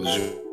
Gerardo.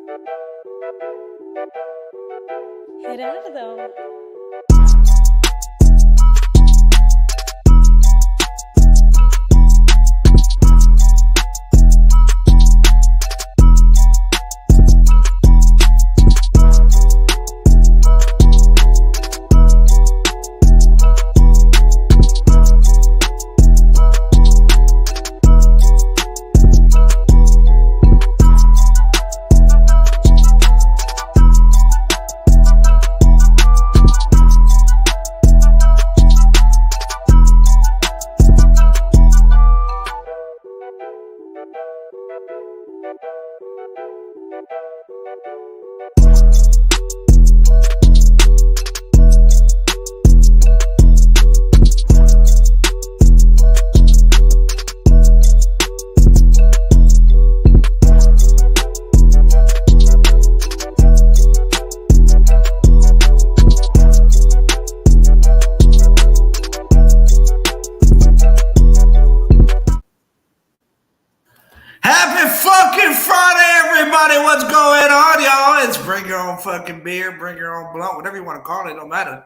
Fucking beer, bring your own blunt, whatever you want to call it, don't matter.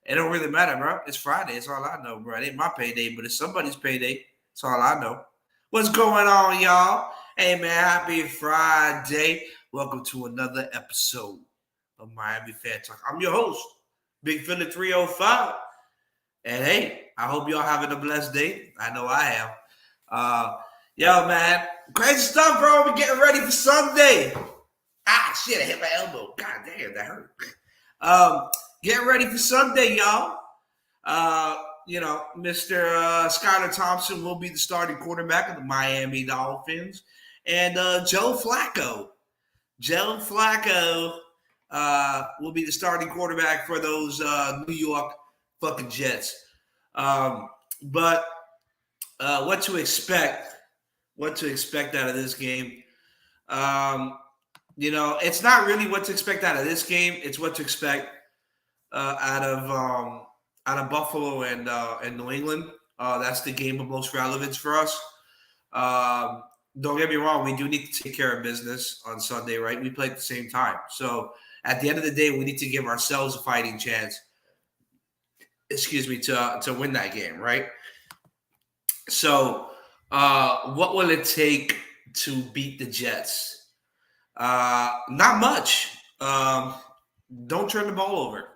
It don't really matter, bro. It's Friday. It's all I know, bro. It ain't my payday, but it's somebody's payday. That's all I know. What's going on, y'all? Hey, man, happy Friday. Welcome to another episode of Miamifantalk. I'm your host, Big Philly 305. And hey, I hope y'all having a blessed day. I know I am. Yo, man, crazy stuff, bro. We're getting ready for Sunday. Shit, I hit my elbow. God damn, that hurt. Getting ready for Sunday, y'all. Mr. Skylar Thompson will be the starting quarterback of the Miami Dolphins. And Joe Flacco will be the starting quarterback for those New York fucking Jets. But what to expect out of this game. It's not really what to expect out of this game. It's what to expect out of Buffalo and New England. That's the game of most relevance for us. Don't get me wrong. We do need to take care of business on Sunday, right? We play at the same time. So at the end of the day, we need to give ourselves a fighting chance, to win that game, right? So what will it take to beat the Jets? Not much. Don't turn the ball over.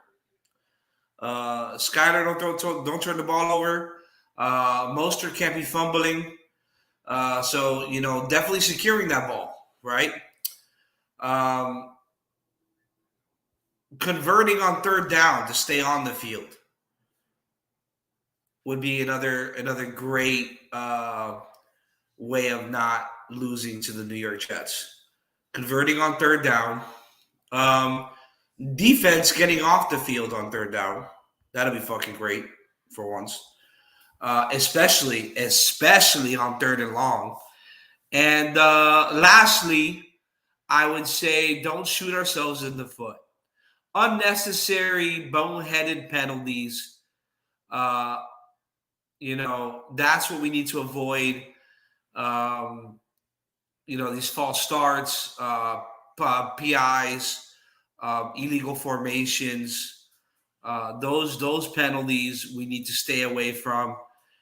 Skyler, don't turn the ball over. Mostert can't be fumbling. So definitely securing that ball, right? Converting on third down to stay on the field would be another great way of not losing to the New York Jets. Converting on third down. Defense getting off the field on third down. That'll be fucking great for once. Especially on third and long. And lastly, I would say don't shoot ourselves in the foot. Unnecessary, boneheaded penalties. That's what we need to avoid. These false starts, PIs, illegal formations, those penalties we need to stay away from.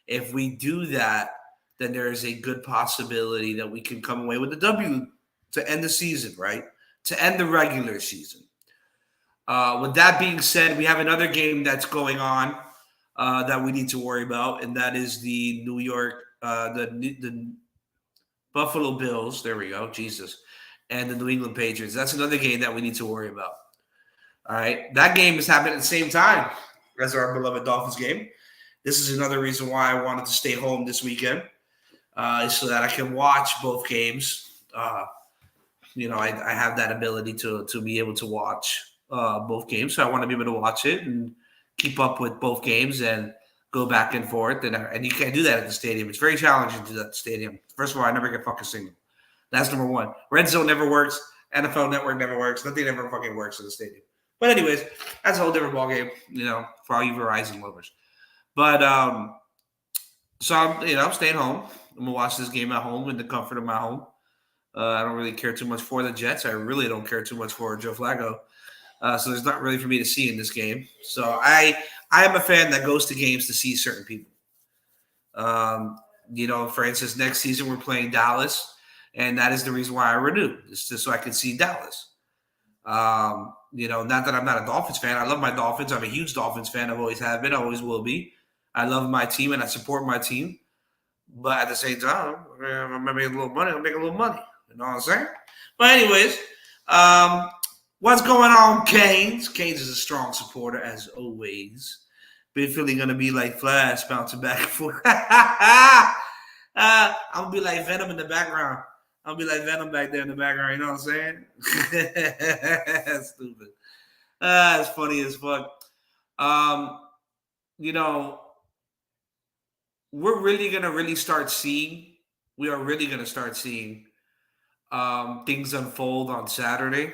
If we do that, then there is a good possibility that we can come away with a W to end the season, right? To end the regular season. With that being said, we have another game that's going on that we need to worry about, and that is the New York, the Buffalo Bills, there we go, Jesus, and the New England Patriots. That's another game that we need to worry about. All right, that game is happening at the same time as our beloved Dolphins game. This is another reason why I wanted to stay home this weekend, so that I can watch both games. I have that ability to be able to watch both games, so I want to be able to watch it and keep up with both games and go back and forth, and you can't do that at the stadium. It's very challenging to do that at the stadium. First of all, I never get fucking signal. That's number one. Red Zone never works. NFL Network never works. Nothing ever fucking works in the stadium. But anyways, that's a whole different ballgame, for all you Verizon lovers. But so I'm staying home. I'm gonna watch this game at home in the comfort of my home. I don't really care too much for the Jets. I really don't care too much for Joe Flacco. So there's not really for me to see in this game. So I am a fan that goes to games to see certain people. For instance, next season we're playing Dallas, and that is the reason why I renewed. It's just so I can see Dallas. Not that I'm not a Dolphins fan. I love my Dolphins. I'm a huge Dolphins fan. I've always have been. I always will be. I love my team and I support my team. But at the same time, I'm making a little money. I'm making a little money. You know what I'm saying? But anyways, what's going on, Canes? Canes is a strong supporter as always. Been feeling gonna be like Flash bouncing back and forth. I'm gonna be like Venom in the background. I'll be like Venom back there in the background. You know what I'm saying? That's stupid. It's funny as fuck. We're really gonna really start seeing. We are really gonna start seeing things unfold on Saturday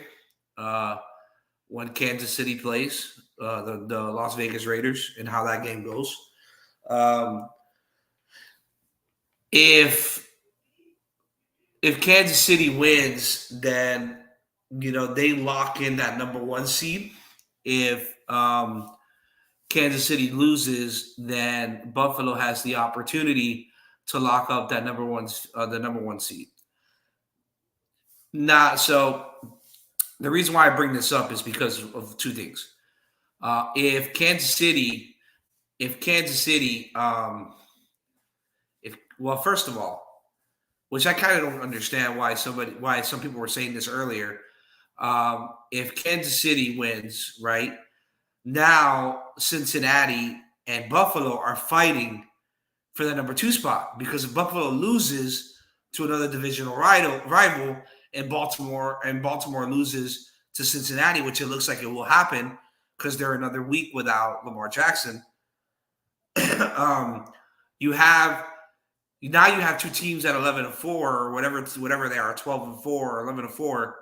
when Kansas City plays the Las Vegas Raiders and how that game goes. If Kansas City wins, then they lock in that number one seed. If Kansas City loses, then Buffalo has the opportunity to lock up that the number one seed. So the reason why I bring this up is because of two things. If Kansas City, first of all, which I kind of don't understand why some people were saying this earlier. If Kansas City wins, right, now Cincinnati and Buffalo are fighting for the number 2 spot, because if Buffalo loses to another divisional rival and Baltimore loses to Cincinnati, which it looks like it will happen because they're another week without Lamar Jackson, you have two teams at 11-4 or whatever they are, 12-4 or 11-4.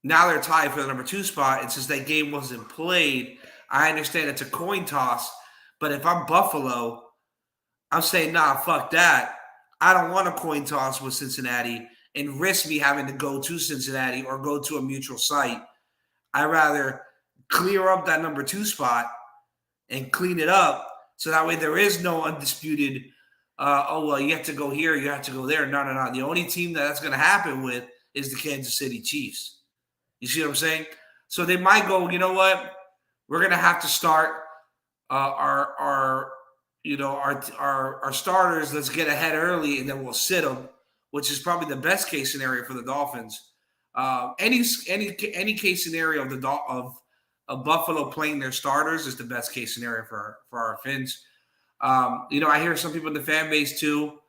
Now they're tied for the number 2 spot, and since that game wasn't played, I understand it's a coin toss. But if I'm Buffalo, I'm saying, nah, fuck that. I don't want a coin toss with Cincinnati and risk me having to go to Cincinnati or go to a mutual site. I'd rather clear up that number 2 spot and clean it up, so that way there is no undisputed, you have to go here, you have to go there. No. The only team that's going to happen with is the Kansas City Chiefs. You see what I'm saying? So they might go, you know what? We're going to have to start our starters. Let's get ahead early, and then we'll sit them, which is probably the best case scenario for the Dolphins. Any case scenario of Buffalo playing their starters is the best case scenario for our Finns. I hear some people in the fan base too,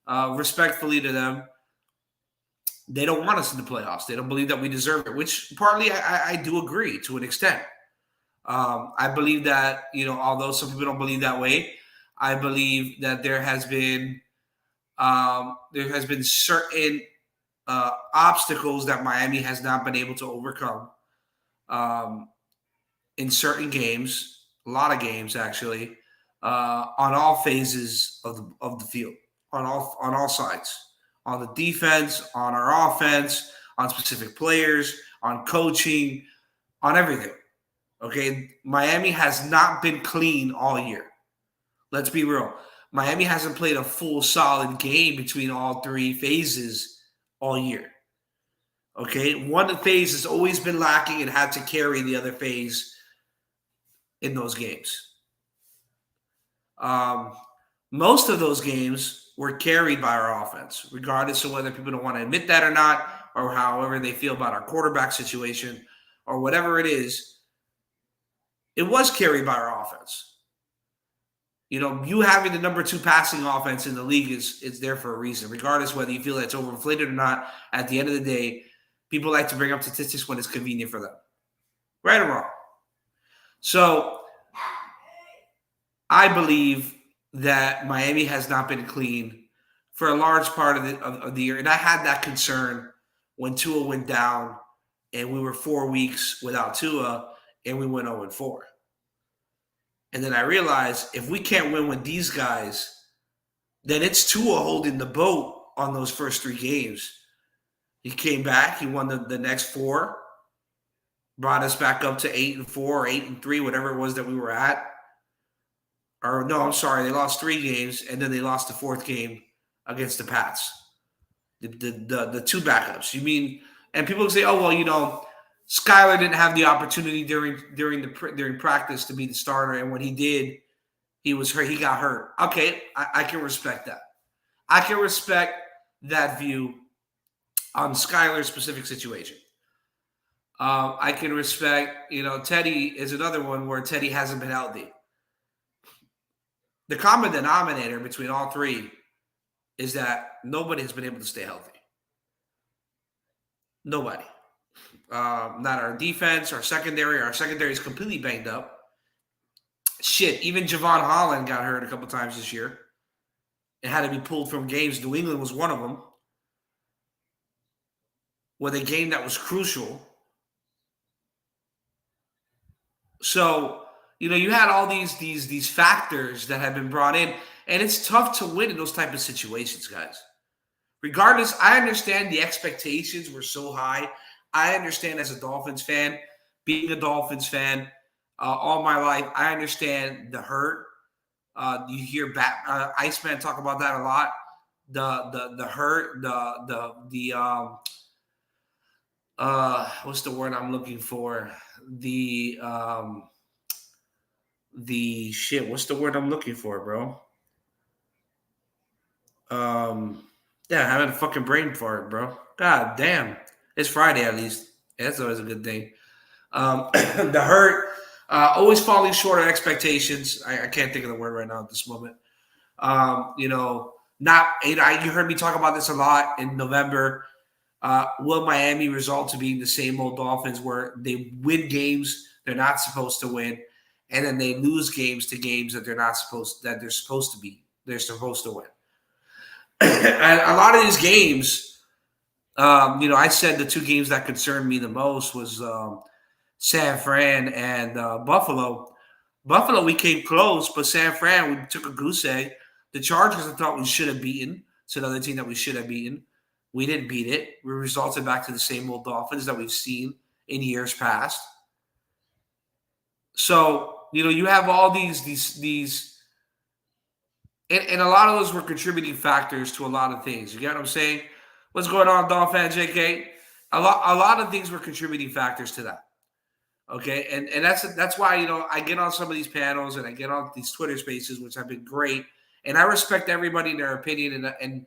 respectfully to them, they don't want us in the playoffs. They don't believe that we deserve it, which partly I do agree to an extent. I believe that, although some people don't believe that way, I believe that there has been certain obstacles that Miami has not been able to overcome in certain games, a lot of games actually, on all phases of the field, on all sides, on the defense, on our offense, on specific players, on coaching, on everything. Okay, Miami has not been clean all year. Let's be real. Miami hasn't played a full solid game between all three phases all year. Okay, one phase has always been lacking and had to carry the other phase in those games. Most of those games were carried by our offense, regardless of whether people don't want to admit that or not, or however they feel about our quarterback situation, or whatever it is. It was carried by our offense. You having the number 2 passing offense in the league is there for a reason, regardless whether you feel that it's overinflated or not. At the end of the day, people like to bring up statistics when it's convenient for them, right or wrong. So I believe that Miami has not been clean for a large part of the year. And I had that concern when Tua went down and we were 4 weeks without Tua and we went 0-4. And then I realized if we can't win with these guys, then it's Tua holding the boat on those first 3 games. He came back. He won the next 4, brought us back up to 8-4 or 8-3, whatever it was that we were at. Or no, I'm sorry, they lost 3 games, and then they lost the 4th game against the Pats. The 2 backups. You mean? And people say, "Oh well, Skyler didn't have the opportunity during practice to be the starter, and when he did, he was hurt. He got hurt." Okay, I can respect that. I can respect that view on Skyler's specific situation. I can respect, Teddy is another one where Teddy hasn't been healthy. The common denominator between all 3 is that nobody has been able to stay healthy. Nobody. Not our defense, our secondary. Our secondary is completely banged up. Shit, even Javon Holland got hurt a couple times this year. It had to be pulled from games. New England was one of them. With a game that was crucial. So, you had all these factors that have been brought in, and it's tough to win in those type of situations, guys. Regardless, I understand the expectations were so high. I understand as a Dolphins fan, being a Dolphins fan all my life, I understand the hurt. You hear Iceman talk about that a lot. The hurt, what's the word I'm looking for? What's the word I'm looking for, bro? Yeah, having a fucking brain fart, bro. God damn. It's Friday at least. That's always a good thing. The hurt, always falling short of expectations. I can't think of the word right now at this moment. You heard me talk about this a lot in November. Will Miami result to being the same old Dolphins where they win games they're not supposed to win, and then they lose games to games that they're supposed to win. And a lot of these games, I said the 2 games that concerned me the most was San Fran and Buffalo. Buffalo, we came close, but San Fran, we took a goose egg. The Chargers, I thought we should have beaten. It's another team that we should have beaten. We didn't beat it. We resulted back to the same old Dolphins that we've seen in years past. So, you have all these and a lot of those were contributing factors to a lot of things. You get what I'm saying? What's going on, Dolphin fan, JK? A lot of things were contributing factors to that. Okay, and that's why I get on some of these panels and I get on these Twitter spaces, which have been great, and I respect everybody and their opinion, and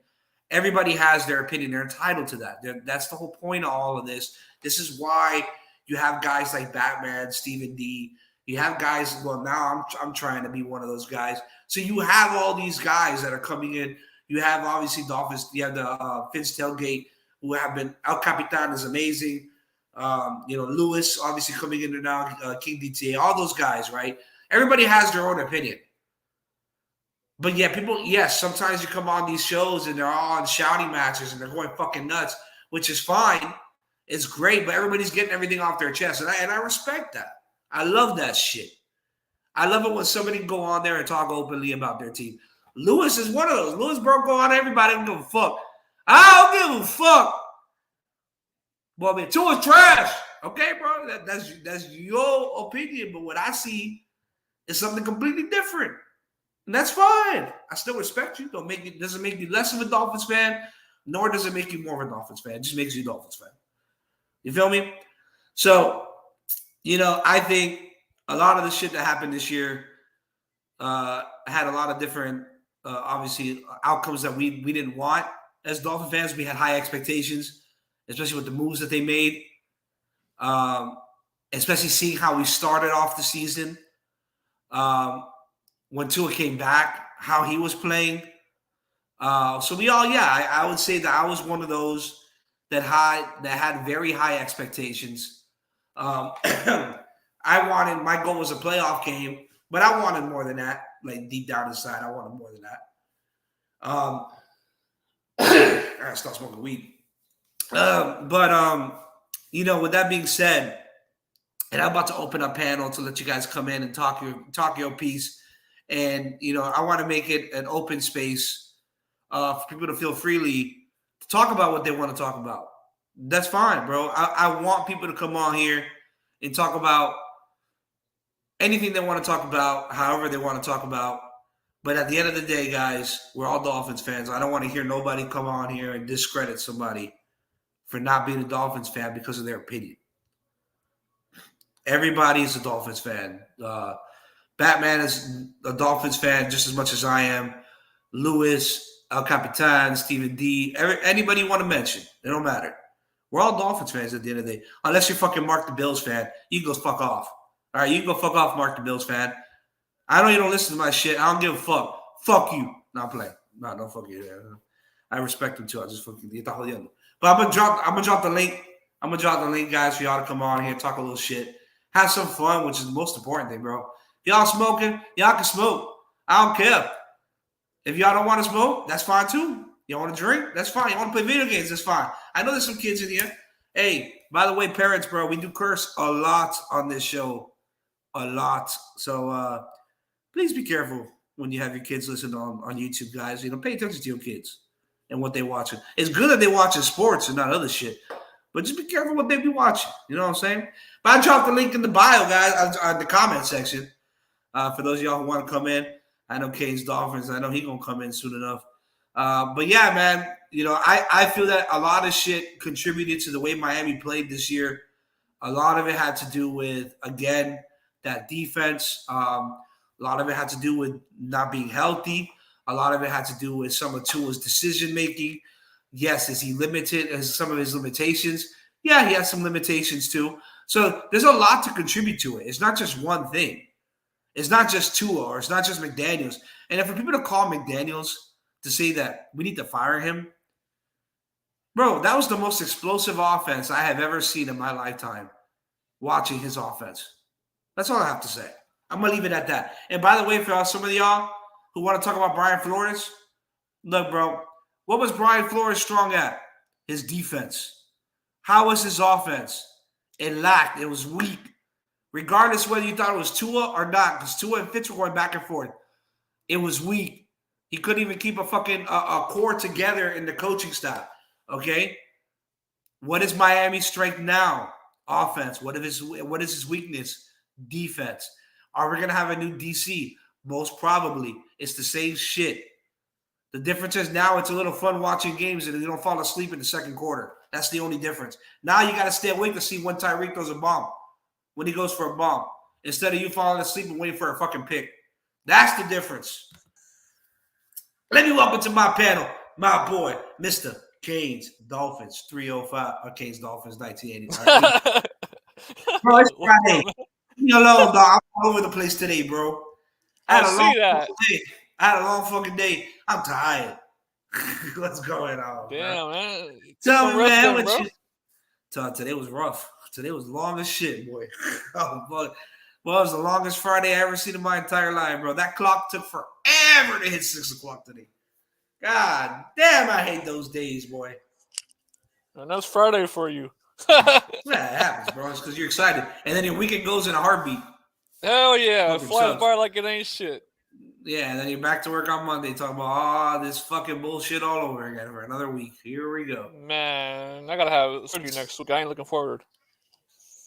everybody has their opinion. They're entitled to that. That's the whole point of all of this. This is why you have guys like Batman, Stephen D. You have guys. Well, now I'm trying to be one of those guys. So you have all these guys that are coming in. You have obviously Dolphins. You have the Fitz Tailgate, who have been El Capitan is amazing. Lewis obviously coming in there now. King DTA, all those guys, right? Everybody has their own opinion. But yeah, sometimes you come on these shows and they're all on shouting matches and they're going fucking nuts, which is fine. It's great, but everybody's getting everything off their chest. And I respect that. I love that shit. I love it when somebody can go on there and talk openly about their team. Lewis is one of those. Lewis, bro, go on everybody and give a fuck. I don't give a fuck. Well, I mean, Tua's trash. Okay, bro, that's your opinion. But what I see is something completely different. And that's fine. I still respect you. Doesn't make you less of a Dolphins fan, nor does it make you more of a Dolphins fan. It just makes you a Dolphins fan. You feel me? So, I think a lot of the shit that happened this year had a lot of different, obviously, outcomes that we didn't want. As Dolphin fans, we had high expectations, especially with the moves that they made, especially seeing how we started off the season. When Tua came back, how he was playing. So I would say that I was one of those that had very high expectations. My goal was a playoff game, but I wanted more than that. Like deep down inside, I wanted more than that. I gotta stop smoking weed. With that being said, and I'm about to open up panel to let you guys come in and talk your piece. And, I want to make it an open space for people to feel freely talk about what they want to talk about. That's fine, bro. I want people to come on here and talk about anything they want to talk about, however they want to talk about. But at the end of the day, guys, we're all Dolphins fans. I don't want to hear nobody come on here and discredit somebody for not being a Dolphins fan because of their opinion. Everybody is a Dolphins fan. Batman is a Dolphins fan just as much as I am. Lewis, El Capitan, Stephen D, anybody you want to mention, it don't matter. We're all Dolphins fans at the end of the day. Unless you're fucking Mark the Bills fan, you can go fuck off. All right, you can go fuck off, Mark the Bills fan. I know you don't listen to my shit. I don't give a fuck. Fuck you. No, I'm playing. No, don't fuck you. I respect him too. I just fucking get the whole other. But I'm gonna drop the link. I'm gonna drop the link, guys, for y'all to come on here, talk a little shit, have some fun, which is the most important thing, bro. If y'all smoking, y'all can smoke. I don't care. If y'all don't want to smoke, that's fine too. Y'all want to drink? That's fine. You want to play video games? That's fine. I know there's some kids in here. Hey, by the way, parents, bro, we do curse a lot on this show. A lot. So please be careful when you have your kids listen on YouTube, guys. You know, pay attention to your kids and what they're watching. It's good that they're watching sports and not other shit. But just be careful what they be watching. You know what I'm saying? But I dropped the link in the bio, guys, on the comment section. For those of y'all who want to come in. I know Kane's Dolphins. I know he's going to come in soon enough. But yeah, man, you know, I feel that a lot of shit contributed to the way Miami played this year. A lot of it had to do with, again, that defense. A lot of it had to do with not being healthy. A lot of it had to do with some of Tua's decision-making. Yes, is he limited? As some of his limitations? Yeah, he has some limitations too. So there's a lot to contribute to it. It's not just one thing. It's not just Tua or it's not just McDaniels. And for people to call McDaniels to say that we need to fire him, bro, that was the most explosive offense I have ever seen in my lifetime watching his offense. That's all I have to say. I'm going to leave it at that. And by the way, for some of y'all who want to talk about Brian Flores, look, bro, what was Brian Flores strong at? His defense. How was his offense? It lacked. It was weak. Regardless whether you thought it was Tua or not, because Tua and Fitz were going back and forth. It was weak. He couldn't even keep a fucking a core together in the coaching staff. Okay? What is Miami's strength now? Offense. What is his weakness? Defense. Are we going to have a new DC? Most probably. It's the same shit. The difference is now it's a little fun watching games and you don't fall asleep in the second quarter. That's the only difference. Now you got to stay awake to see when Tyreek throws a bomb. When he goes for a bomb, instead of you falling asleep and waiting for a fucking pick. That's the difference. Let me welcome to my panel, my boy, Mr. Canes Dolphins 305, or Canes Dolphins 1980. Bro, it's Friday. Leave me alone, dog. I'm all over the place today, bro. I had a long fucking day. I'm tired. What's going on, damn, bro? man. Tell me, man, what you... Today was rough. Today was long as shit, boy. Oh, boy. Well, it was the longest Friday I ever seen in my entire life, bro. That clock took forever to hit 6 o'clock today. God damn, I hate those days, boy. And that's Friday for you. Yeah, it happens, bro. It's because you're excited. And then your weekend goes in a heartbeat. Hell yeah. It flies by like it ain't shit. Yeah, and then you're back to work on Monday talking about, this fucking bullshit all over again for another week. Here we go. Man, I got to have surgery next week. I ain't looking forward.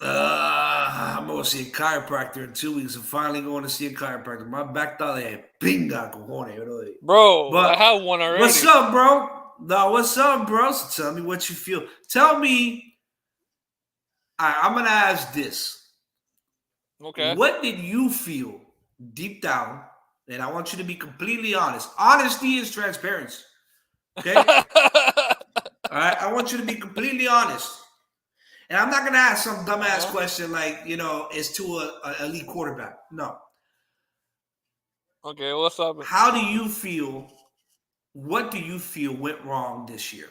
I'm going to see a chiropractor in 2 weeks. I'm finally going to see a chiropractor. My back thought they had pinga cojones. Bro, but I have one already. What's up, bro? No, what's up, bro? So tell me what you feel. Tell me. I'm going to ask this. Okay. What did you feel deep down? And I want you to be completely honest. Honesty is transparency. Okay? All right? I want you to be completely honest. And I'm not going to ask some dumbass question like, is Tua an elite quarterback? No. Okay, what's up? How do you feel? What do you feel went wrong this year?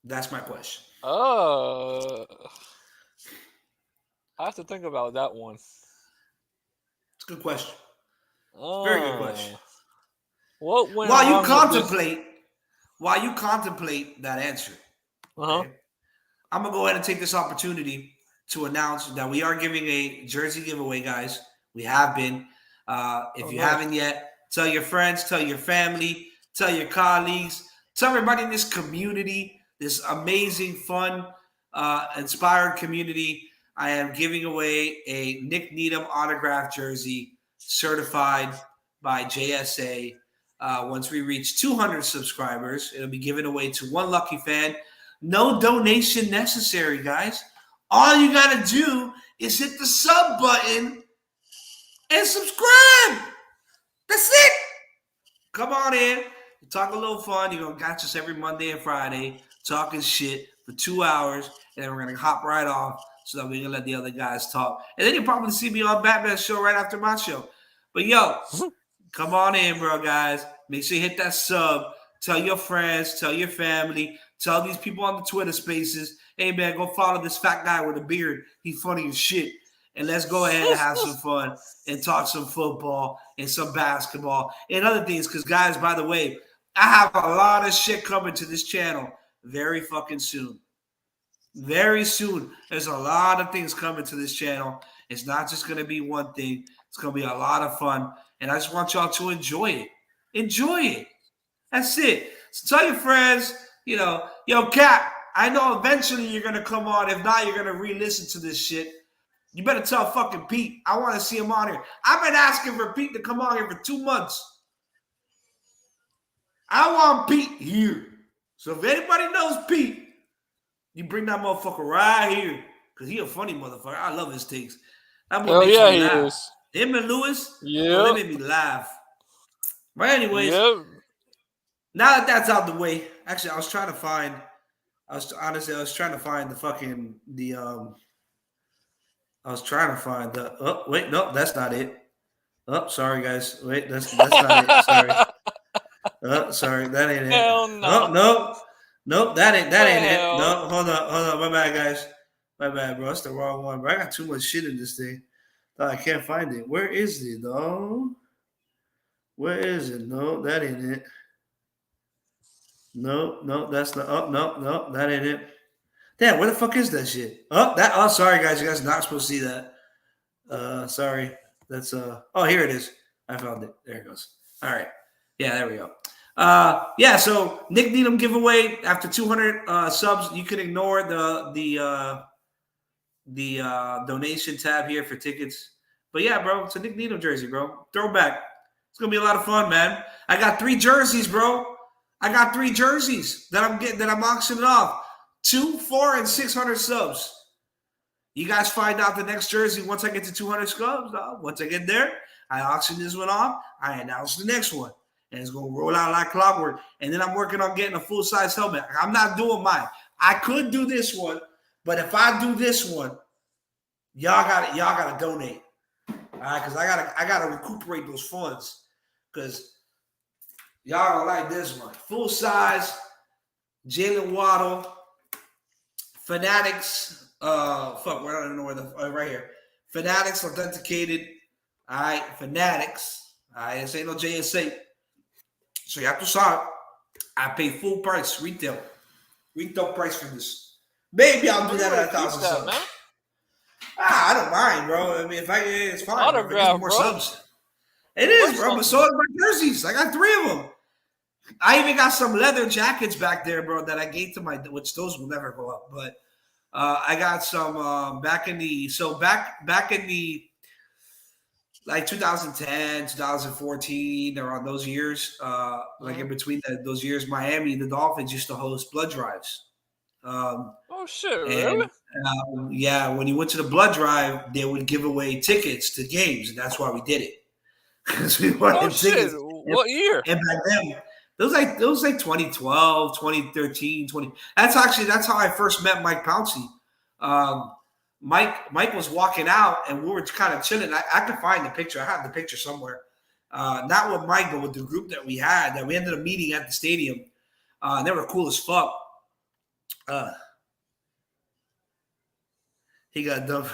That's my question. I have to think about that one. It's a good question. Very good question. What went while wrong you contemplate that answer, okay, I'm going to go ahead and take this opportunity to announce that we are giving a jersey giveaway, guys. We have been. If you haven't yet, tell your friends, tell your family, tell your colleagues, Tell everybody in this community, this amazing, fun, inspired community, I am giving away a Nick Needham autographed jersey certified by JSA. Once we reach 200 subscribers, it'll be given away to one lucky fan. No donation necessary, guys. All you got to do is hit the sub button and subscribe. That's it. Come on in. Talk a little fun. You're going to catch us every Monday and Friday talking shit for 2 hours. And then we're going to hop right off so that we can let the other guys talk. And then you'll probably see me on Batman's show right after my show. But, yo, come on in, bro, guys. Make sure you hit that sub. Tell your friends. Tell your family. Tell these people on the Twitter spaces, hey, man, go follow this fat guy with a beard. He's funny as shit. And let's go ahead and have some fun and talk some football and some basketball and other things. Because, guys, by the way, I have a lot of shit coming to this channel very fucking soon. Very soon. There's a lot of things coming to this channel. It's not just going to be one thing. It's going to be a lot of fun. And I just want y'all to enjoy it. Enjoy it. That's it. So tell your friends, you know, yo, Cap, I know eventually you're going to come on. If not, you're going to re-listen to this shit. You better tell fucking Pete. I want to see him on here. I've been asking for Pete to come on here for 2 months. I want Pete here. So if anybody knows Pete, you bring that motherfucker right here. Because he a funny motherfucker. I love his takes. That boy makes me laugh. Is. Him and Lewis, they made me laugh. But anyways, now that that's out the way, actually, I was trying to find the fucking, oh, wait, no, that's not it. Oh, sorry, guys. Wait, that's not it. Sorry. Oh, sorry, that ain't it. Hell no. Oh, nope, that ain't it. No, hold on. My bad, guys. My bad, bro. That's the wrong one, bro. I got too much shit in this thing. Oh, I can't find it. Where is it, though? Where is it? No, that ain't it. No, that's not. Oh, no, that ain't it. Damn, where the fuck is that shit? Oh, sorry, guys. You guys are not supposed to see that. Sorry. That's oh, here it is. I found it. There it goes. All right. Yeah, there we go. Yeah, so Nick Needham giveaway after 200 subs. You can ignore the donation tab here for tickets. But yeah, bro, it's a Nick Needham jersey, bro. Throwback. It's gonna be a lot of fun, man. I got 3 jerseys, bro. I got 3 jerseys that I'm auctioning off. 2, 4, and 600 subs. You guys find out the next jersey once I get to 200 subs. Once I get there, I auction this one off. I announce the next one. And it's going to roll out like clockwork. And then I'm working on getting a full-size helmet. I'm not doing mine. I could do this one, but if I do this one, y'all gotta donate. All right, because I gotta recuperate those funds. Because y'all don't like this one. Full size, Jalen Waddle, Fanatics, I don't know where right here. Fanatics authenticated. All right, Fanatics. All right, this ain't no JSA. So you have to saw I pay full price, retail price for this. Maybe I'll do that at 1,000 subs. Man. I don't mind, bro. I mean, it's fine. Autograph, more subs. It is, bro. But so is my jerseys. I got 3 of them. I even got some leather jackets back there, bro, that I gave to which those will never go up. But I got some back in the like 2010, 2014, around those years, like in between those years, Miami, the Dolphins used to host blood drives. Oh shit! Really? Yeah, when you went to the blood drive, they would give away tickets to games, and that's why we did it. Because we wanted tickets. What year? And back then, it was like 2012, 2013, 20. That's how I first met Mike Pouncey. Mike was walking out, and we were kind of chilling. I could find the picture. I have the picture somewhere. Not with Mike, but with the group that we had. That we ended up meeting at the stadium. They were cool as fuck. He got done.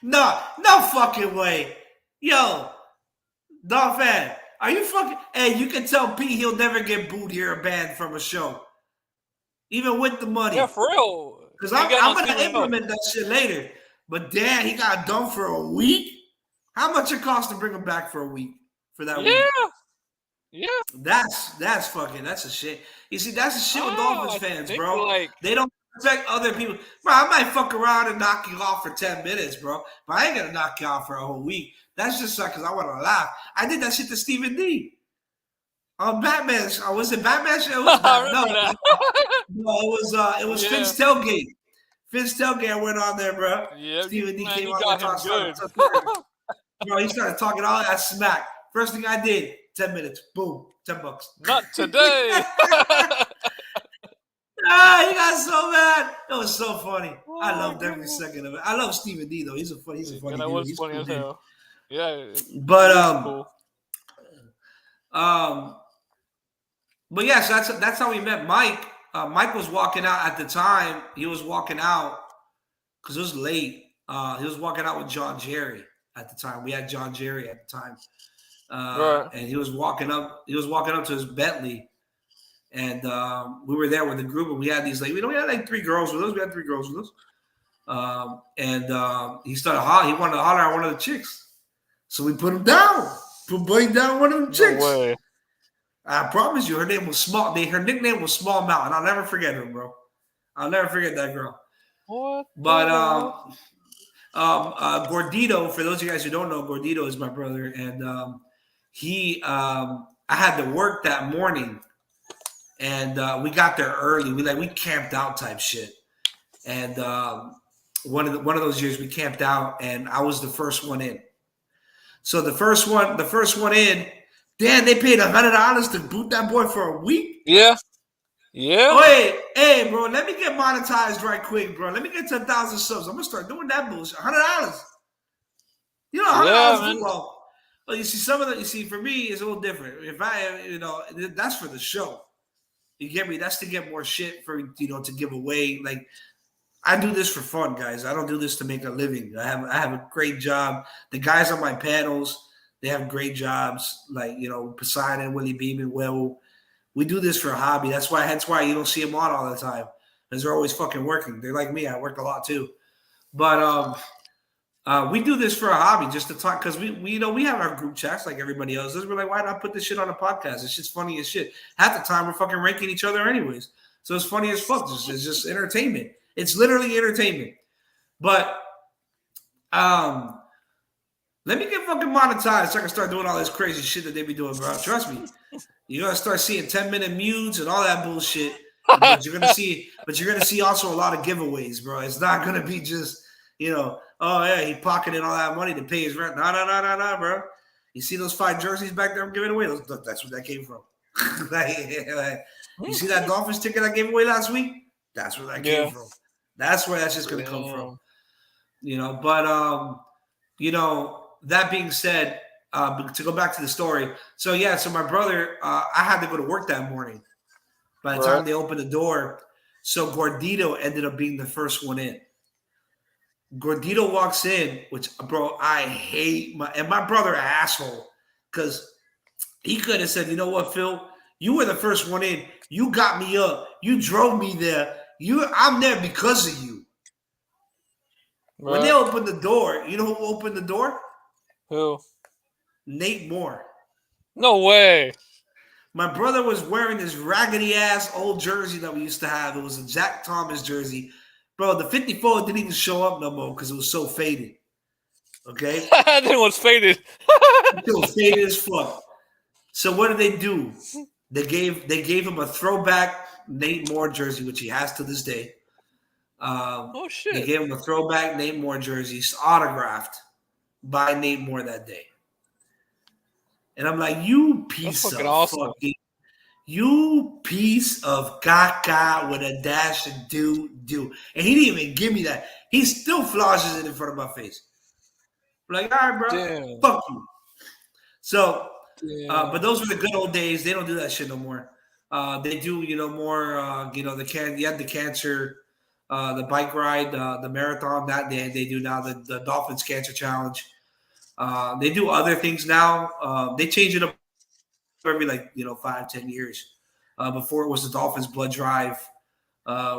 No fucking way. Yo, dog fan, are you fucking? Hey, you can tell Pete he'll never get booed here or banned from a show, even with the money. Yeah, for real. Because I'm gonna implement that shit later. But damn, he got done for a week. How much it cost to bring him back for a week? For that week? Yeah. That's a shit. You see, that's the shit with Dolphins I fans, think bro. like They don't respect other people. Bro, I might fuck around and knock you off for 10 minutes, bro. But I ain't gonna knock you off for a whole week. That's just like because I want to laugh. I did that shit to Stephen D. On Batman. Was it Batman? It was I Batman. remember that. It was Yeah. Finn's tailgate. Finn's tailgate went on there, bro. Yeah, Stephen D man, came you on got there him good. bro, he started talking all that smack. First thing I did, 10 minutes. Boom, $10. Not today. He got so mad. It was so funny. Oh, I loved every goodness. second of it. I love Stephen D though. He's a funny Yeah, dude. that was He's funny cool as dude. hell. Yeah. But cool. But yes, that's how we met Mike. Mike was walking out at the time. He was walking out because it was late. He was walking out with John Jerry at the time. We had John Jerry at the time. Right. And he was walking up to his Bentley. And we were there with the group, and we had these we had like 3 girls with us. We had 3 girls with us. He started he wanted to holler at one of the chicks. So we put him down. Put Buddy down one of the chicks. No way. I promise you, her name was Small. Her nickname was Small Mountain. I'll never forget her, bro. I'll never forget that girl. What? But Gordito, for those of you guys who don't know, Gordito is my brother, and I had to work that morning, and we got there early. We camped out type shit, and one of those years we camped out, and I was the first one in. So the first one in, damn, they paid $100 to boot that boy for a week. Yeah. Yeah. Oh, hey, bro, let me get monetized right quick, bro. Let me get 10,000 subs. I'm gonna start doing that bullshit. $100. You know, $100 well. Well, you see, for me, it's a little different. If that's for the show. You get me? That's to get more shit for to give away. Like, I do this for fun, guys. I don't do this to make a living. I have a great job. The guys on my panels, they have great jobs. Like, Poseidon, Willie Beeman, Will. We do this for a hobby. That's why you don't see them on all the time, because they're always fucking working. They're like me. I work a lot too. But we do this for a hobby, just to talk, because we have our group chats like everybody else does. We're like, why not put this shit on a podcast? It's just funny as shit. Half the time we're fucking ranking each other anyways. So it's funny as fuck. It's just entertainment. It's literally entertainment. But let me get fucking monetized so I can start doing all this crazy shit that they be doing, bro. Trust me. You're gonna start seeing 10-minute mutes and all that bullshit. But you're gonna see also a lot of giveaways, bro. It's not gonna be just, oh yeah, he pocketed all that money to pay his rent. No, bro. You see those 5 jerseys back there I'm giving away? That's where that came from. You see that Dolphins ticket I gave away last week? That's where that came from. That's where that's just gonna come from. But that being said, to go back to the story. So my brother, I had to go to work that morning. By the time they opened the door, so Gordito ended up being the first one in. Gordito walks in, which, bro, I hate my brother an asshole, because he could have said, you know what, Phil, you were the first one in. You got me up. You drove me there. I'm there because of you. Right. When they opened the door, you know who opened the door? Who? Nate Moore. No way. My brother was wearing this raggedy ass old jersey that we used to have. It was a Jack Thomas jersey. Bro, the 54 didn't even show up no more because it was so faded. Okay? That thing was faded. It was faded as fuck. So what did they do? They gave him a throwback Nate Moore jersey, which he has to this day. Oh shit! They gave him a throwback Nate Moore jersey, autographed by Nate Moore that day. And I'm like, you piece of awesome. You piece of caca with a dash of do. And he didn't even give me that. He still flashes it in front of my face. I'm like, all right, bro, damn. Fuck you. So, but those were the good old days. They don't do that shit no more. They do, more, you had the cancer, the bike ride, the marathon, that they do now, the Dolphins Cancer Challenge. They do other things now. They change it up every 5-10 years. Before it was the Dolphins Blood Drive,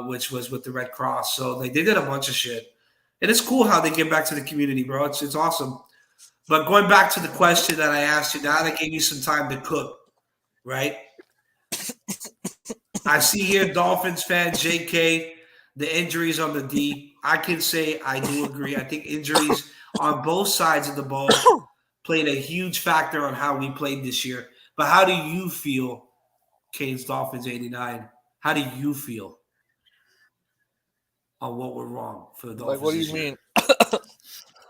which was with the Red Cross. So they did a bunch of shit. And it's cool how they give back to the community, bro. It's awesome. But going back to the question that I asked you, now that gave you some time to cook. right? I see here Dolphins fan JK, the injuries on the D. I can say I do agree. I think injuries on both sides of the ball played a huge factor on how we played this year. But how do you feel, Canes Dolphins 89? How do you feel on what went wrong for the Like, Dolphins what do this you year? mean?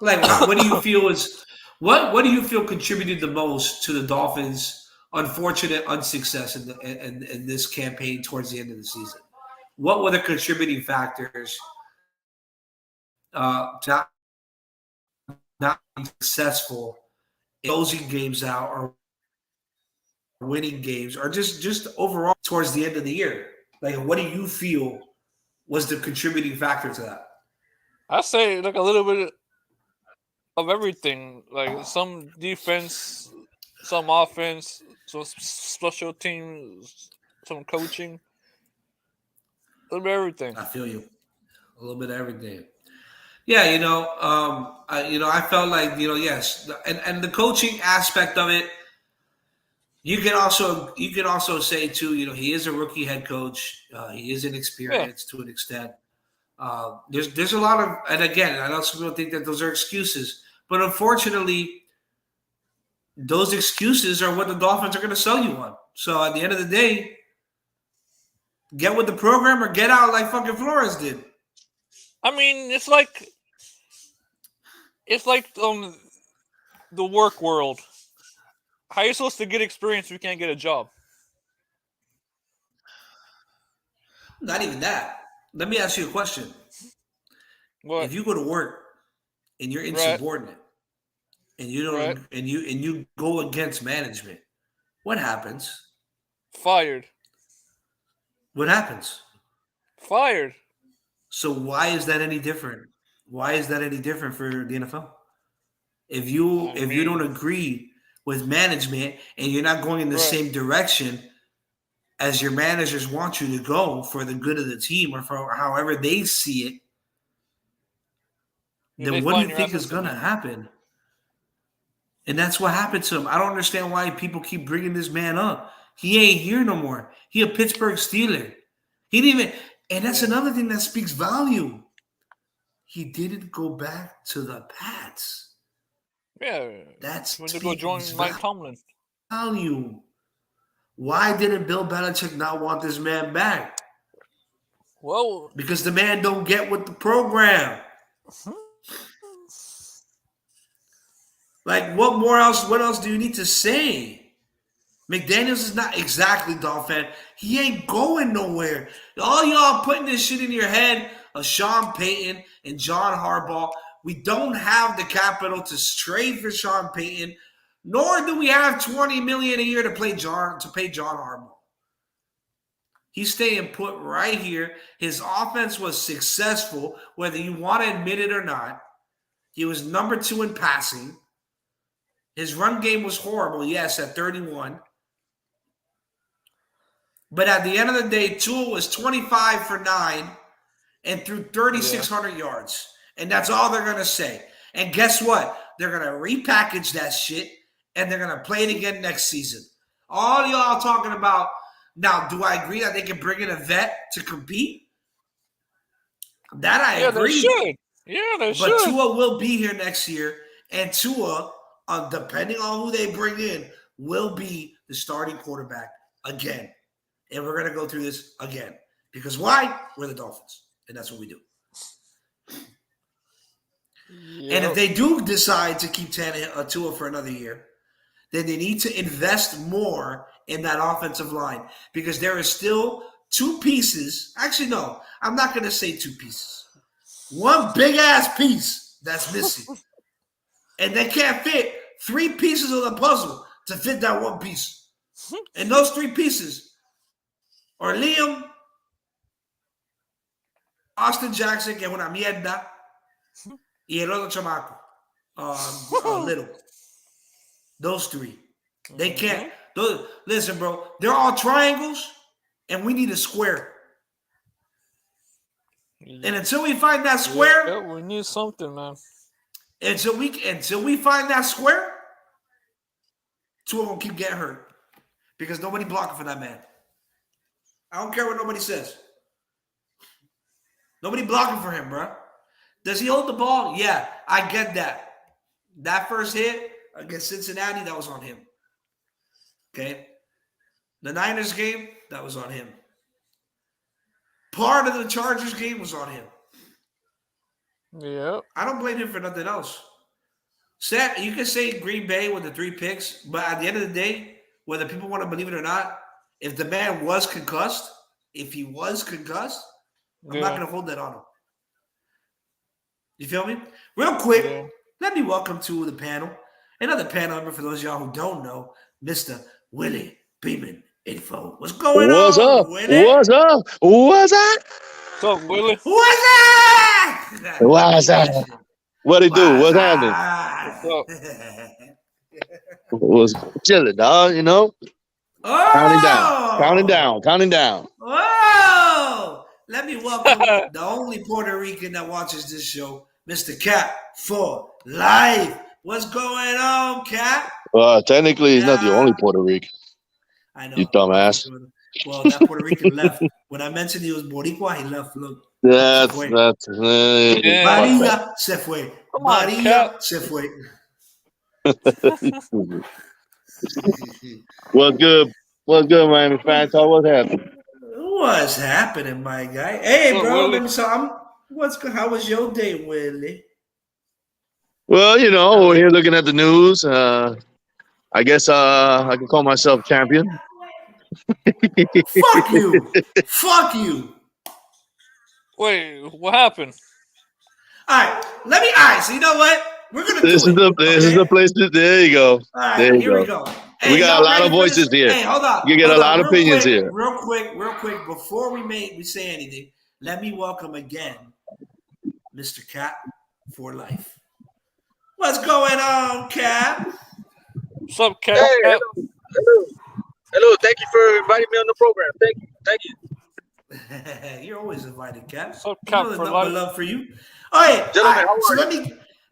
Like, what do you feel is what do you feel contributed the most to the Dolphins' unfortunate unsuccess in this campaign towards the end of the season? What were the contributing factors not being successful in closing games out or winning games or just overall towards the end of the year? Like, what do you feel was the contributing factor to that? I say like a little bit of everything. Like some defense, some offense, some special teams, some coaching. A little bit of everything. I feel you. A little bit of everything. Yeah, I felt like yes, and the coaching aspect of it. You can also say too, he is a rookie head coach. He is Yeah. inexperienced to an extent. There's a lot of, and again, I know some people think that those are excuses, but unfortunately, those excuses are what the Dolphins are going to sell you on. So at the end of the day, get with the program or get out like fucking Flores did. I mean, it's like the work world. How are you supposed to get experience if you can't get a job? Not even that. Let me ask you a question. What? If you go to work and you're Right. insubordinate and you Right. don't and you go against management, what happens? Fired. What happens? Fired. So why is that any different? Why is that any different for the NFL? If you don't I mean, agree with management and you're not going in the right. same direction as your managers want you to go for the good of the team or for however they see it, They then what do you find your think is assets going to again. happen? And that's what happened to him. I don't understand why people keep bringing this man up. He ain't here no more. He a Pittsburgh Steeler. He didn't even, and that's Yeah. another thing that speaks volume. He didn't go back to the Pats. Yeah. That He went to go speaks join Mike Tomlin. value. Why didn't Bill Belichick not want this man back? Well, Because the man don't get with the program. Like, what else do you need to say? McDaniels is not exactly Dolphin. He ain't going nowhere. All y'all putting this shit in your head of Sean Payton and John Harbaugh. We don't have the capital to trade for Sean Payton, nor do we have $20 million a year to pay John Harbaugh. He's staying put right here. His offense was successful, whether you want to admit it or not. He was number 2 in passing. His run game was horrible, yes, at 31. But at the end of the day, Tua was 25 for 9 and threw yeah. 3,600 yards. And that's all they're going to say. And guess what? They're going to repackage that shit and they're going to play it again next season. All y'all talking about, now, do I agree that they can bring in a vet to compete? That I Yeah, they agree. should. Yeah, they But should. Tua will be here next year. And Tua, depending on who they bring in, will be the starting quarterback again. And we're going to go through this again. Because why? We're the Dolphins. And that's what we do. Yep. And if they do decide to keep Tua for another year, then they need to invest more in that offensive line. Because there is still 2 pieces. Actually, no. I'm not going to say 2 pieces. One big-ass piece that's missing. And they can't fit 3 pieces of the puzzle to fit that one piece. And those 3 pieces are Liam, Austin Jackson, que es una mierda, y el otro chamaco, Little. Those 3. They can't. Listen, bro, they're all triangles, and we need a square. And until we find that square, yeah, we need something, man. Until we find that square, Tua gonna keep getting hurt. because nobody blocking for that man. I don't care what nobody says. Nobody blocking for him, bro. Does he hold the ball? Yeah, I get that. That first hit against Cincinnati, that was on him. Okay? The Niners game, that was on him. Part of the Chargers game was on him. Yeah. I don't blame him for nothing else. You can say Green Bay with the 3 picks, but at the end of the day, whether people want to believe it or not, if the man was concussed, I'm not going to hold that on him. You feel me? Real quick, let me welcome to the panel. Another panel member for those of y'all who don't know, Mr. Willie Beeman Info. What's going on, Willie? What's up? What's up, Willie? What's up? What's up? What it do? What's happening? Was chilling, dog, you know? Oh! Counting down. Oh! Let me welcome the only Puerto Rican that watches this show, Mr. Cap for life. What's going on, Cap? Technically, he's not the only Puerto Rican. I know. You dumbass. Well, that Puerto Rican left. When I mentioned he was Boricua, he left. Look. That's Maria se fue. Maria se fue. What's good? What's good, Miamifantalk? What's happening? What's happening, my guy? Hey, bro. How was your day, Willie? Well, you know, we're here looking at the news. I guess I can call myself champion. Fuck you. Fuck you. Wait, what happened? All right, so you know what? We're gonna This is the place. There you go. All right, there you here go. we go. Hey, we got a lot of voices here. Hey, hold on. You get a lot of opinions here. Real quick. Before we say anything, let me welcome again, Mr. Cap for life. What's going on, Cap? What's up, Cap? Hey, hello. Thank you for inviting me on the program. Thank you. You're always invited, Cap. What's up, Cap for life? Love for you. All right, gentlemen. So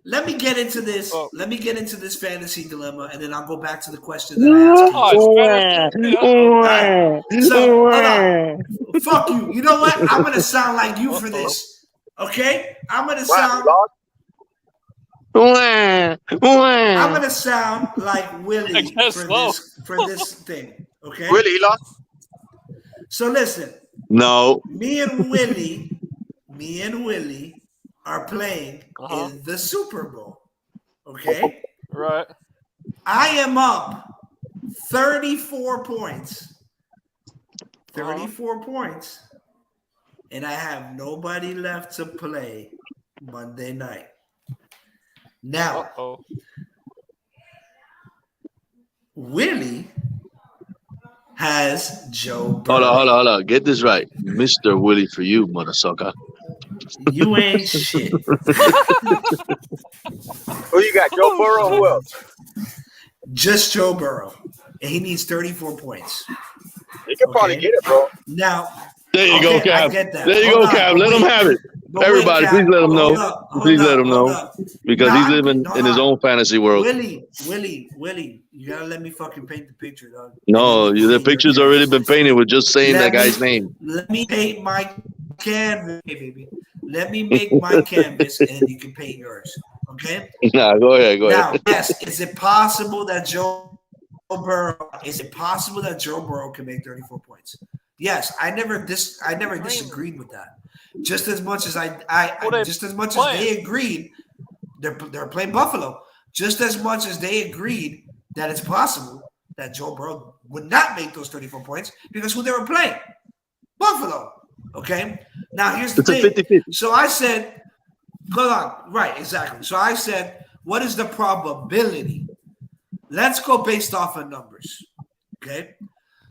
let me get into this. Let me get into this fantasy dilemma, and then I'll go back to the question that I asked you. So, hold on. Fuck you. You know what? I'm gonna sound like you for this. Okay? I'm gonna sound like Willie for this thing. Okay? Willie, he lost. So listen. No. Me and Willie are playing in the Super Bowl. Okay? Right. I am up 34 points. 34 points. And I have nobody left to play Monday night. Now, Willie has Joe Burrow. Hold on. Get this right. Mr. Willie for you, motherfucker. You ain't shit. Who you got? Joe Burrow? Who else? Just Joe Burrow. And he needs 34 points. He can probably get it, bro. Now, there you go, Cap. I get that. There you go, Cap. Let him have it. Everybody, please let him know. Please let him know. Because he's living in his own fantasy world. Willie, you gotta let me fucking paint the picture, dog. No, the picture's already been painted with just saying that guy's name. Let me paint my canvas, baby. Let me make my canvas, and you can paint yours. Okay? Nah, go ahead. Now, yes, is it possible that Joe Burrow can make 34 points? Yes, I never disagreed with that. Just as much as they agreed, they're playing Buffalo. Just as much as they agreed that it's possible that Joe Burrow would not make those 34 points because who they were playing, Buffalo. Okay. Now here's the thing. 50-50. So I said, hold on. Right, exactly. So I said, what is the probability? Let's go based off of numbers. Okay.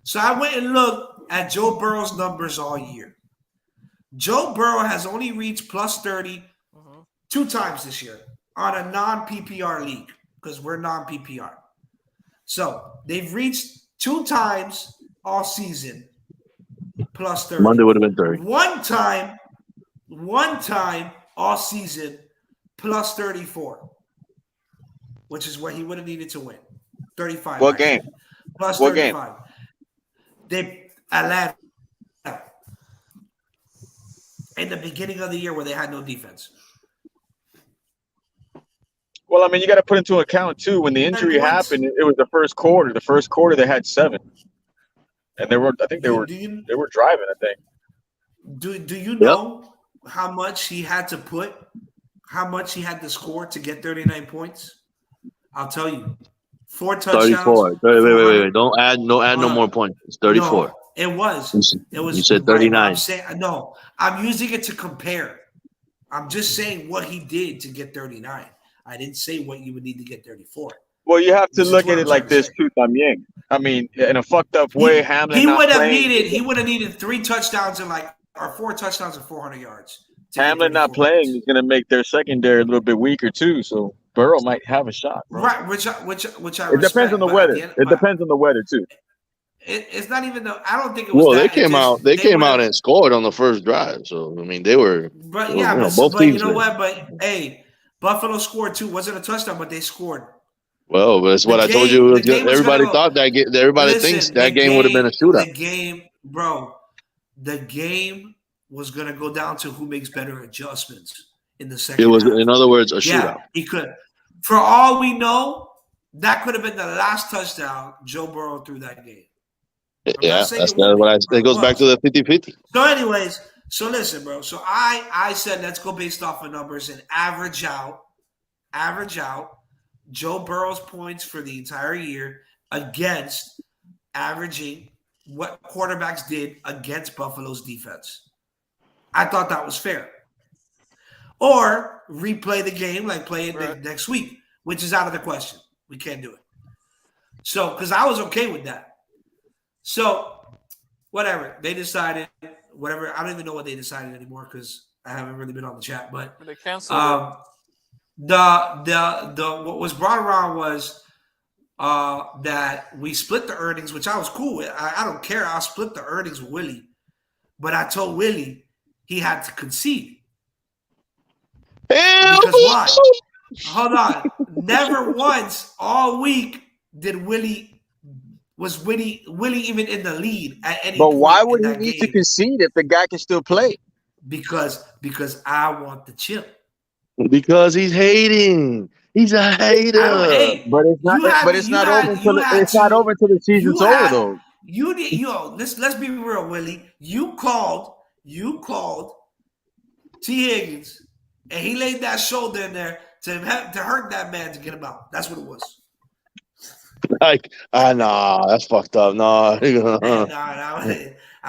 So I went and looked at Joe Burrow's numbers all year. Joe Burrow has only reached plus 30 2 times this year on a non-PPR league because we're non-PPR. So they've reached 2 times all season plus 30. Monday would have been 30. One time all season plus 34, which is what he would have needed to win. 35. What game? Plus what 35. Game? Atlanta in the beginning of the year where they had no defense. Well, I mean, you got to put into account too when the injury happened. It was the first quarter. The first quarter they had 7, and they were driving. I think. Do you know how much he had to put? How much he had to score to get 39 points? I'll tell you. 4 touchdowns. 34. Wait. Don't add no more points. It's 34. No, it was. You said 39. I'm using it to compare. I'm just saying what he did to get 39. I didn't say what you would need to get 34. Well, you have to look at it like this too, también. I mean, in a fucked up way, Hamlin. He would have needed 3 touchdowns or 4 touchdowns and 400 yards. Hamlin not playing is going to make their secondary a little bit weaker too. So Burrow might have a shot, bro. Right, which I it depends on the weather. It depends on the weather too. It's not even though I don't think it was. Well, they came out. They came out and scored on the first drive. So I mean, they were. But both teams. You know what? But hey, Buffalo scored too. Wasn't a touchdown, but they scored. Well, that's what I told you. Everybody thought that. Everybody thinks that game would have been a shootout. The game was going to go down to who makes better adjustments in the second. It was, half. in other words, a shootout. Yeah, he could. For all we know, that could have been the last touchdown Joe Burrow threw that game. That's what it goes back to the 50-50. So, anyways, listen, bro. So I said let's go based off of numbers and average out Joe Burrow's points for the entire year against averaging what quarterbacks did against Buffalo's defense. I thought that was fair. Or replay the game, like play it next week, which is out of the question. We can't do it. So, because I was okay with that. So, whatever. They decided, whatever. I don't even know what they decided anymore because I haven't really been on the chat. But they canceled what was brought around was that we split the earnings, which I was cool with. I don't care. I'll split the earnings with Willie. But I told Willie he had to concede. Because why? Hold on. Never once all week did Willie even in the lead at any point. But why would he need game. to concede if the guy can still play? Because I want the chip. Because he's hating. He's a hater. I don't hate. But it's not. It's not over until the season's over, though. Let's be real, Willie. You called T. Higgins, and he laid that shoulder in there to hurt that man to get him out. That's what it was. Like, nah, that's fucked up. Nah. I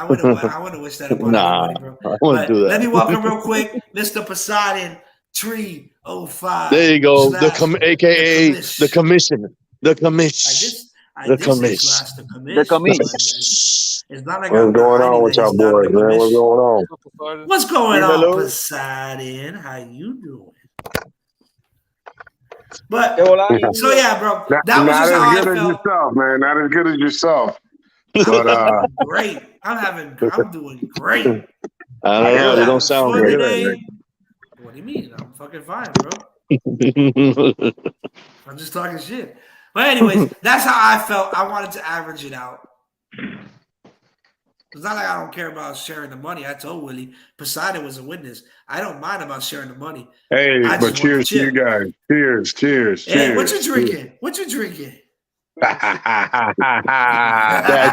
wouldn't wish that upon anybody, bro. I wouldn't do that. Let me welcome real quick, Mr. Poseidon 305. There you go. AKA the commission. The commission. The commission. It's not like what's going on with y'all boys, man? What's going on? What's going on, Poseidon? How you doing? But so yeah, bro. That was just how I felt. Not as good as yourself, man. Not as good as yourself. But great. I'm doing great. I don't know. You don't sound great. What do you mean? I'm fucking fine, bro. I'm just talking shit. But anyways, that's how I felt. I wanted to average it out. It's not like I don't care about sharing the money. I told Willie, Poseidon was a witness. I don't mind about sharing the money. Hey, but cheers to you guys. Cheers. Hey, what you drinking? That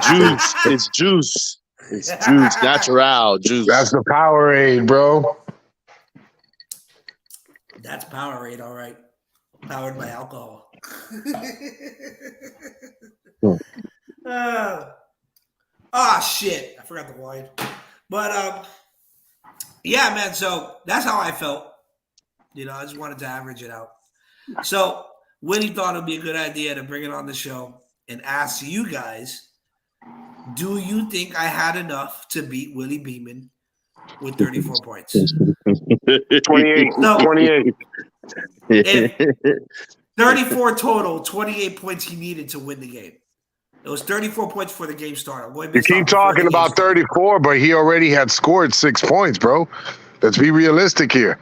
juice. It's juice. It's juice. Natural juice. That's the Powerade, bro. That's Powerade, all right. Powered by alcohol. Shit. I forgot the wine. But, yeah, man. So that's how I felt. I just wanted to average it out. So Willie thought it would be a good idea to bring it on the show and ask you guys, do you think I had enough to beat Willie Beeman with 34 points? 28. No. 28. 34 total, 28 points he needed to win the game. It was 34 points before the game started. You keep talking about 34, but he already had scored 6 points, bro. Let's be realistic here.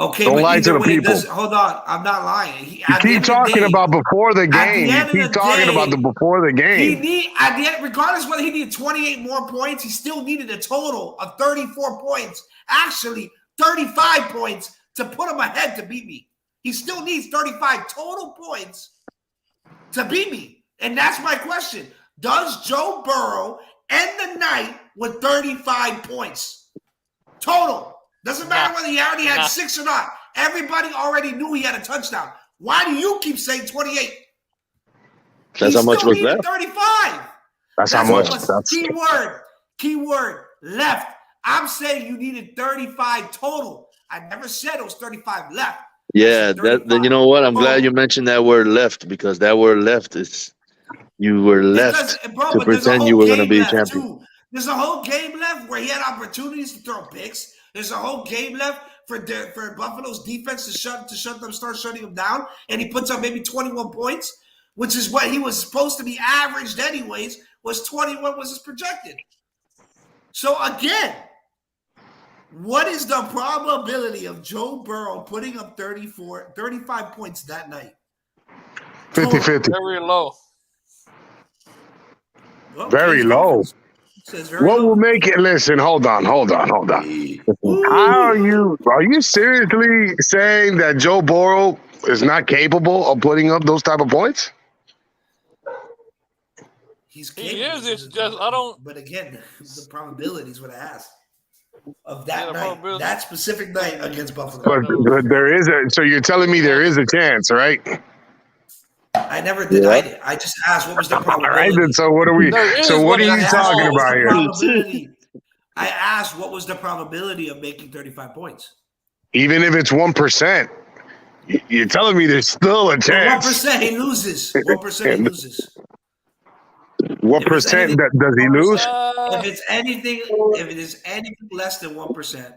Okay, Don't but lie to either the way, people. hold on. I'm not lying. You keep talking about before the game. You keep talking about the before the game. Regardless whether he needed 28 more points, he still needed a total of 34 points. Actually, 35 points to put him ahead to beat me. He still needs 35 total points to beat me. And that's my question. Does Joe Burrow end the night with 35 points total? Doesn't matter whether he already had 6 or not. Everybody already knew he had a touchdown. Why do you keep saying 28? That's how much was left. 35. That's how much. Keyword left. I'm saying you needed 35 total. I never said it was 35 left. Yeah, then you know what? I'm glad you mentioned that word left, because that word left is you were left to pretend you were going to be champion. There's a whole game left where he had opportunities to throw picks. There's a whole game left for Buffalo's defense to start shutting him down, and he puts up maybe 21 points, which is what he was supposed to be averaged anyways. Was 21 was his projected. So again, what is the probability of Joe Burrow putting up 35 points that night? 50-50. Very low. Well, Very low. What will make it? Listen, hold on. Are you seriously saying that Joe Burrow is not capable of putting up those type of points? He is. It's just I don't. But again, the probability is what I asked of that night, that specific night against Buffalo. But there is so you're telling me there is a chance, right? I never denied it. I just asked what was the probability. All right, then. So what are we? So what are you talking about here? I asked what was the probability of making 35 points. Even if it's 1%, you're telling me there's still a chance. 1% he loses. 1% he loses. What percent does he lose? If it is anything less than 1%.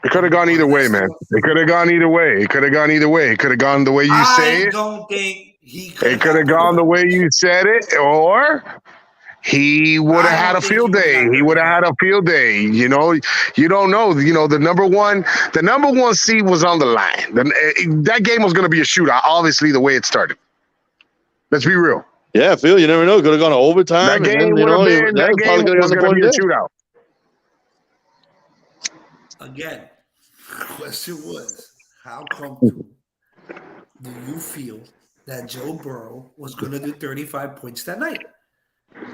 It could have gone either way, man. It could have gone either way. It could have gone either way. It could have gone the way you say it. I don't think he could. It could have gone the way you said it, or he would have had a field day. He would have had a field day. You know, you don't know. You know, the number one seed was on the line. That game was going to be a shootout. Obviously, the way it started. Let's be real. Yeah, Phil, you never know. It could have gone to overtime. That game would have been. That game was going to be a shootout. Again, the question was, how comfortable do you feel that Joe Burrow was going to do 35 points that night?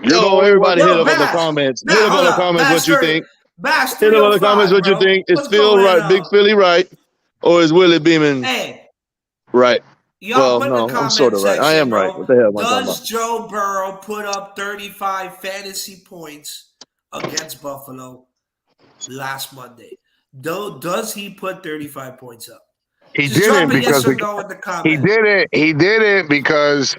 Yo, everybody hit up in the comments. Hit up in the comments what you think. Hit up in the comments what you think. Is Phil right? Big Philly right? Or is Willie Beeman right? Well, no, I'm sort of right. I am right. What the hell am I talking about? Does Joe Burrow put up 35 fantasy points against Buffalo last Monday? Does he put 35 points up? He didn't because he did it because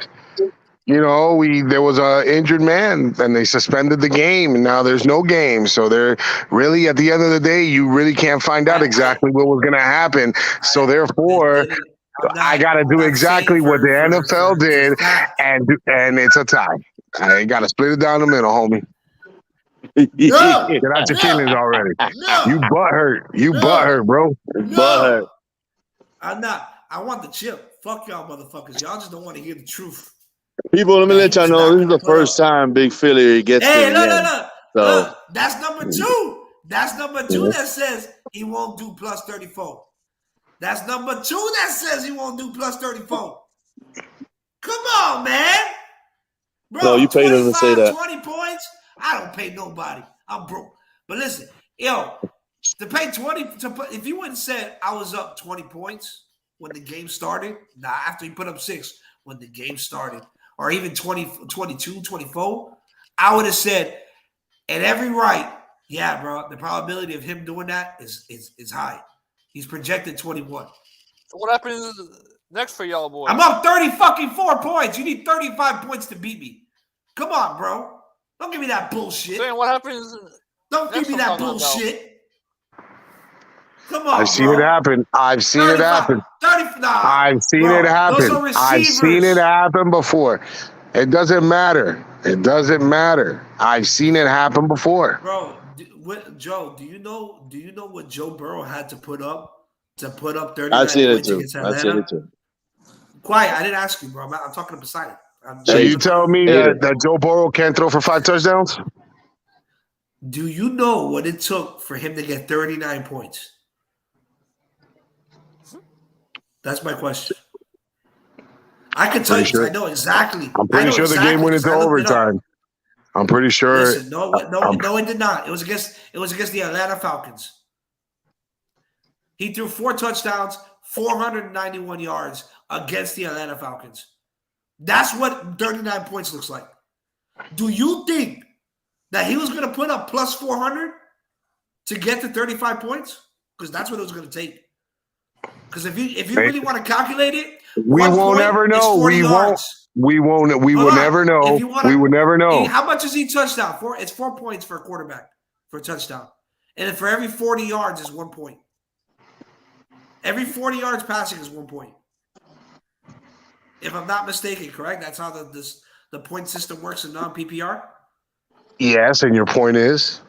there was a injured man and they suspended the game and now there's no game. So they're really at the end of the day, you really can't find out exactly what was going to happen. So therefore, I got to do exactly what the NFL did, and it's a tie. I got to split it down the middle, homie. Get out your feelings already. You butt hurt, bro. Butt hurt. I'm not. I want the chip. Fuck y'all motherfuckers. Y'all just don't want to hear the truth. People, let me let y'all know this is the first time Big Philly gets to the end. No. So. Look, that's number 2. That's number 2 that says he won't do plus 34. That's number 2 that says he won't do plus 34. Come on, man. Bro, no, you paid him to say that. 20 points? I don't pay nobody. I'm broke. But listen, to pay 20, if you wouldn't said I was up 20 points when the game started, after he put up 6 when the game started, or even 20, 22, 24, I would have said, at every right, yeah, bro, the probability of him doing that is high. He's projected 21. So what happens next for y'all boys? I'm up 4 points. You need 35 points to beat me. Come on, bro. Don't give me that bullshit. Saying what happens? Don't give me that bullshit. Come on, I've seen it happen. I've seen it happen. I've seen it happen. I've seen it happen before. It doesn't matter. It doesn't matter. I've seen it happen before. Bro, Joe, do you know what Joe Burrow had to put up to put up 39 points against Atlanta? I see it too. Quiet. I didn't ask you, bro. I'm talking to Poseidon. So you tell me that Joe Burrow can't throw for 5 touchdowns? Do you know what it took for him to get 39 points? That's my question. I can tell you because I know exactly. I'm pretty sure the game went into overtime. I'm pretty sure. Listen, no, it did not. It was against the Atlanta Falcons. He threw 4 touchdowns, 491 yards against the Atlanta Falcons. That's what 39 points looks like. Do you think that he was going to put up plus 400 to get to 35 points? Because that's what it was going to take. Because if you really want to calculate it, we won't ever know. We won't. We will never know. We will never know. How much is each touchdown? It's 4 points for a quarterback for a touchdown. And for every 40 yards is 1 point. Every 40 yards passing is 1 point. If I'm not mistaken, correct? That's how the point system works in non-PPR? Yes, and your point is?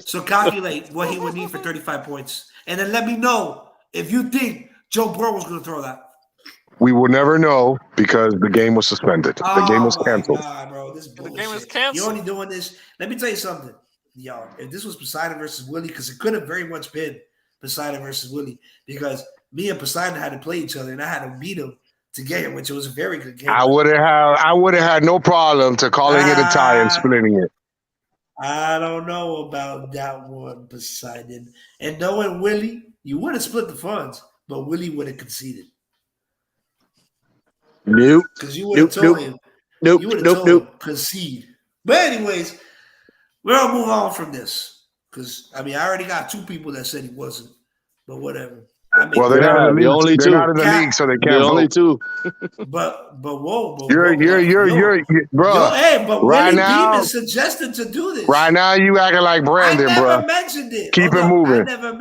So calculate what he would need for 35 points. And then let me know if you think Joe Burrow was going to throw that. We will never know because the game was suspended. The game was canceled. God, bro, this bullshit. The game was canceled. You're only doing this. Let me tell you something. Yo, if this was Poseidon versus Willie, because it could have very much been Poseidon versus Willie, because me and Poseidon had to play each other, and I had to beat him to get him, which was a very good game. I would have had no problem to calling it a tie and splitting it. I don't know about that one, Poseidon. And knowing Willie, you would have split the funds, but Willie would have conceded. Nope. Because you would have told him. Nope. You would have told him concede. But anyways, we're gonna move on from this. Because I already got 2 people that said he wasn't. But whatever. Well, they're not in the league. They're not in the league, so they can't vote. Only 2. But whoa, you're bro. Hey, but right Willie now, Beeman suggested to do this. Right now, you acting like Brandon, bro. I never mentioned it. Keep it moving. I never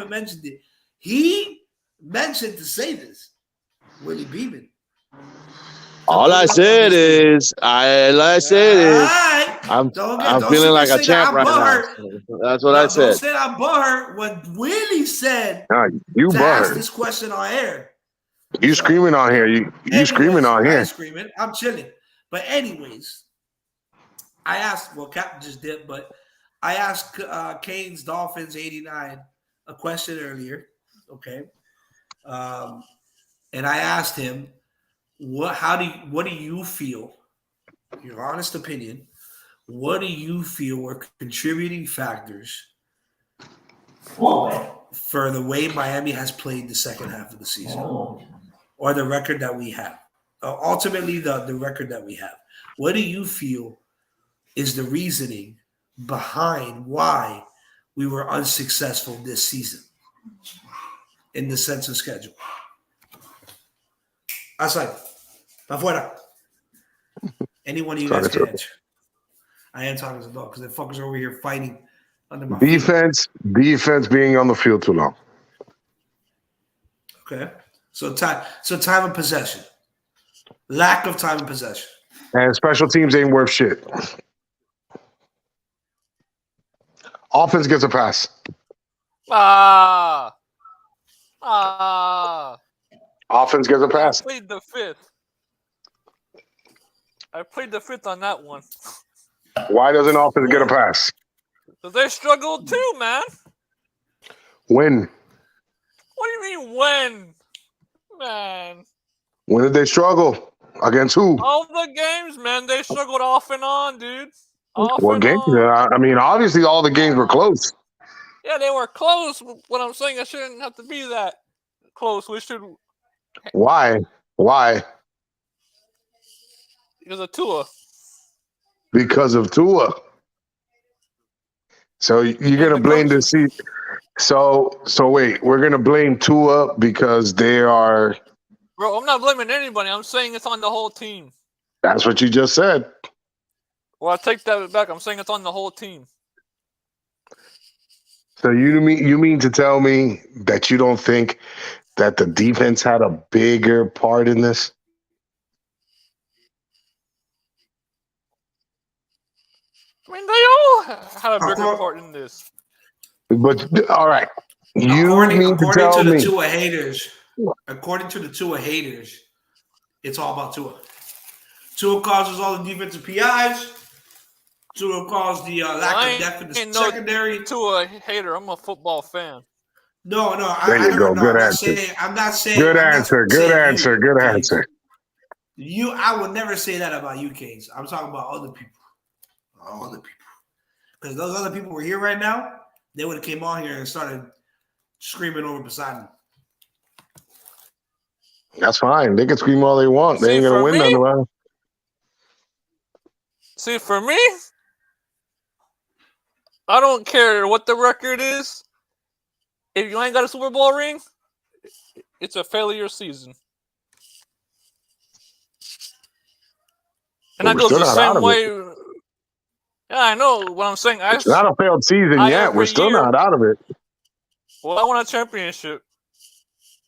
mentioned it. He mentioned to say this. Willie Beeman. All I said is, I'm feeling like a champ right now. That's what I said. Don't say I'm butthurt. What Willie said you to butthurt. ask this question on air. You screaming on here. You screaming on here. I'm screaming. I'm chilling. But anyways, I asked, Captain just did, but I asked Kane's Dolphins 89 a question earlier. Okay. And I asked him, what do you feel, your honest opinion, what do you feel were contributing factors for the way Miami has played the second half of the season or the record that we have? Ultimately, the record that we have. What do you feel is the reasoning behind why we were unsuccessful this season in the sense of schedule? Outside. Afuera. Any one of you guys can answer. I am talking as a dog because the fuckers are over here fighting under my defense being on the field too long. Okay. So time of possession. Lack of time of possession. And special teams ain't worth shit. Offense gets a pass. Offense gets a pass. I played the fifth on that one. Why doesn't offense get a pass? Because they struggled too, man. When? What do you mean when? Man. When did they struggle? Against who? All the games, man. They struggled off and on, dude. What games? I mean, obviously all the games were close. Yeah, they were close. What I'm saying, it shouldn't have to be that close. We should. Why? Because of Tua. Because of Tua. So you're gonna blame the season. So wait, we're gonna blame Tua because they are. Bro, I'm not blaming anybody. I'm saying it's on the whole team. That's what you just said. Well, I take that back. I'm saying it's on the whole team. So you mean to tell me that you don't think that the defense had a bigger part in this? I mean, they all had a bigger part in this. But all right, You need to tell me. According to the Tua haters, it's all about Tua. Tua causes all the defensive PIs. Tua caused the lack of depth in the secondary. Tua hater. I'm a football fan. No. There you go. Good answer. I'm not saying. Good answer. Good answer. Good answer. I would never say that about you, Case. I'm talking about other people. Because those other people were here right now, they would have came on here and started screaming over Poseidon. That's fine. They can scream all they want. They ain't gonna win none around. See, for me, I don't care what the record is. If you ain't got a Super Bowl ring, it's a failure season. And that goes the same way. Yeah, I know what I'm saying. It's not a failed season yet. We're still not out of it. Well, I want a championship.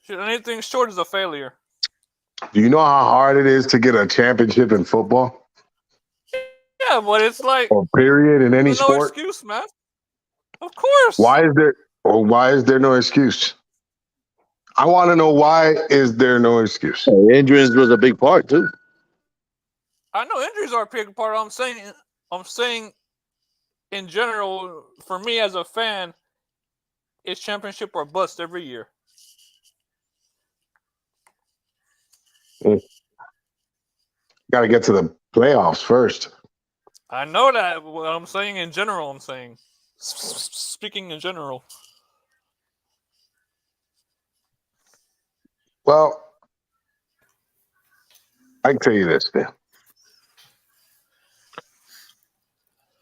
Anything short is a failure. Do you know how hard it is to get a championship in football? Yeah, but it's like or period in any sport. No excuse, man. Of course. Why is there no excuse? I want to know why is there no excuse? Injuries was a big part too. I know injuries are a big part. I'm saying in general, for me as a fan, it's championship or bust every year. Got to get to the playoffs first. I know that. What I'm saying in general, I'm saying. Speaking in general. Well, I can tell you this, man.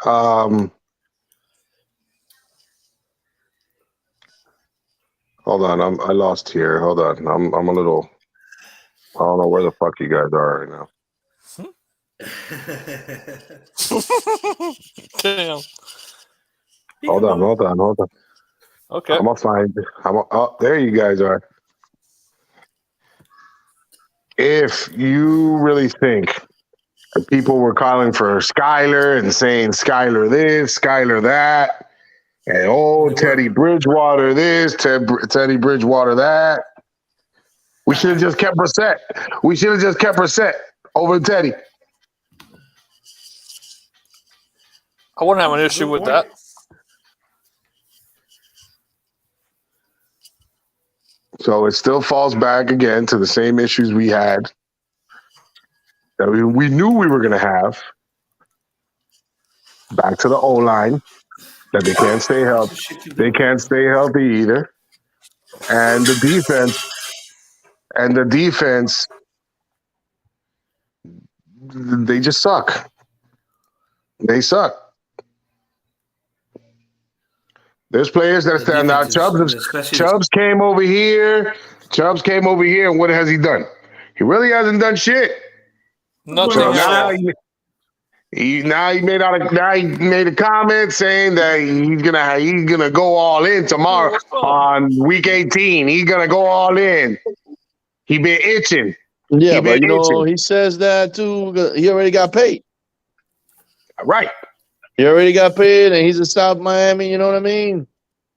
Hold on, I lost here. Hold on, I'm a little. I don't know where the fuck you guys are right now. Damn. Hold on. Okay. I'm gonna find. Oh, there you guys are. If you really think that people were calling for Skyler and saying Skyler this, Skyler that, and Teddy Bridgewater this, Teddy Bridgewater that, we should have just kept Brissett. We should have just kept Brissett over Teddy. I wouldn't have an issue with that. So it still falls back again to the same issues we had that we knew we were going to have. Back to the O-line, that they can't stay healthy. They can't stay healthy either. And the defense, they just suck. They suck. There's players that stand out. Chubbs came over here. And what has he done? He really hasn't done shit. Nothing. So he made a comment saying that he's gonna go all in tomorrow on week 18. He's gonna go all in. He been itching. Yeah, but he says that too. He already got paid. Right. He already got paid, and he's in South Miami. You know what I mean?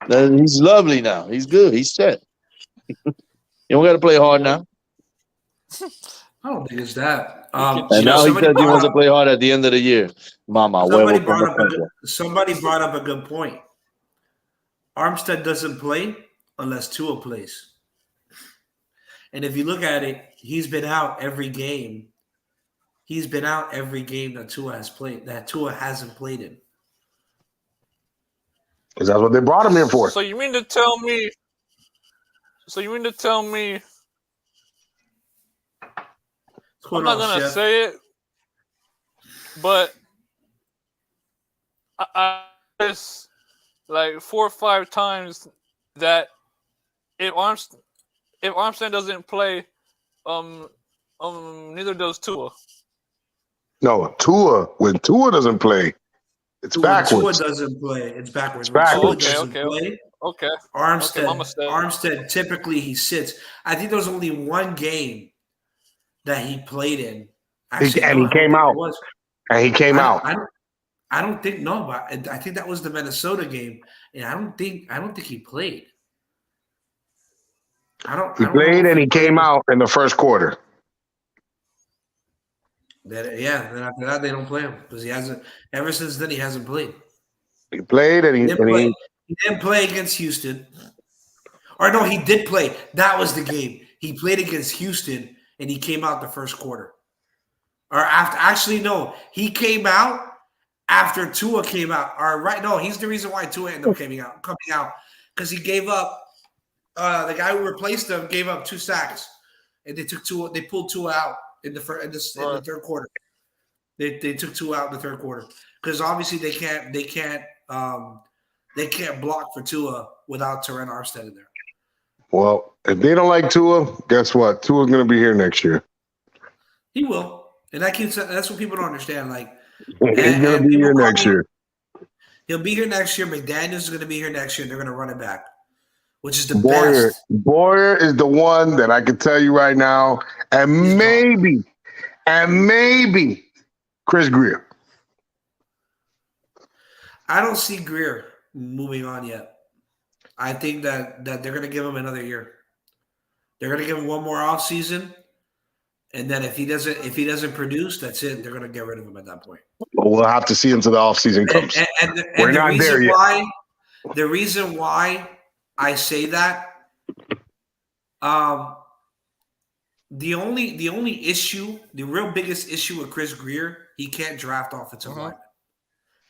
And he's lovely now. He's good. He's set. You don't got to play hard now. I don't think it's that. And now he says he wants to play hard at the end of the year. Somebody brought up a good point. Armstead doesn't play unless Tua plays. And if you look at it, he's been out every game. He's been out every game that Tua has played, that Tua hasn't played in. Because that's what they brought him in for. So you mean to tell me? I'm not gonna say it, but I just like 4 or 5 times that if Armstead doesn't play, neither does Tua. No, when Tua doesn't play, it's backwards. Tua doesn't play, it's backwards. It's backwards. Okay. Armstead typically he sits. I think there was only one game that he played in. Actually, he came out. I don't think but I think that was the Minnesota game, and I don't think he played. He played and he came out in the first quarter. Then after that they don't play him because he hasn't. Ever since then he hasn't played. He played and he didn't play against Houston. Or no, he did play. That was the game. He played against Houston and he came out the first quarter. Or after, actually, no, he came out after Tua came out. Or right, no, he's the reason why Tua ended up coming out because he gave up. The guy who replaced him gave up 2 sacks, and they pulled Tua out in the third quarter. They took Tua out in the third quarter because obviously they can't block for Tua without Terran Armstead in there. Well, if they don't like Tua, guess what? Tua's going to be here next year. He will, and that's what people don't understand. Like he's going to be here next year. He'll be here next year. McDaniels is going to be here next year. And they're going to run it back, which is the best. Boyer is the one that I can tell you right now, and maybe Chris Greer. I don't see Greer moving on yet. I think that they're going to give him another year. They're going to give him one more offseason, and then if he doesn't produce, that's it. They're going to get rid of him at that point. Well, we'll have to see until the offseason comes. And we're not there yet. The reason why I say that, the only issue, the real biggest issue with Chris Greer, he can't draft offensive linemen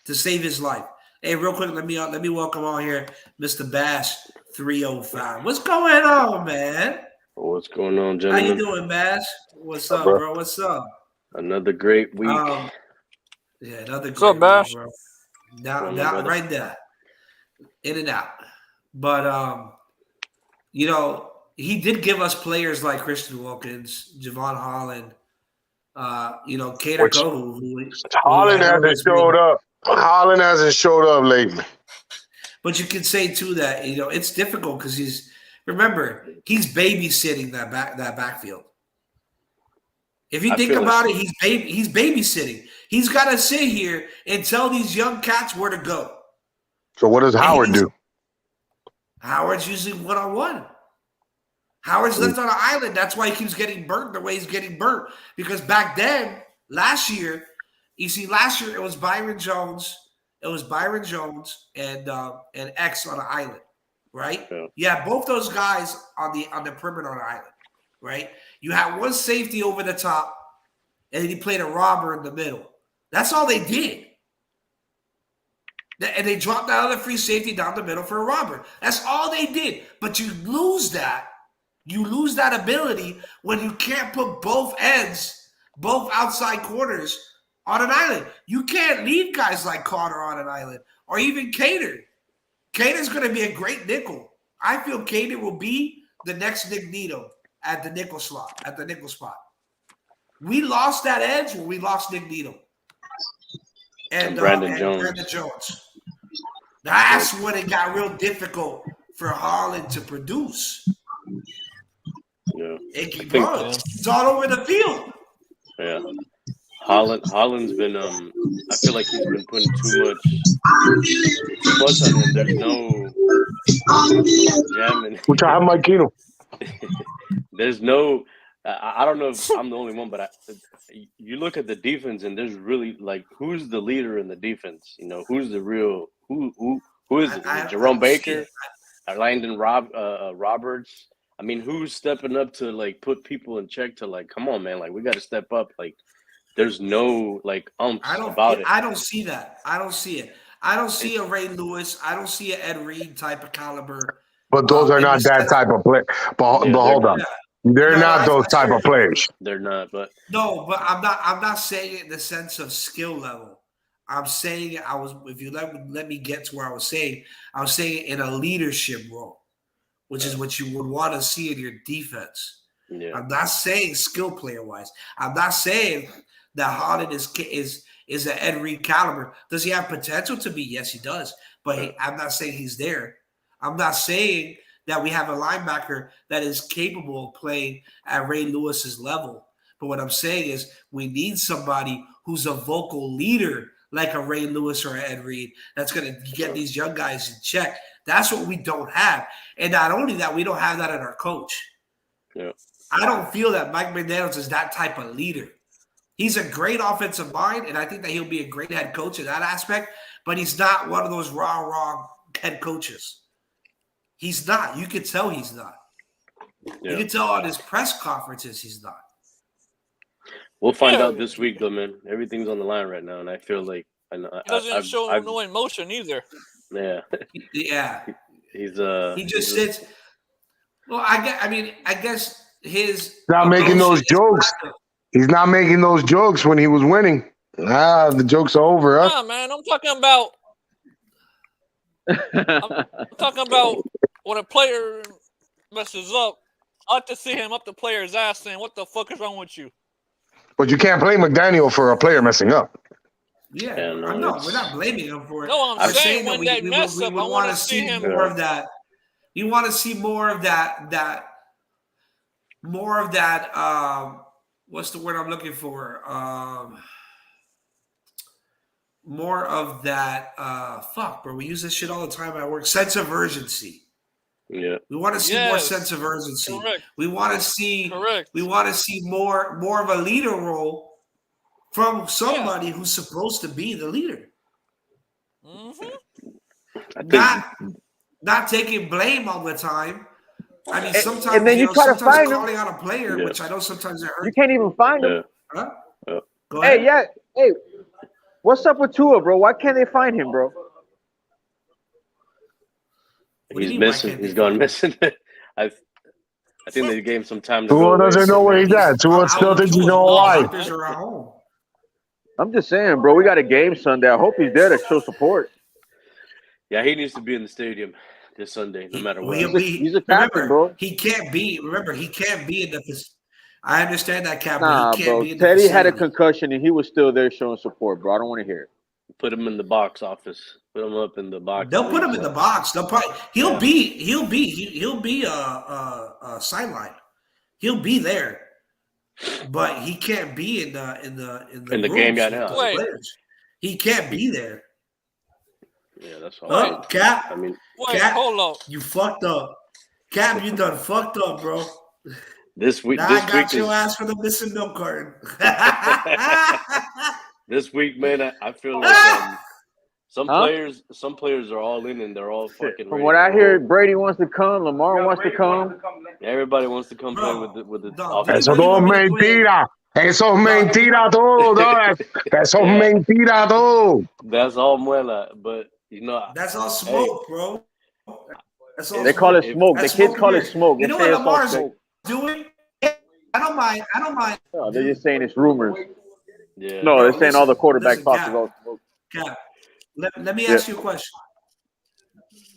to save his life. Hey, real quick, let me welcome on here, Mr. Bash 305. What's going on, man? What's going on, gentlemen? How you doing, Bash? What's up, bro? What's up? Another great week. Another great up, Bash? week, bro. Down right there. In and out. But he did give us players like Christian Wilkins, Javon Holland, Kader Kohu. Holland hasn't showed up. Holland hasn't showed up lately. But you can say too that it's difficult because he's babysitting that backfield. If you think about it, he's babysitting. He's got to sit here and tell these young cats where to go. So what does Howard do? Howard's usually one-on-one. Howard's left on an island. That's why he keeps getting burnt the way he's getting burnt. Because back then, last year it was Byron Jones. It was Byron Jones and X on an island, right? Yeah, both those guys on the perimeter on the island, right? You had one safety over the top, and then he played a robber in the middle. That's all they did. And they dropped that other free safety down the middle for a robber. That's all they did. But you lose that. You lose that ability when you can't put both ends, both outside corners on an island. You can't leave guys like Carter on an island or even Kader. Kader's going to be a great nickel. I feel Kader will be the next Nick Needham at the nickel slot, at the nickel spot. We lost that edge when we lost Nick Needham. And Brandon Jones. That's when it got real difficult for Holland to produce. Yeah, it's all over the field. Yeah, Holland's been. I feel like he's been putting too much on him. There's no jamming. Which I have my Kino. There's no. I don't know if I'm the only one, but you look at the defense and there's really who's the leader in the defense? Who's the real who is it? Is it Jerome Baker, Landon Roberts? I mean, who's stepping up to put people in check to come on, man, we got to step up. There's no about it. I don't see that. I don't see it. I don't see a Ray Lewis. I don't see an Ed Reed type of caliber. But those are not that type of play. But hold on. They're not those type of players. They're not, but I'm not saying it in the sense of skill level. I'm saying it. If you let me get to where I was saying it in a leadership role, which is what you would want to see in your defense. Yeah. I'm not saying skill player wise. I'm not saying that Holland is an Ed Reed caliber. Does he have potential to be? Yes, he does. But I'm not saying he's there. I'm not saying that we have a linebacker that is capable of playing at Ray Lewis's level. But what I'm saying is we need somebody who's a vocal leader like a Ray Lewis or an Ed Reed that's going to get these young guys in check. That's what we don't have. And not only that, we don't have that in our coach. Yeah. I don't feel that Mike McDaniels is that type of leader. He's a great offensive mind, and I think that he'll be a great head coach in that aspect, but he's not one of those raw head coaches. He's not. You can tell he's not. Yeah. You can tell on his press conferences he's not. We'll find out this week, though, man. Everything's on the line right now, and I feel like he doesn't show no emotion either. Yeah. Yeah. He just sits. Well, I guess his not making those jokes. He's not making those jokes when he was winning. The jokes are over. Nah, man, I'm talking about. I'm talking about when a player messes up. I like to see him up the player's ass saying, "What the fuck is wrong with you?" But you can't blame McDaniel for a player messing up. Yeah, no, we're not blaming him for it. No, I'm saying when that mess up, I want to see him more of that. You want to see more of that. More of that. What's the word I'm looking for? More of that. Fuck, bro. We use this shit all the time at work. Sense of urgency. Yeah. We want to see more sense of urgency. Correct. We want to see. Correct. We want to see more of a leader role from somebody who's supposed to be the leader. Mm-hmm. Not taking blame all the time. I mean, sometimes and then you try to find calling out a player, which I know sometimes it hurts. You can't even find him. Huh? Go ahead. Hey, what's up with Tua, bro? Why can't they find him, bro? He's missing. He's gone missing. I think they gave him some time to Tua doesn't know where he's at. Tua still thinks he's all right. I'm just saying, bro. We got a game Sunday. I hope he's there to show support. Yeah, he needs to be in the stadium this Sunday, no matter what. He's a captain, bro. He can't be. Remember, he can't be in the. I understand that, Cap. Nah, he can't bro. Be in the Teddy facility. had a concussion and he was still there showing support, bro. I don't want to hear it. Put him in the box office. Put him up in the box. They'll put him in the box. They'll probably. He'll be a sideline. He'll be there, but he can't be in the game right now. He can't be there. Yeah, that's all. Cap. I mean, Cap, hold up. You fucked up. Cap, you done fucked up, bro. This week, now I got your ass for the missing milk carton. This week, man, I feel like some players are all in and they're all fucking. From what I hear, Brady wants to come, Lamar wants to come. Everybody wants to come play with the offense. Eso todo mentira. Eso mentira todo. Eso mentira todo. That's all muela, but you know. That's all smoke, bro. That's all they call it smoke. The kids call it smoke. You know what Lamar's doing? I don't mind. No, they're just saying it's rumors. Yeah. No, they're saying all the quarterback talk is all smoke. Cap, let me ask you a question.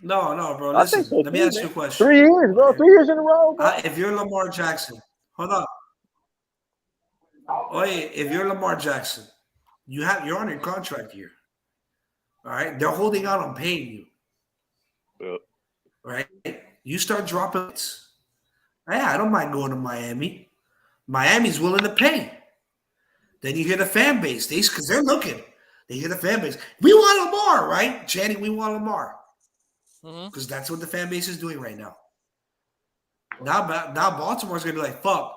No, bro. Listen, let me ask you a question. 3 years, bro. 3 years in a row. Bro. If you're Lamar Jackson, hold on. Oh, yeah, if you're Lamar Jackson, you're on your contract here. All right, they're holding out on paying you. Yep. Right, you start dropping. Yeah, I don't mind going to Miami. Miami's willing to pay. Then you hear the fan base, because they're looking. They hear the fan base. We want Lamar, right, Channing? We want Lamar because that's what the fan base is doing right now. Now Baltimore's gonna be like, fuck.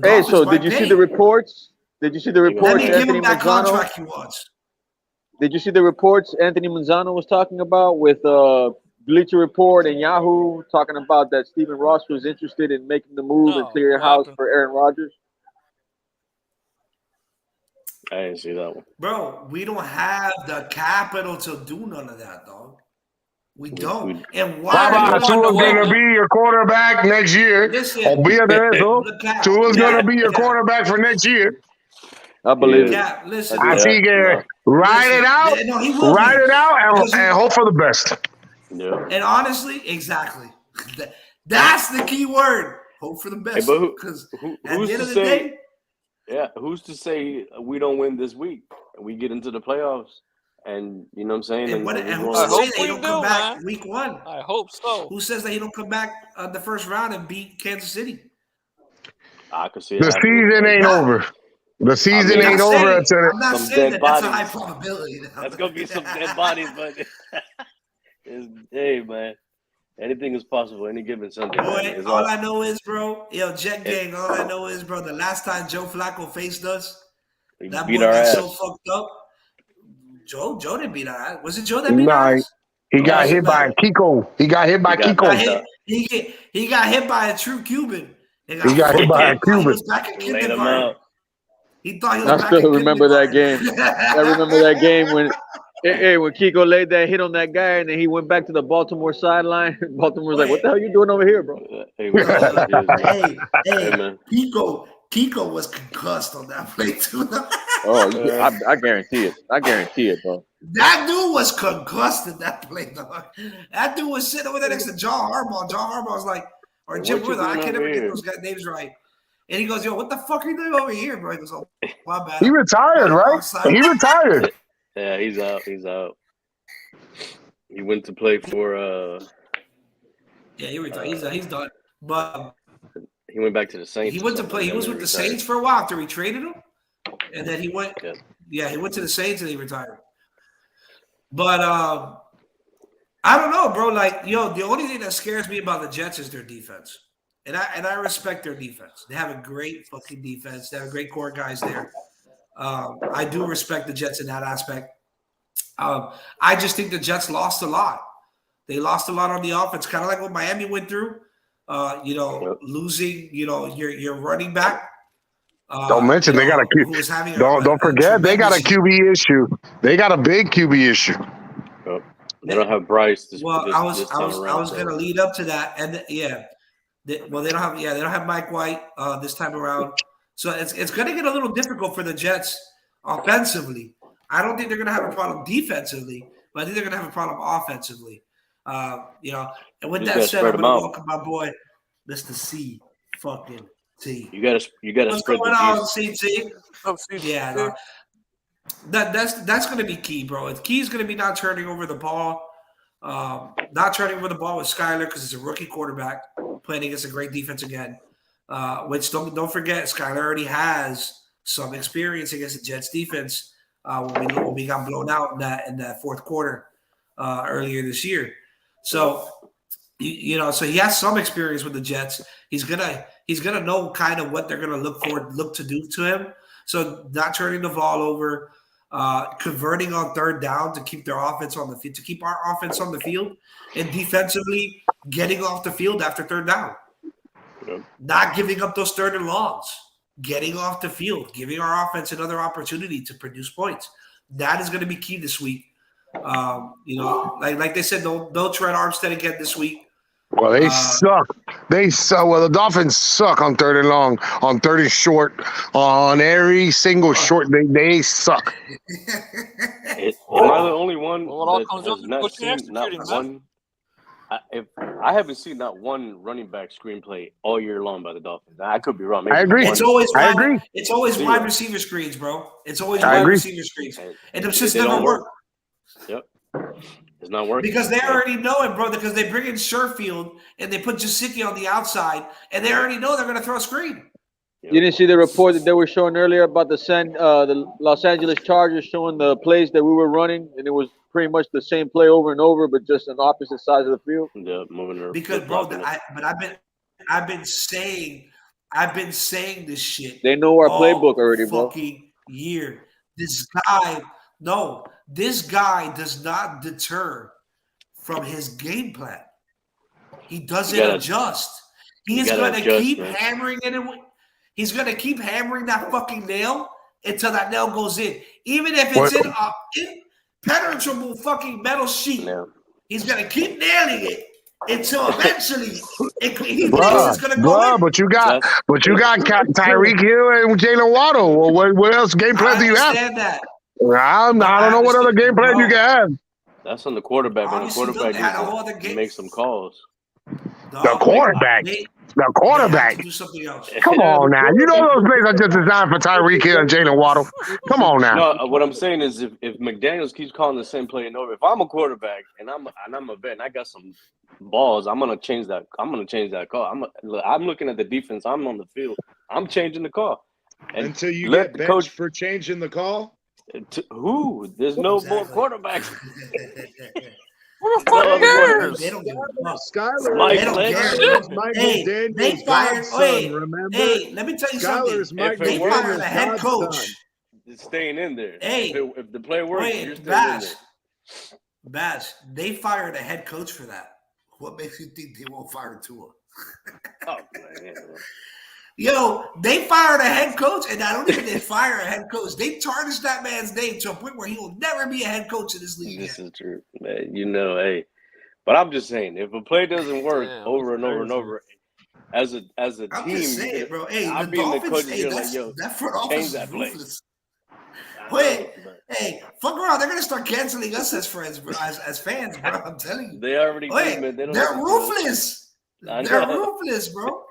Hey, so did you see the reports? Did you see the reports? Let me give him that contract he wants. Did you see the reports Anthony Manzano was talking about with Bleacher Report and Yahoo talking about that Stephen Ross was interested in making the move and clear your house for Aaron Rodgers? I didn't see that one. Bro, we don't have the capital to do none of that, dog. We don't. And why? Tua's going to be your quarterback next year. Tua's going to be your quarterback for next year. I believe it. Listen. I see you ride it out. Ride it out and hope for the best. Yeah. And honestly, exactly. That's the key word. Hope for the best. Hey, because at the end of the day, who's to say we don't win this week and we get into the playoffs? And you know what I'm saying? And who says that he don't come back week one? I hope so. Who says that he don't come back the first round and beat Kansas City? I could see the season ain't over. The season ain't over. I'm not saying that that's a high probability. That's gonna be some dead bodies, but Hey, man. Anything is possible any given Sunday. Boy, all I know is, bro, Jet Gang, all I know is, bro, the last time Joe Flacco faced us, that boy got so fucked up. Joe didn't beat our ass. Was it Joe that beat our ass? He got hit by Kiko. He got hit by Kiko. He got hit by a true Cuban. He got hit by a Cuban. He was back in kindergarten. He thought he was I back still in remember that game. I remember that game when Kiko laid that hit on that guy and then he went back to the Baltimore sideline. Baltimore was like, "What the hell are you doing over here, bro?" Hey, Kiko was concussed on that play too. I guarantee it. I guarantee it, bro. That dude was concussed in that play, dog. That dude was sitting over there next to John Harbaugh. John Harbaugh was like, or Jim Worthy, I can't ever get those guys' names right. And he goes, "Yo, what the fuck are you doing over here, bro?" He goes, "Oh, my bad." He retired, right? He retired. Yeah, he's out. He's out. He went to play for. Yeah, he retired. He's done. But he went back to the Saints. He went to play. He was with the Saints for a while after we traded him, and then he went. Yeah, he went to the Saints and he retired. But I don't know, bro. Like, the only thing that scares me about the Jets is their defense, and I respect their defense. They have a great fucking defense. They have great core guys there. I do respect the Jets in that aspect. I just think the Jets lost a lot. They lost a lot on the offense, kind of like what Miami went through. Losing, your running back. Don't mention they got a don't forget they got a QB issue. They got a big QB issue. Oh, they don't have Bryce. I was going to lead up to that, and they don't have Mike White this time around. So it's going to get a little difficult for the Jets offensively. I don't think they're going to have a problem defensively, but I think they're going to have a problem offensively. And with that said, I'm going to welcome my boy, Mr. C. fucking T. You gotta What's spread going the on, CT? Yeah, that's going to be key, bro. Key is going to be not turning over the ball. Not turning over the ball with Skyler because it's a rookie quarterback playing against a great defense again. Which don't forget, Skyler already has some experience against the Jets defense when we got blown out in that fourth quarter earlier this year. So so he has some experience with the Jets. He's gonna know kind of what they're gonna look to do to him. So not turning the ball over, converting on third down to keep their offense on the field, to keep our offense on the field, and defensively getting off the field after third down. Not giving up those third and longs, getting off the field, giving our offense another opportunity to produce points. That is going to be key this week. Like they said, don't tread Armstead again this week. Well, they suck. They suck. Well, the Dolphins suck on third and long, on third and short, on every single short. They suck. Am I the only one that has not seen not one? I haven't seen not one running back screenplay all year long by the Dolphins. I could be wrong. Maybe I agree. It's always wide receiver screens, bro. It's always wide receiver screens, and them shits never work. Yep, it's not working because they already know it, bro. Because they bring in Sherfield and they put Jasicki on the outside, and they already know they're going to throw a screen. You didn't see the report that they were showing earlier about the Los Angeles Chargers showing the plays that we were running, and it was pretty much the same play over and over, but just on opposite sides of the field. Yeah, moving. Because, bro, I've been saying this shit. They know our playbook already, bro. Fucking year. This guy does not deter from his game plan. He doesn't adjust. He's going to keep hammering it. He's going to keep hammering that fucking nail until that nail goes in. Even if it's in impenetrable fucking metal sheet. Yeah. He's going to keep nailing it until eventually he thinks it's going to go in. But you got Tyreek Hill and Jalen Waddle. Well, what else game plan do you have? I understand that. I don't know what other game plan you can have. That's on the quarterback. When the quarterback makes some calls. The quarterback. Do something else. Come on now. You know those plays are just designed for Tyreek Hill and Jalen Waddle. Come on now. No, what I'm saying is if McDaniels keeps calling the same play and over, if I'm a quarterback and I'm a vet and I got some balls, I'm gonna change that. I'm gonna change that call. I'm looking at the defense. I'm on the field. I'm changing the call. And until you get benched coach for changing the call. Who? There's no more quarterbacks. Who the fuck cares? They don't give a fuck. Skyler, They don't care. Michael Daniels' they fired. godson, remember? Hey, let me tell you Skyler's something. Michael They fired Daniels' a head coach. godson. It's staying in there. Hey, if the play works, you're staying in there. Bash, they fired a head coach for that. What makes you think they won't fire Tua? Oh, man. Yo, they fired a head coach, and not only did they fire a head coach, they tarnished that man's name to a point where he will never be a head coach in this league. This is true, man. Hey, but I'm just saying, if a play doesn't work over and over and over, as a team, I'm just saying, bro. Hey, I'll the be in the Dolphins, coach's ear that, like, yo, that front office change is that play. ruthless. Wait, hey, fuck around. They're gonna start canceling us as friends, bro, as fans, bro. I'm telling you. They already did, man. They're ruthless. They're ruthless, bro.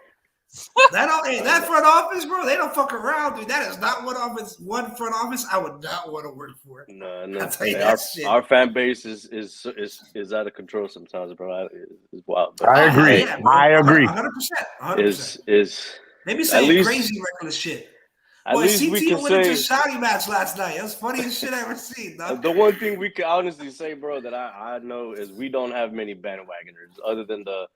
That front office, bro, they don't fuck around, dude. That is not one front office I would not want to work for. No. I'll tell you that shit. Our fan base is out of control sometimes, bro. It's wild. But I agree. Yeah, I agree. 100%. They be saying crazy reckless shit. Boy, CT went into a shouting match last night. It was the funniest shit I ever seen. Dog. The one thing we can honestly say, bro, that I know is we don't have many bandwagoners other than the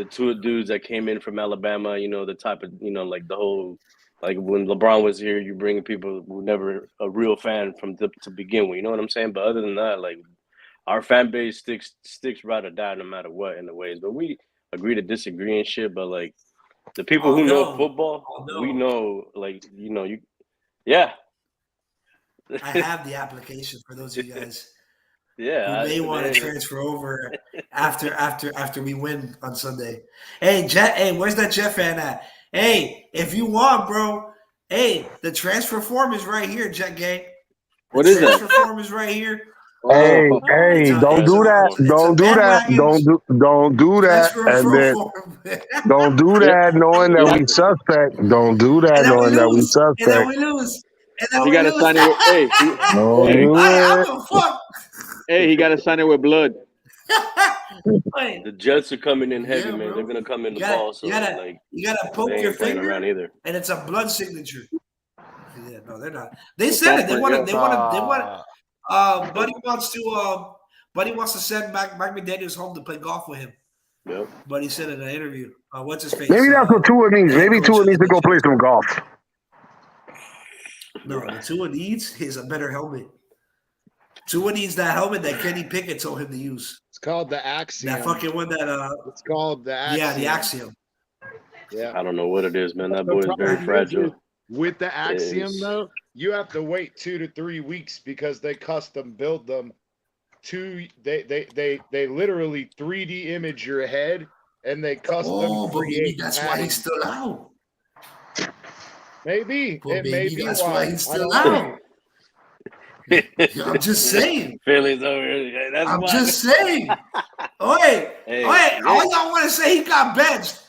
two dudes that came in from Alabama, the type of, like the whole, like when LeBron was here, you bring people who never a real fan to begin with, you know what I'm saying? But other than that, like our fan base sticks right or die no matter what in the ways. But we agree to disagree and shit, but like the people who know football, we know, like, yeah. I have the application for those of you guys. Yeah, who may want to transfer over after we win on Sunday. Hey, Jet. Hey, where's that Jet fan at? Hey, if you want, bro. Hey, the transfer form is right here, Jet Gang. What is that? Transfer form is right here. Hey, don't do that. Don't do that. Don't do that. And then don't do that knowing that we suspect. Don't do that knowing that we suspect. And then we lose. You gotta sign it with Hey, he gotta sign it with blood. The Jets are coming in heavy, man. They're gonna come in the ball. So you gotta poke your finger, around either. And it's a blood signature. Yeah, no, they're not. They said it. They want. Buddy wants to send Mike McDaniels home to play golf with him. Yep. Buddy said in an interview. What's his face? Maybe that's what Tua needs. Maybe Tua needs to go play some golf. No, the Tua needs is a better helmet. Tua needs that helmet that Kenny Pickett told him to use. It's called the Axiom. That fucking one that it's called the Axiom. Yeah, the Axiom. Yeah. I don't know what it is, man. That boy is very fragile. With the Axiom, though, you have to wait 2 to 3 weeks because they custom build them. They literally 3D image your head and they custom create. That's why he's still out. Maybe. That's why he's still out. I'm just saying. Philly's over here. I'm just saying. Oi, all y'all want to say he got benched.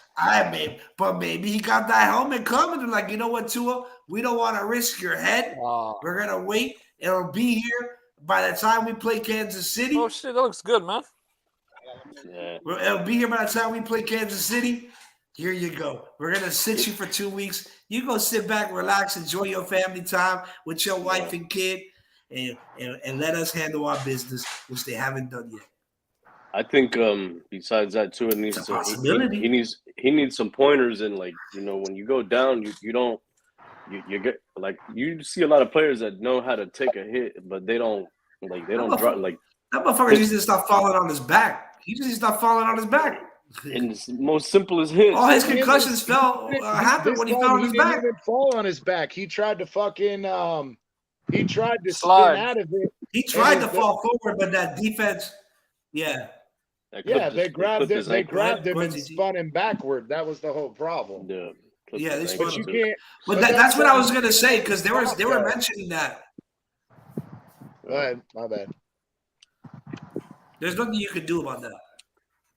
But maybe he got that helmet coming. They're like, you know what, Tua? We don't want to risk your head. We're going to wait. It'll be here by the time we play Kansas City. Oh, shit. That looks good, man. Yeah. It'll be here by the time we play Kansas City. Here you go. We're going to sit you for 2 weeks. You go sit back, relax, enjoy your family time with your wife and kid, and let us handle our business, which they haven't done yet. I think besides that too, it needs he needs some pointers, and like, when you go down, you get, like, you see a lot of players that know how to take a hit, but they don't drop, like that motherfucker just needs to stop falling on his back. He just needs to stop falling on his back. And it's most simplest hits. All his concussions happened when he fell on his back. He didn't even fall on his back. He tried to fucking he tried to slide out of it. He tried to fall forward, but that defense, they grabbed him and spun him backward. That was the whole problem. Yeah, they spun him. Can't. But that's what I was gonna say, because they were mentioning that. Go ahead, my bad. There's nothing you can do about that.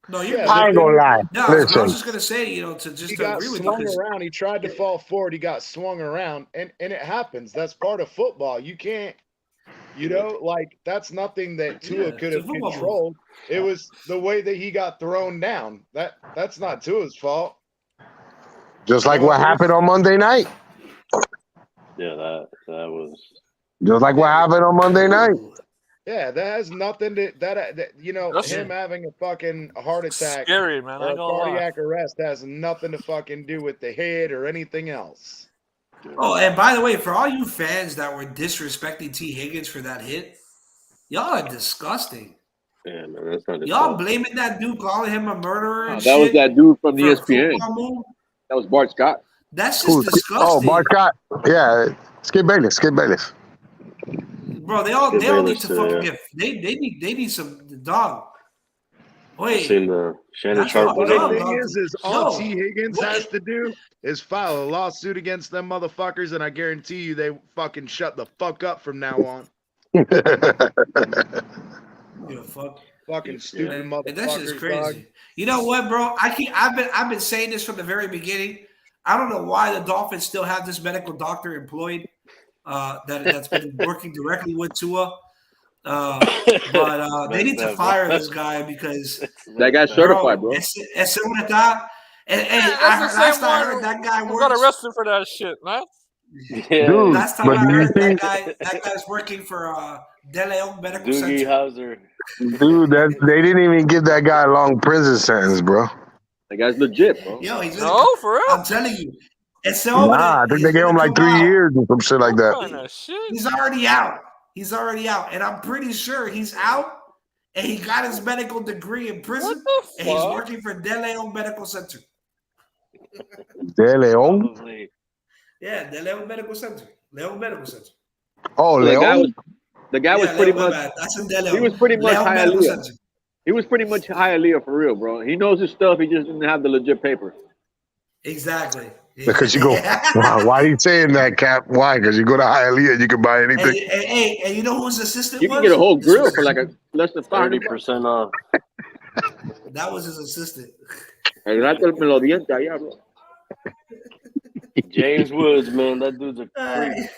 No, I ain't gonna lie. No, I was just gonna say, he got agree with you. Around. He tried to fall forward. He got swung around, and it happens. That's part of football. You can't, that's nothing that Tua could have controlled. It was the way that he got thrown down. That's not Tua's fault. Just like what happened on Monday night. Yeah, that was just like what happened on Monday night. Yeah, that has nothing to that you know, That's him having a fucking heart attack scary, man. I or ain't a gonna lie. cardiac arrest has nothing to fucking do with the hit or anything else. Oh, and by the way, for all you fans that were disrespecting T. Higgins for that hit, y'all are disgusting. Yeah, man, that's not y'all blaming that dude, calling him a murderer and that shit. Was that dude from for ESPN. That was Bart Scott. That's just disgusting. Oh, Bart Scott. Yeah, Skip Bayless. Bro, they all need to fucking get. They need some dog. Wait, I've seen the Shannon Sharp. The funny thing is all T. Higgins has to do is file a lawsuit against them motherfuckers, and I guarantee you they fucking shut the fuck up from now on. Fucking stupid motherfuckers. And that shit is crazy. Dog. You know what, bro? I've been saying this from the very beginning. I don't know why the Dolphins still have this medical doctor employed that's been working directly with Tua. But they need to fire this guy because that guy's certified, bro. And last time I heard that guy got arrested for that shit, man. Yeah. Dude, last time I heard that guy's working for De Leon Medical Center. Hauser. Dude, they didn't even give that guy a long prison sentence, bro. That guy's legit, bro. Yo, for real? I'm telling you. I think they gave him like 3 years or some shit like that. He's already out. And I'm pretty sure he's out. And he got his medical degree in prison. And he's working for De Leon Medical Center. De Leon? Yeah, De Leon Medical Center. Leon Medical Center. Oh, Leon? The guy was pretty much. That's in De Leon. He was pretty much Leon Medical Center. He was pretty much Hialeah for real, bro. He knows his stuff. He just didn't have the legit paper. Exactly. Because you go, wow, why are you saying that, Cap? Why? Because you go to Hialeah and you can buy anything. And you know who's assistant? You can get a whole grill for like less than 30% off. That was his assistant. James Woods, man, that dude's a freak.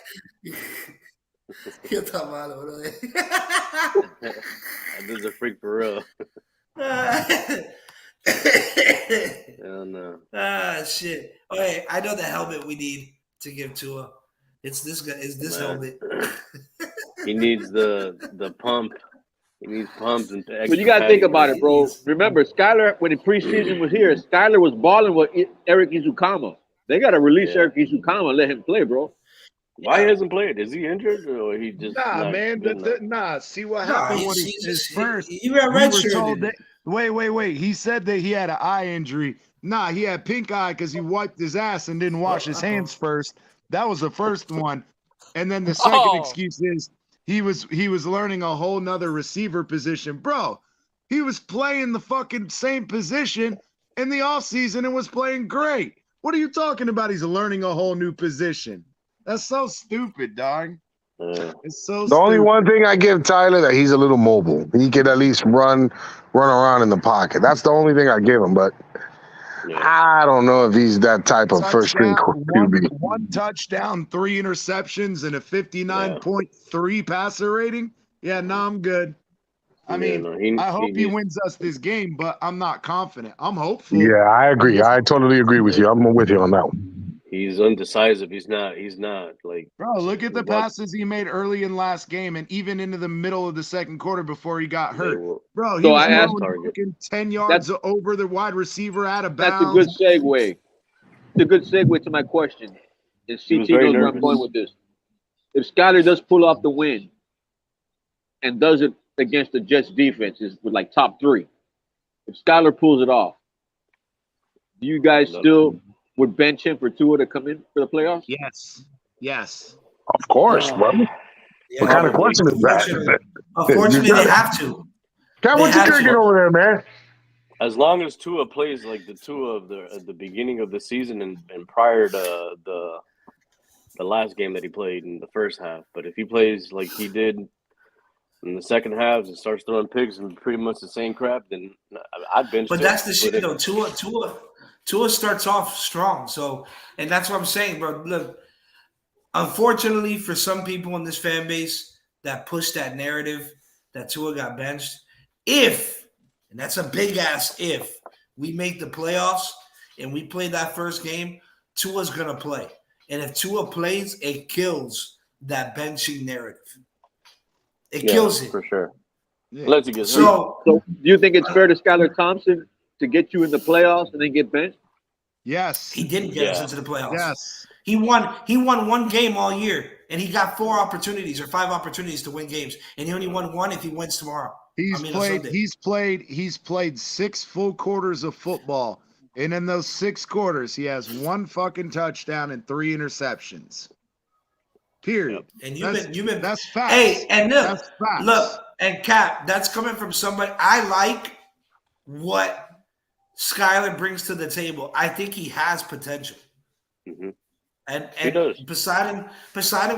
That dude's a freak for real. Hell no. Shit. Okay, I know the helmet we need to give Tua. It's this guy. Is this helmet? He needs the pump. He needs pumps and. But you gotta think about it, bro. Remember, Skyler when the preseason was here, Skyler was balling with Eric Izukama. They gotta release Eric Izukama and let him play, bro. Why he hasn't played? Is he injured or he just? Nah, man. See what happened when his first. He got redshirted. Wait. He said that he had an eye injury. Nah, he had pink eye because he wiped his ass and didn't wash his hands first. That was the first one. And then the second excuse is he was learning a whole nother receiver position. Bro, he was playing the fucking same position in the offseason and was playing great. What are you talking about? He's learning a whole new position. That's so stupid, dog. It's so the only one thing I give Tyler that he's a little mobile. He could at least run around in the pocket. That's the only thing I give him, but I don't know if he's that type of first string QB. One touchdown, 3 interceptions, and a 59.3 passer rating. Yeah, no, I'm good. I mean, I hope he wins us this game, but I'm not confident. I'm hopeful. Yeah, I agree. I totally agree with you. I'm with you on that one. He's undecisive. He's not like. Bro, look at the passes he made early in last game and even into the middle of the second quarter before he got hurt. Bro, he was fucking 10 yards over the wide receiver out of bounds. That's a good segue. It's a good segue to my question. And CT knows where I'm going with this. If Skyler does pull off the win and does it against the Jets defense is with like top 3. If Skyler pulls it off, do you guys still would bench him for Tua to come in for the playoffs? Yes. Of course, brother. Yeah, what kind of question is that? Unfortunately, they have to. Cat, what you drinking over there, man? As long as Tua plays like the Tua of at the beginning of the season and prior to the last game that he played in the first half, but if he plays like he did in the second half and starts throwing picks and pretty much the same crap, then I'd bench. But that's the shit, though. Tua starts off strong, and that's what I'm saying, bro. Look, unfortunately for some people in this fan base that push that narrative that Tua got benched, and that's a big ass if, we make the playoffs and we play that first game, Tua's gonna play, and if Tua plays, it kills that benching narrative. It kills it for sure. Yeah. Unless he gets hurt. So do you think it's fair to Skylar Thompson to get you in the playoffs and then get benched? Yes. he didn't get us into the playoffs. Yes. He won one game all year, and he got 4 opportunities or 5 opportunities to win games, and he only won 1 if he wins tomorrow. He's played 6 full quarters of football, and in those 6 quarters, he has 1 fucking touchdown and 3 interceptions. Period. And you've been that's facts. Hey, and look, look, and Cap, that's coming from somebody. I like what Skylar brings to the table. I think he has potential. Mm-hmm. And He does. Poseidon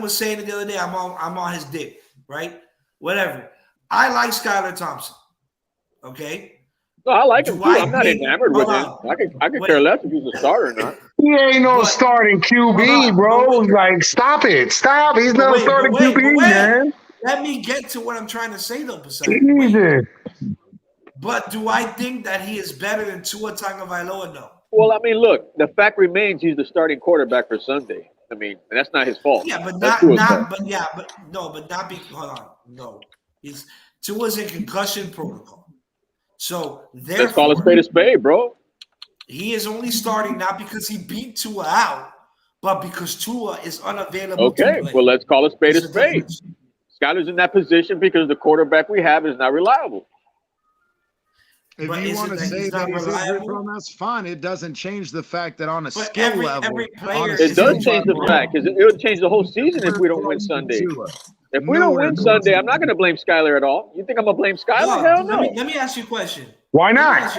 was saying it the other day, I'm on his dick, right? Whatever. I like Skylar Thompson. Okay? No, I like him too. I'm not enamored with him. I could care less if he's a starter or not. He ain't no starting QB, bro. Like, stop it. Stop. He's not a starting QB, man. Let me get to what I'm trying to say, though, Poseidon. Jesus. But do I think that he is better than Tua Tagovailoa? No. Well, I mean, look, the fact remains he's the starting quarterback for Sunday. I mean, and that's not his fault. Yeah, but not hold on. No. Tua's in concussion protocol. So let's call a spade, bro. He is only starting not because he beat Tua out, but because Tua is unavailable. Okay, well, let's call a spade. Skylar's in that position because the quarterback we have is not reliable. If you want to say that he's injured from, that's fine. It doesn't change the fact that on a skill level, it does change the fact because it would change the whole season if we don't win Sunday. If we don't win Sunday, I'm not going to blame Skylar at all. You think I'm going to blame Skylar? Hell no. Let me ask you a question. Why not?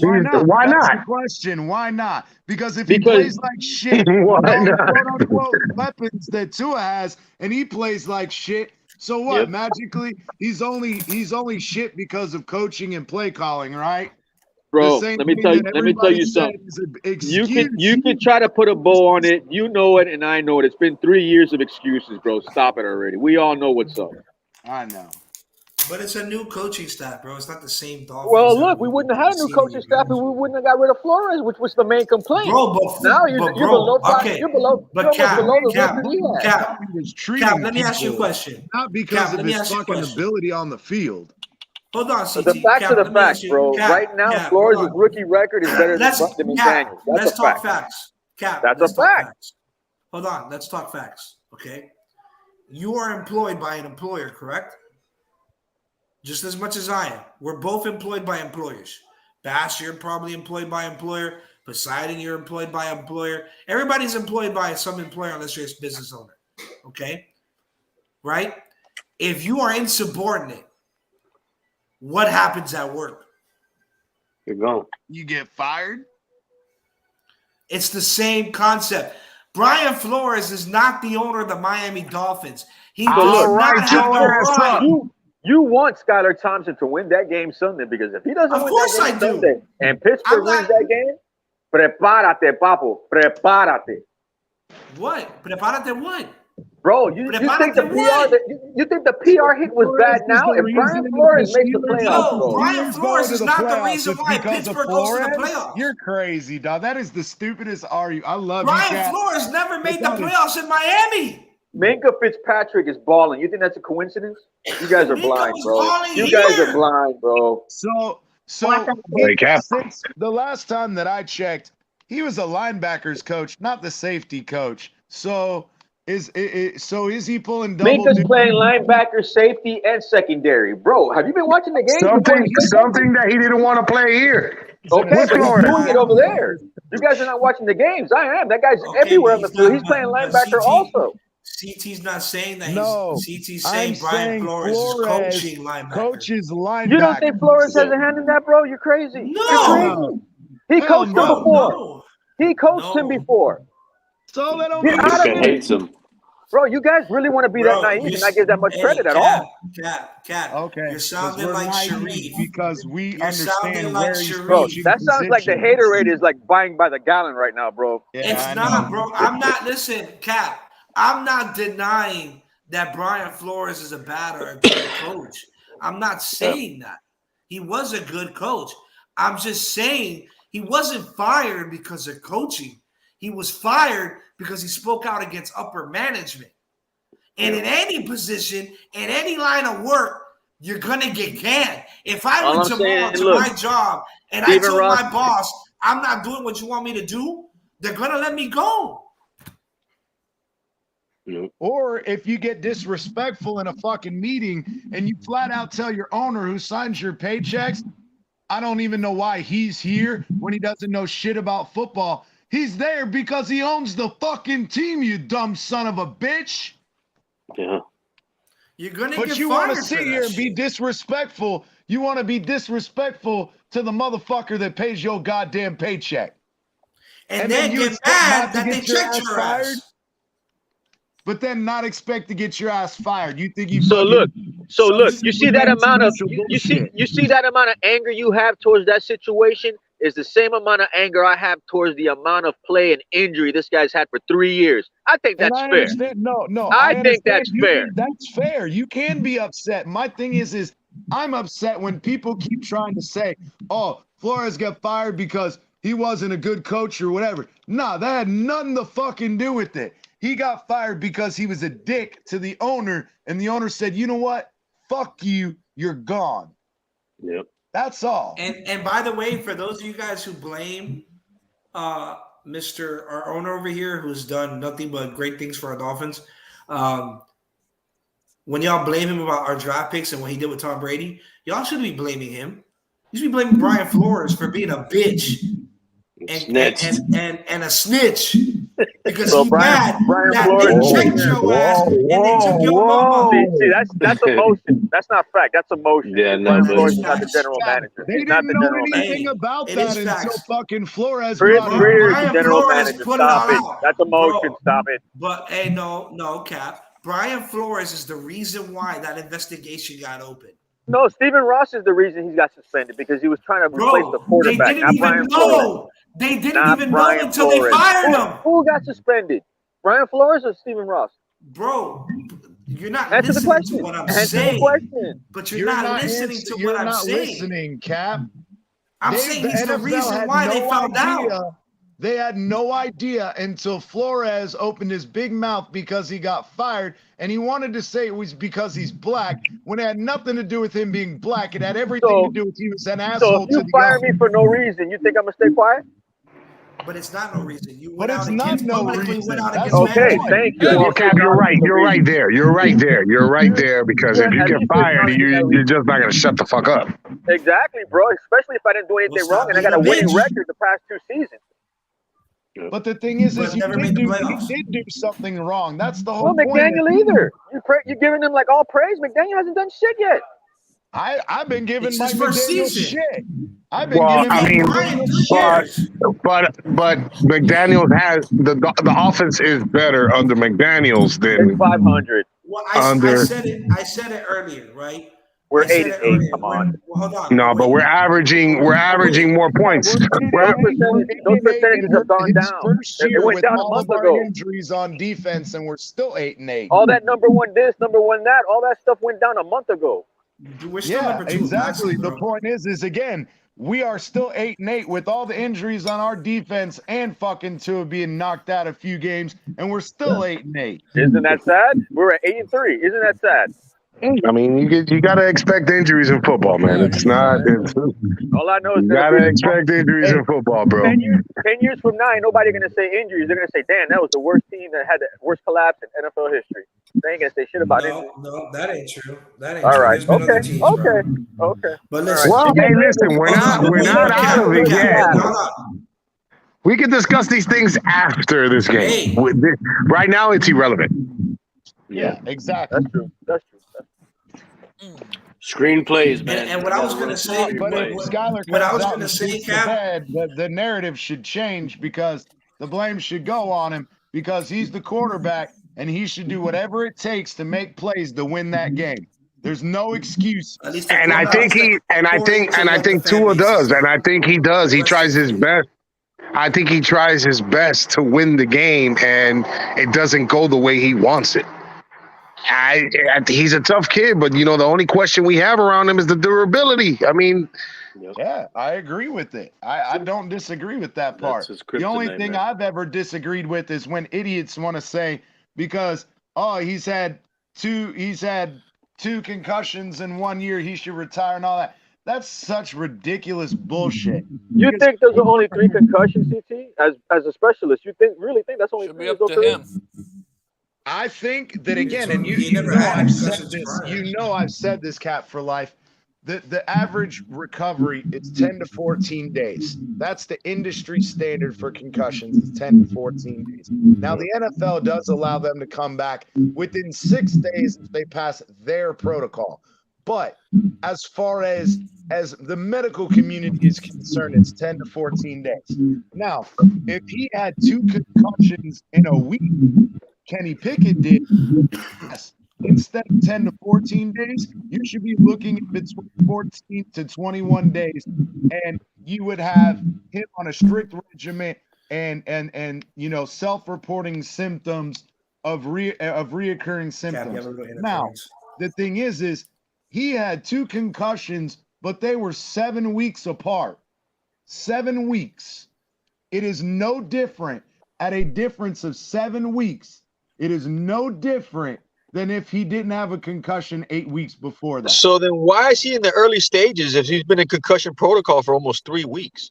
Why not? Why That's not? the question. Why not? Because if he plays like shit, Why not? quote unquote weapons that Tua has, and he plays like shit. So what? Yep. Magically, he's only shit because of coaching and play calling, right? Bro, let me tell you something. You can try to put a bow on it. You know it, and I know it. It's been 3 years of excuses, bro. Stop it already. We all know what's up. I know. But it's a new coaching staff, bro. It's not the same Dolphins. Well, look, we wouldn't have had a new coaching staff, and we wouldn't have got rid of Flores, which was the main complaint. Bro, but now you're below. Okay. You're below. But Cap, let me ask you a question. Not because of his fucking ability on the field. Hold on, CT. The facts are the facts, bro. Right now, Flores' rookie record is better than McDaniels. Let's talk facts. Cap, that's a fact. Hold on, let's talk facts. Okay, you are employed by an employer, correct? Just as much as I am. We're both employed by employers. Bass, you're probably employed by employer. Poseidon, you're employed by employer. Everybody's employed by some employer unless you're a business owner. Okay? Right? If you are insubordinate, what happens at work? You're gone. You get fired? It's the same concept. Brian Flores is not the owner of the Miami Dolphins. He does not have the right. You want Skylar Thompson to win that game Sunday because if he doesn't win that game Sunday and Pittsburgh wins that game, prepárate, papo, prepárate. What? Prepárate what? Bro, you think the PR hit was bad now? If Brian Flores makes the playoffs, no, Brian Flores is not the reason why Pittsburgh goes to the playoffs. You're crazy, dog. That is the stupidest argument. I love Brian Flores never made the playoffs in Miami. Minka Fitzpatrick is balling. You think that's a coincidence? You guys are blind, bro. You guys are blind, bro. So since the last time that I checked, he was a linebackers coach, not the safety coach. So is he pulling double? Minka's playing linebacker, safety, and secondary, bro. Have you been watching the game? Something that he didn't want to play here. Okay, but he's doing it over there. You guys are not watching the games. I am. That guy's everywhere on the field. He's playing linebacker also. CT's not saying that. No, CT's saying Brian Flores is coaching linebacker. Coaches linebacker. You don't think Flores has a hand in that, bro? You're crazy. No. You're crazy. He coached him before. No. He coached him before. So they don't hates him. Bro, you guys really want to be that naive and not give that much credit at all. Cap. Okay. You're sounding like Sharif. Because we understand where he's bro, that sounds like the haterade is like buying by the gallon right now, bro. Yeah, it's not, bro. I'm not, listen, Cap. I'm not denying that Brian Flores is a bad or a good coach. I'm not saying that. He was a good coach. I'm just saying he wasn't fired because of coaching. He was fired because he spoke out against upper management. And in any position, in any line of work, you're gonna get canned. If I went tomorrow to my job and I told my boss, I'm not doing what you want me to do, they're gonna let me go. Or if you get disrespectful in a fucking meeting and you flat out tell your owner who signs your paychecks, I don't even know why he's here when he doesn't know shit about football. He's there because he owns the fucking team, you dumb son of a bitch. Yeah. You're gonna but get you fired want to sit here and be disrespectful. You want to be disrespectful to the motherfucker that pays your goddamn paycheck. And then get mad that they checked your ass. But then not expect to get your ass fired. You think you so look, you see that amount of you see that amount of anger you have towards that situation is the same amount of anger I have towards the amount of play and injury this guy's had for 3 years. I think that's fair. No, I think that's fair. That's fair. You can be upset. My thing is I'm upset when people keep trying to say, oh, Flores got fired because he wasn't a good coach or whatever. Nah, that had nothing to fucking do with it. He got fired because he was a dick to the owner, and the owner said, you know what? Fuck you. You're gone. Yep. That's all. And by the way, for those of you guys who blame our owner over here, who's done nothing but great things for our Dolphins, when y'all blame him about our draft picks and what he did with Tom Brady, y'all shouldn't be blaming him. You should be blaming Brian Flores for being a bitch and a snitch. Because he's mad that they checked your ass and they took your mama. See, that's emotion. That's not fact. That's emotion. Yeah, no, Flores is not the general manager. They didn't know anything about that until fucking Flores. Brian Flores put Stop it. That's emotion. Bro, Stop it. But hey, no, Cap. Brian Flores is the reason why that investigation got open. No, Stephen Ross is the reason he got suspended because he was trying to replace the quarterback. They didn't even know. They didn't even know until they fired him. Who got suspended? Brian Flores or Stephen Ross? Bro, you're not Answer listening to what I'm saying. But you're not listening to what I'm saying. You're not listening, Cap. I'm saying he's the reason why they found out. They had no idea until Flores opened his big mouth because he got fired, and he wanted to say it was because he's black, when it had nothing to do with him being black. It had everything to do with he was an asshole. So if you fire me for no reason, you think I'm gonna stay quiet? But it's not no reason. You went out against publicly went out against okay, thank you. Well, Cap, you're right. You're right there. You're right there because if you get fired, you're just not gonna shut the fuck up. Exactly, bro. Especially if I didn't do anything wrong and I got a winning record the past 2 seasons. But the thing is you did do something wrong. That's the whole point. McDaniel either. You're giving him like all praise. McDaniel hasn't done shit yet. I've been giving Mike McDaniel shit. I've been but McDaniel has the offense is better under McDaniel's than 500. Well, I said it earlier, right? We're 8-8. Come on. Well, hold on. No, but we're averaging more points. Those percentages have gone down. It went down a month ago. Injuries on defense, and we're still 8-8. All that number one this, number one that, all that stuff went down a month ago. We're still number 2. Exactly. The point is again, we are still 8-8 with all the injuries on our defense and fucking Tua being knocked out a few games, and we're still 8-8. Isn't that sad? We're at 8-3. Isn't that sad? I mean, you gotta expect injuries in football, man. It's not. All I know is you gotta expect injuries in football, bro. 10 years from now, ain't nobody gonna say injuries. They're gonna say, "Damn, that was the worst team that had the worst collapse in NFL history." They ain't gonna say shit about injuries. No, that ain't true. That ain't all true. right. Okay. But listen, well, hey, listen, we're not out of it yet. We can discuss these things after this game. Right now, it's irrelevant. Yeah, exactly. That's true. Screenplays, man. And what I was going to say, but if Skyler the narrative should change because the blame should go on him because he's the quarterback and he should do whatever it takes to make plays to win that game. There's no excuse. And I think Tua does, and I think he does. He tries his best. I think he tries his best to win the game, and it doesn't go the way he wants it. He's a tough kid, but the only question we have around him is the durability. I mean, yeah, I agree with it. I don't disagree with that part. The only thing I've ever disagreed with is when idiots want to say because he's had he's had 2 concussions in 1 year. He should retire and all that. That's such ridiculous bullshit. You think those are only 3 concussions, CT? As a specialist, you really think that's only Should 3? be up to him. I think that again, and you know I've said this. You know I've said this, Cap, for life. The average recovery is 10 to 14 days. That's the industry standard for concussions. It's 10 to 14 days. Now the NFL does allow them to come back within 6 days if they pass their protocol. But as far as the medical community is concerned, it's 10 to 14 days. Now, if he had 2 concussions in a week, Kenny Pickett did, yes, instead of 10 to 14 days, you should be looking at between 14 to 21 days, and you would have him on a strict regimen and you know, self-reporting symptoms of reoccurring symptoms. Now, the thing is he had 2 concussions, but they were 7 weeks apart. 7 weeks. It is no different at a difference of 7 weeks. It is no different than if he didn't have a concussion 8 weeks before that. So then why is he in the early stages if he's been in concussion protocol for almost 3 weeks?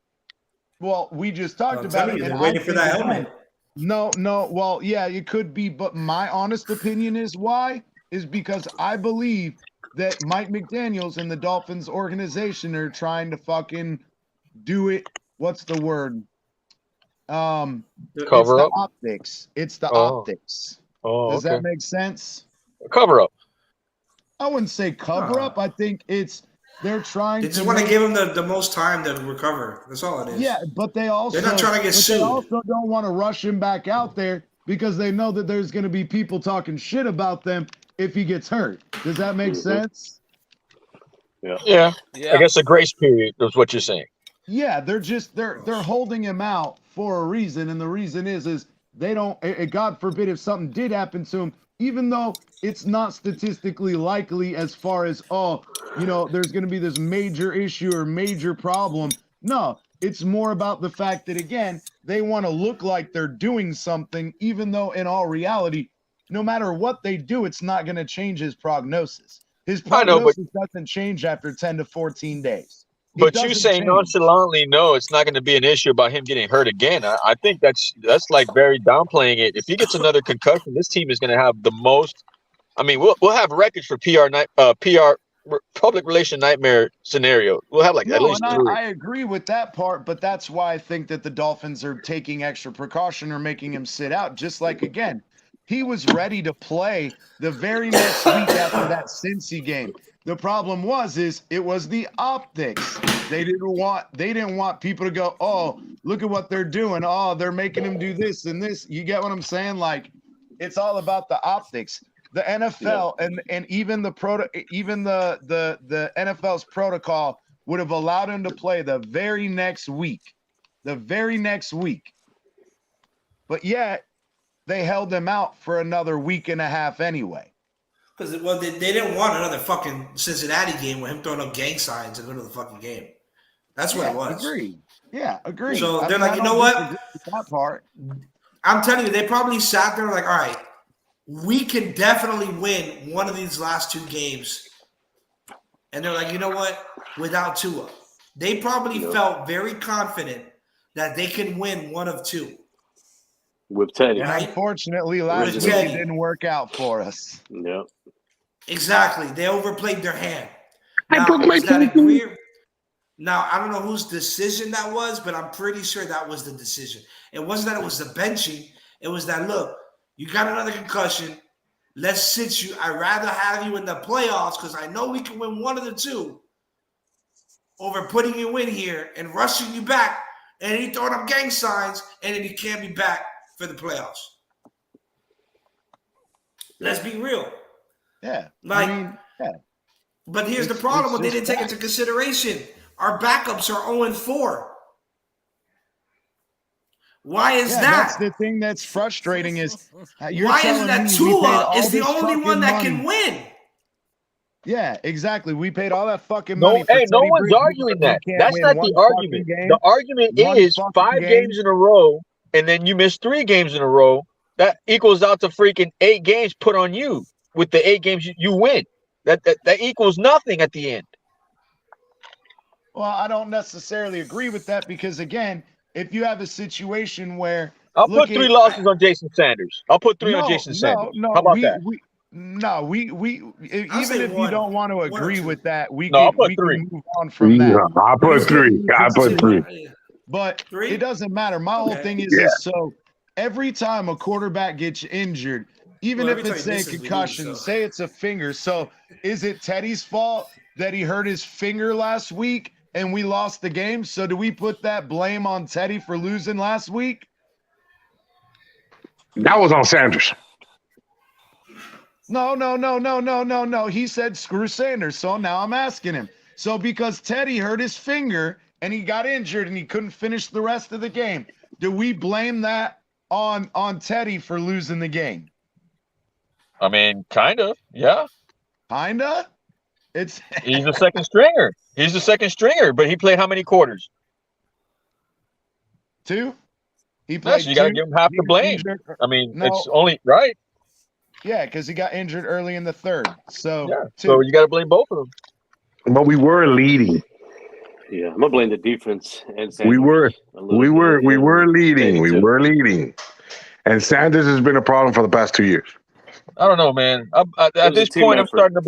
Well, we just talked about it. And waiting for that helmet. No. Well, yeah, it could be. But my honest opinion is why? Is because I believe that Mike McDaniels and the Dolphins organization are trying to fucking do it. What's the word? Cover up. Optics. It's the optics. Oh, does that make sense? Cover up. I wouldn't say cover up. I think they're trying. They just want to give him the most time to recover. That's all it is. Yeah, but they're not trying to get sued. They also don't want to rush him back out there because they know that there's going to be people talking shit about them if he gets hurt. Does that make sense? Yeah. I guess a grace period is what you're saying. Yeah, they're holding him out for a reason, and the reason is they don't. God forbid if something did happen to him, even though it's not statistically likely as far as there's going to be this major issue or major problem. No, it's more about the fact that again they want to look like they're doing something, even though in all reality, no matter what they do, it's not going to change his prognosis. His prognosis doesn't change after 10 to 14 days. But you saying nonchalantly, no, it's not going to be an issue about him getting hurt again. I think that's like very downplaying it. If he gets another concussion, this team is going to have the most. I mean, we'll have records for PR public relation nightmare scenario. We'll have at least 3. I agree with that part, but that's why I think that the Dolphins are taking extra precaution or making him sit out. Just like again, he was ready to play the very next week after that Cincy game. The problem it was the optics. They didn't want people to go, oh, look at what they're doing. Oh, they're making him do this and this. You get what I'm saying? Like, it's all about the optics. The NFL and even the NFL's protocol would have allowed him to play the very next week. But yet they held him out for another week and a half anyway. Because they didn't want another fucking Cincinnati game with him throwing up gang signs and go to the fucking game. That's what it was. Agreed. Yeah, agreed. So they're like, you know what? That part. I'm telling you, they probably sat there like, all right, we can definitely win one of these last 2 games. And they're like, you know what? Without Tua. They probably felt very confident that they can win one of 2. With Teddy. And unfortunately, last week it didn't work out for us. Yep. Exactly. They overplayed their hand. Now, I don't know whose decision that was, but I'm pretty sure that was the decision. It wasn't that it was the benching. It was that, look, you got another concussion. Let's sit you. I'd rather have you in the playoffs because I know we can win one of the 2 over putting you in here and rushing you back. And then you throwing up gang signs, and then you can't be back for the playoffs. Let's be real. Yeah. But here's the problem. What they didn't take into consideration. Our backups are 0-4. Why is that? That's the thing that's frustrating is why is it that Tua is the only one that can win? Yeah, exactly. We paid all that fucking money. No one's arguing that. That's not the argument. The argument is 5 games in a row, and then you miss 3 games in a row. That equals out to freaking 8 games put on you. with the 8 games you win. That equals nothing at the end. Well, I don't necessarily agree with that because, again, if you have a situation where I'll put 3 losses on Jason Sanders. I'll put 3 on Jason Sanders. How about that? Even if you don't want to agree with that, we I'll can put 3. move on from that. I'll put 3. I put 3. But it doesn't matter. My whole thing is so every time a quarterback gets injured, even if it's a concussion, say it's a finger. So is it Teddy's fault that he hurt his finger last week and we lost the game? So do we put that blame on Teddy for losing last week? That was on Sanders. No. He said screw Sanders. So now I'm asking him. So because Teddy hurt his finger and he got injured and he couldn't finish the rest of the game, do we blame that on Teddy for losing the game? I mean, kind of, yeah. Kinda? He's the second stringer. He's the second stringer, but he played how many quarters? 2. He played. So you got to give him half the blame. I mean, it's only right. Yeah, because he got injured early in the 3rd. So yeah. So you got to blame both of them. But we were leading. Yeah, I'm gonna blame the defense. And we were leading. We were leading. And Sanders has been a problem for the past 2 years. I don't know, man. At this point, I'm starting to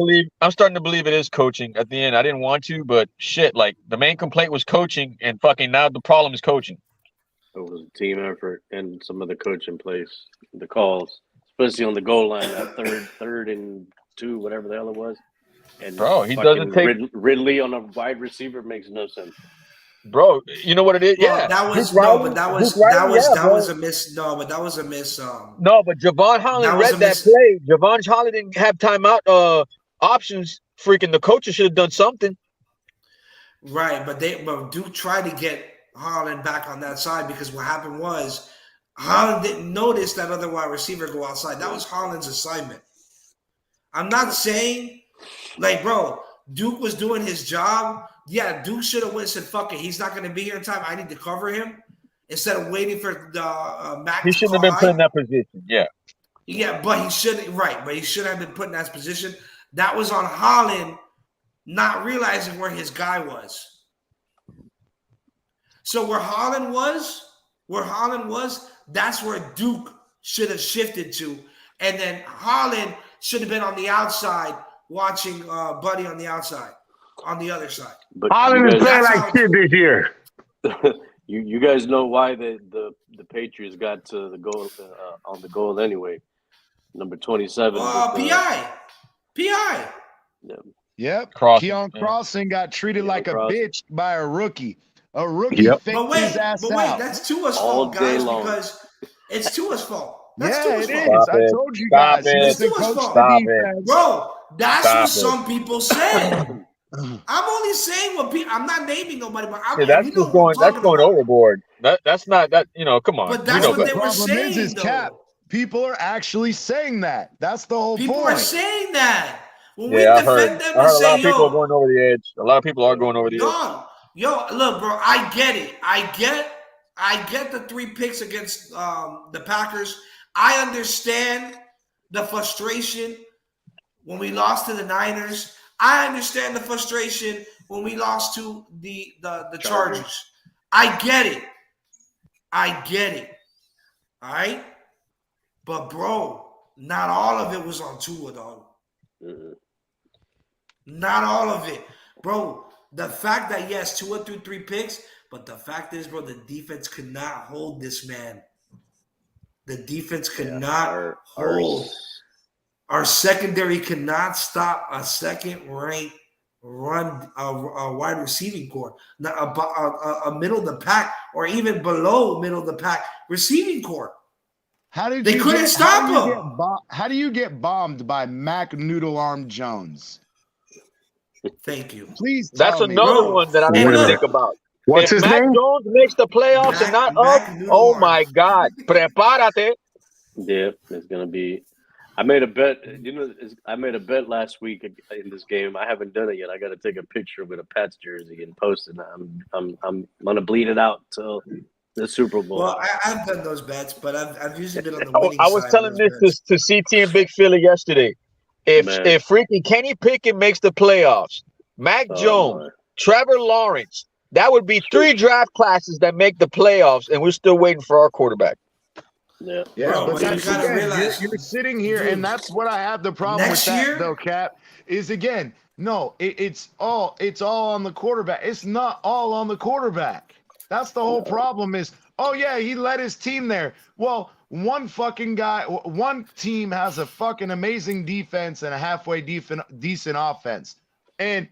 believe it is coaching. At the end, I didn't want to, but shit, like the main complaint was coaching, and fucking now the problem is coaching. It was a team effort and some of the coaching plays, the calls, especially on the goal line, that third and 2, whatever the hell it was. And bro, he doesn't take Ridley on a wide receiver makes no sense. Bro, you know what it is? Well, yeah, that was a miss. No, but that was a miss. No, but Javon Holland read that play. Javon Holland didn't have timeout options. Freaking the coaches should have done something. Right, but Duke tried to get Holland back on that side because what happened was Holland didn't notice that other wide receiver go outside. That was Holland's assignment. I'm not saying, like, bro, Duke was doing his job. Yeah, Duke should have went and said, fuck it, he's not going to be here in time. I need to cover him instead of waiting for the Mac. He shouldn't have been put in that position. Yeah. Yeah, but he shouldn't. Right, but he should have been put in that position. That was on Holland not realizing where his guy was. So where Holland was, that's where Duke should have shifted to. And then Holland should have been on the outside watching Buddy on the outside, on the other side. But Holland is playing like shit this year. You guys know why the Patriots got to the goal on the goal anyway. Number 27. PI. Yeah. Yep. Crossing, Keon Crossing got treated like a bitch by a rookie. A rookie faked his ass out. That's Tua's fault, guys, because it's Tua's fault. That's Tua's fault. Is. I told you guys. It's Tua's fault. Bro, that's what some people say. I'm only saying what people. I'm not naming nobody, but that's going overboard. That's not that. Come on. But that's what they were saying. Is Cap. People are actually saying that. That's the whole point. People are saying that. When we I defend heard, them I heard and say, a lot of people are going over the edge. A lot of people are going over the edge. Yo, look, bro, I get it. I get the 3 picks against the Packers. I understand the frustration when we lost to the Niners. I understand the frustration when we lost to the Chargers. I get it. All right? But, bro, not all of it was on Tua, dog. Mm-hmm. Not all of it. Bro, the fact that, yes, Tua threw 3 picks, but the fact is, bro, the defense could not hold this man. The defense could not hold. Our secondary could not stop a second-ranked run, a wide receiving core, a middle of the pack, or even below middle of the pack receiving core. They couldn't stop him. How do you get bombed by Mac Noodle Arm Jones? Thank you. Please. That's another one that I want to think about. What's his Mac name? Jones makes the playoffs and not up. Oh my God! Prepárate. Yeah, it's gonna be. I made a bet. I made a bet last week in this game. I haven't done it yet. I got to take a picture with a Pats jersey and post it. I'm gonna bleed it out till the Super Bowl. Well, I've done those bets, but I've usually been on the winning side. I was telling this to CT and Big Philly yesterday. If freaking Kenny Pickett makes the playoffs, Mac Jones, Trevor Lawrence, that would be 3 draft classes that make the playoffs, and we're still waiting for our quarterback. Yeah, Bro, but you gotta realize you're sitting here, dude, and that's what I have the problem with that, though, Cap. Is again, no, it's all on the quarterback. It's not all on the quarterback. That's the whole problem. Is he led his team there. Well, one team has a fucking amazing defense and a halfway decent offense, and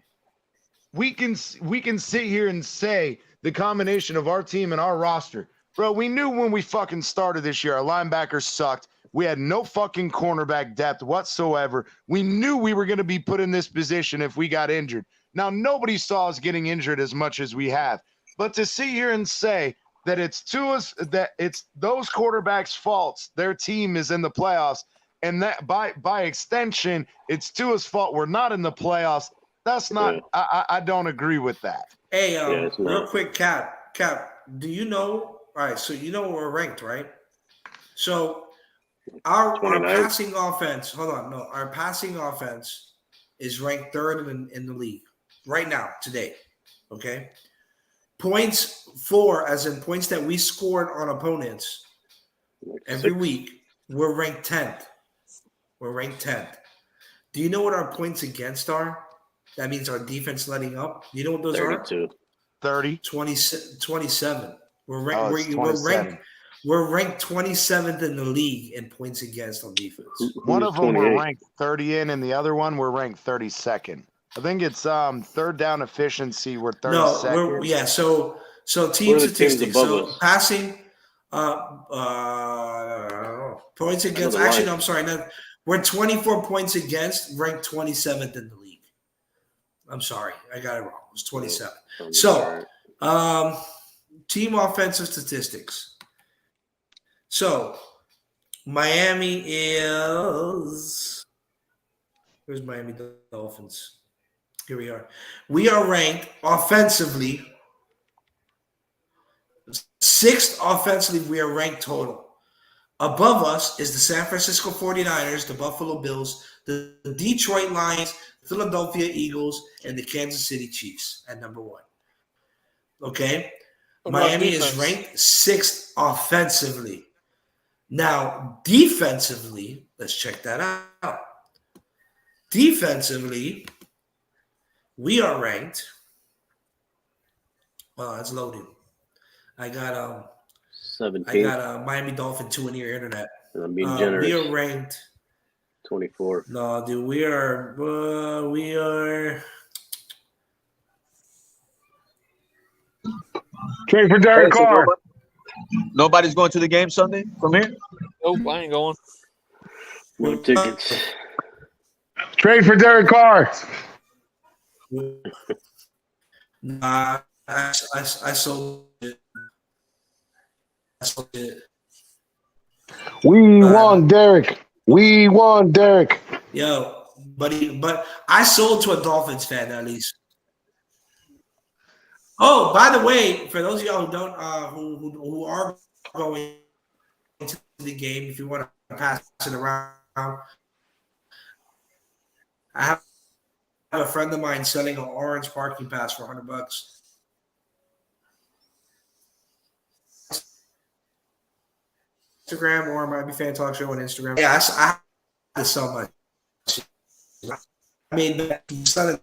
we can sit here and say the combination of our team and our roster. Bro, we knew when we fucking started this year, our linebackers sucked. We had no fucking cornerback depth whatsoever. We knew we were going to be put in this position if we got injured. Now, nobody saw us getting injured as much as we have. But to sit here and say that it's those quarterbacks' faults, their team is in the playoffs, and that by extension, it's Tua's fault we're not in the playoffs. That's not. I don't agree with that. Hey, real quick, Cap, do you know? All right, so you know where we're ranked, right? So our passing offense. Hold on, no, our passing offense is ranked 3rd in the league right now today. Okay, points for, as in points that we scored on opponents every week. We're ranked 10th. We're ranked 10th. Do you know what our points against are? That means our defense letting up. You know what those 32. are? 30. 27. We're ranked 27th in the league in points against on defense. One of them we're ranked 30 in, and the other one we're ranked 32nd. I think it's third down efficiency. We're 32nd. So team statistics. So passing, points against. Actually, no, I'm sorry. No, we're 24 points against, ranked 27th in the league. I'm sorry, I got it wrong. It was 27. So, team offensive statistics. So, Miami is. Where's Miami Dolphins? Here we are. We are ranked offensively 6th offensively. We are ranked total. Above us is the San Francisco 49ers, the Buffalo Bills, the Detroit Lions, Philadelphia Eagles, and the Kansas City Chiefs at number 1. Okay? Miami is ranked 6th offensively. Now, defensively, let's check that out. Defensively, we are ranked. Well, it's loading. I got 17. I got Miami Dolphin 2 in your internet. I'm being generous. We are ranked 24. No, dude, we are. Trade for Derek Carr. Nobody's going to the game Sunday from here? Nope, I ain't going. No tickets. Trade for Derek Carr. Nah, I sold it. We want Derek. We want Derek. Yo, but I sold to a Dolphins fan at least. Oh, by the way, for those of y'all who don't, who are going to the game, if you want to pass it around, I have a friend of mine selling an orange parking pass for $100. Instagram or Miamifantalk show on Instagram. Yeah, I have to sell my. I made back I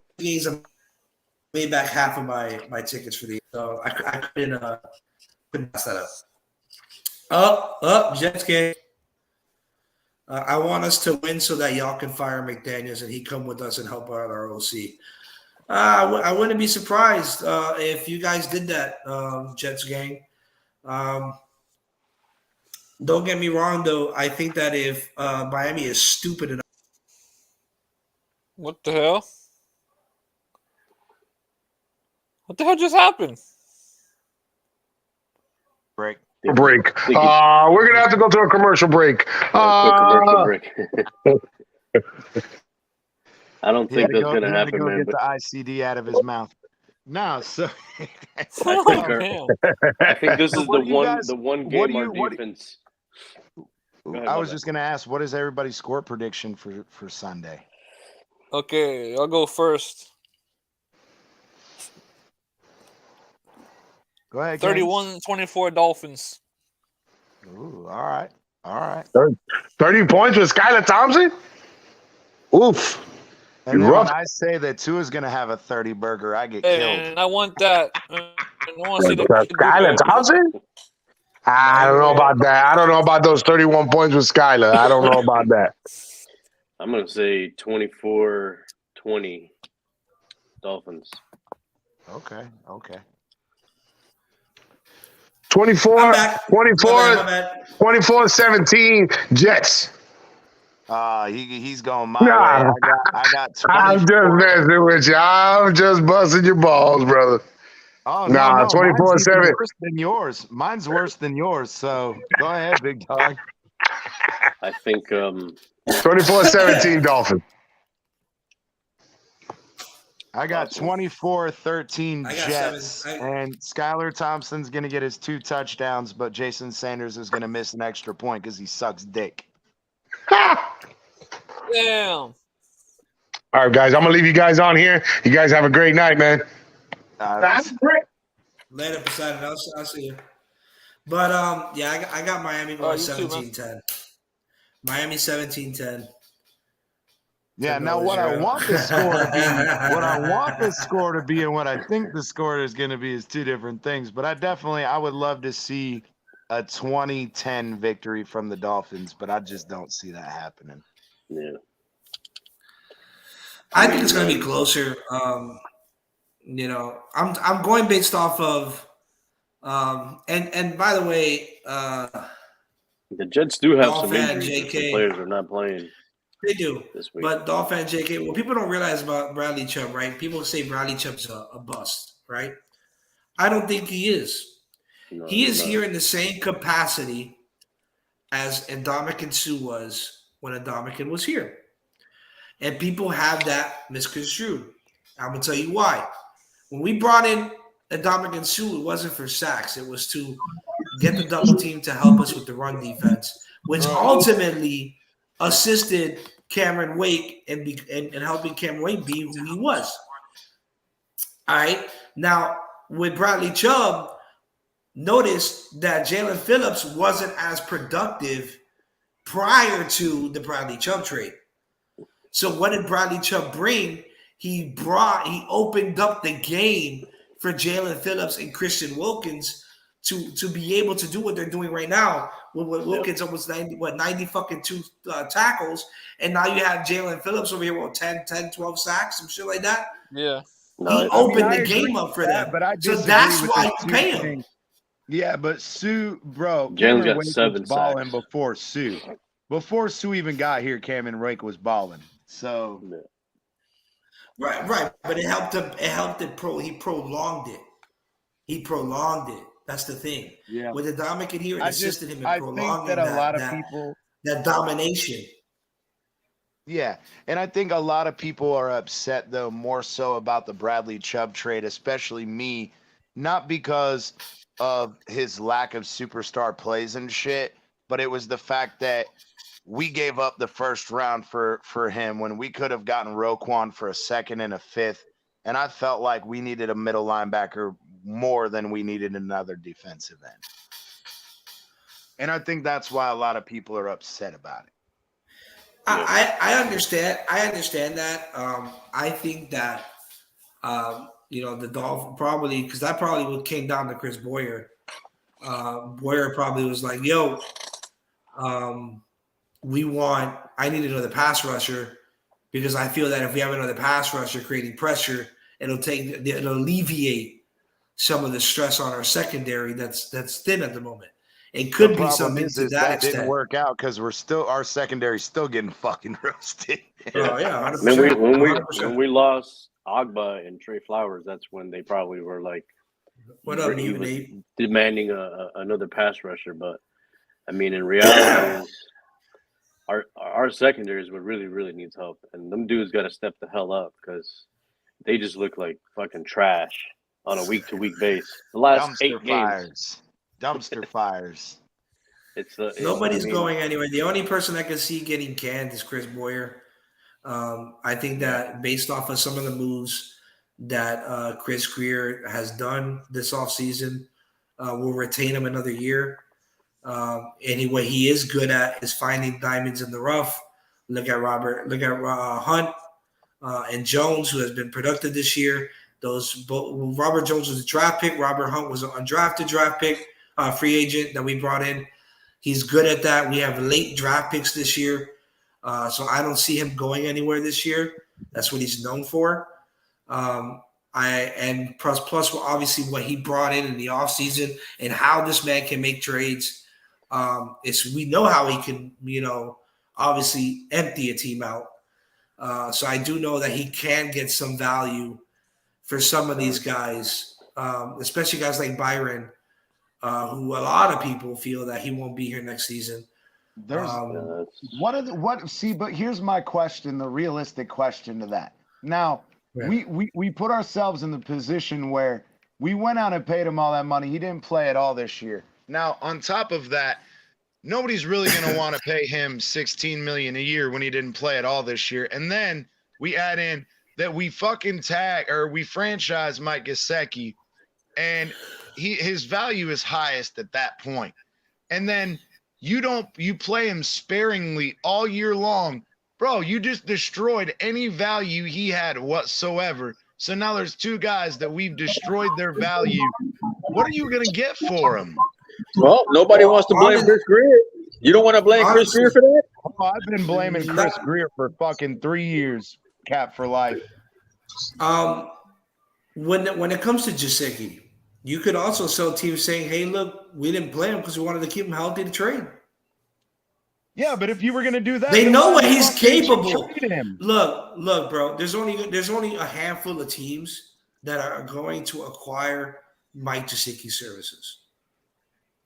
made back half of my tickets for the. So I couldn't pass that up. Up, Jets game. I want us to win so that y'all can fire McDaniels and he come with us and help out our OC. I wouldn't be surprised if you guys did that, Jets gang. Don't get me wrong, though. I think that if Miami is stupid enough. What the hell? What the hell just happened? Break. We're gonna have to go to a commercial break. Commercial break. I don't think that's gonna happen, go man. Get the ICD out of his mouth. No, so I think this is the one game our defense. I was just gonna ask, what is everybody's score prediction for Sunday? Okay, I'll go first. Go ahead. 31-24 Dolphins. Ooh, all right. 30 points with Skylar Thompson? Oof. And then when I say that Tua's going to have a 30 burger, I get killed. And I want that. And I want to see the Skylar Thompson? I don't know about that. I don't know about those 31 points with Skylar. I don't know about that. I'm going to say 24-20 Dolphins. Okay. 24-17 Jets. He's going my way. I got 24. I'm just messing with you. I'm just busting your balls, brother. Oh, no, 24-7. Worse than yours. Mine's worse than yours. So go ahead, big dog. I think 24-17 Dolphins. I got 24-13 Jets, and Skylar Thompson's going to get his 2 touchdowns, but Jason Sanders is going to miss an extra point because he sucks dick. Damn. All right, guys, I'm going to leave you guys on here. You guys have a great night, man. That's great. Later, Poseidon. I'll see you. But, yeah, I got Miami going 17-10. Miami 17-10. Yeah, now what I want the score to be, and what I think the score is going to be is 2 different things. But I would love to see a 20-10 victory from the Dolphins, but I just don't see that happening. Yeah, I think it's going to be closer. You know, I'm going based off of, and by the way, the Jets do have some Dolphin, injuries. JK. Some players are not playing. They do, this week. But Dolphin and JK. What people don't realize about Bradley Chubb, right? People say Bradley Chubb's a bust, right? I don't think he is. No, he is here in the same capacity as Ndamukong Suh was when Ndamukong was here, and people have that misconstrued. I'm gonna tell you why. When we brought in Ndamukong Suh, it wasn't for sacks. It was to get the double team to help us with the run defense, which ultimately assisted Cameron Wake and helping Cameron Wake be who he was. All right. Now, with Bradley Chubb, notice that Jalen Phillips wasn't as productive prior to the Bradley Chubb trade. So what did Bradley Chubb bring? He opened up the game for Jalen Phillips and Christian Wilkins to be able to do what they're doing right now. With Wilkins almost 90 fucking 2 tackles, and now you have Jalen Phillips over here with 10, 12 sacks, some shit like that. Yeah. He opened the game up for them. So that's why you pay him. Yeah, but Sue, bro, Jalen's got Wake 7 was balling sacks before Sue. Before Sue even got here, Cameron Wake was balling. So right. But it helped him. It helped him. He prolonged it. That's the thing. Yeah. With Ndamukong here, it assisted him in prolonging that a lot of people that domination. Yeah, and I think a lot of people are upset though, more so about the Bradley Chubb trade, especially me, not because of his lack of superstar plays and shit, but it was the fact that we gave up the first round for him when we could have gotten Roquan for a 2nd and a 5th, and I felt like we needed a middle linebacker more than we needed another defensive end. And I think that's why a lot of people are upset about it. I understand. I understand that. I think that the Dolphins probably, because that probably would came down to Chris Boyer. Boyer probably was like, "Yo, I need another pass rusher because I feel that if we have another pass rusher creating pressure, it'll alleviate some of the stress on our secondary that's thin at the moment. It could be something to that extent. Didn't work out because our secondary still getting fucking roasted. Oh yeah, 100%. When we lost Agba and Trey Flowers, that's when they probably were like, "What up, Nate?" Demanding another pass rusher. But I mean, in reality, our secondary is what really needs help, and them dudes got to step the hell up because they just look like fucking trash on a week-to-week base. The last 8 games. Dumpster fires. Nobody's going anywhere. The only person I can see getting canned is Chris Boyer. I think that based off of some of the moves that Chris Greer has done this offseason, we'll retain him another year. And what he is good at is finding diamonds in the rough. Look at Hunt and Jones, who has been productive this year. Robert Jones was a draft pick. Robert Hunt was an undrafted draft pick, free agent that we brought in. He's good at that. We have late draft picks this year. So I don't see him going anywhere this year. That's what he's known for. Plus obviously what he brought in the offseason and how this man can make trades. We know how he can, obviously empty a team out. So I do know that he can get some value for some of these guys, especially guys like Byron, who a lot of people feel that he won't be here next season. There's but here's my question, the realistic question to that. Now, we put ourselves in the position where we went out and paid him all that money. He didn't play at all this year. Now, on top of that, nobody's really going to want to pay him $16 million a year when he didn't play at all this year. And then we add in that we franchise Mike Gesicki, and his value is highest at that point. And then you play him sparingly all year long. Bro, you just destroyed any value he had whatsoever. So now there's two guys that we've destroyed their value. What are you going to get for him? Well, nobody wants to blame Chris Greer. You don't want to blame Chris Greer for that? Oh, I've been blaming Chris Greer for fucking 3 years, cap for life. When it comes to Gesicki, you could also sell teams saying, hey, look, we didn't play him because we wanted to keep him healthy to trade. Yeah, but if you were going to do that, they know what he's capable. Look, bro. There's only a handful of teams that are going to acquire Mike Gesicki's services.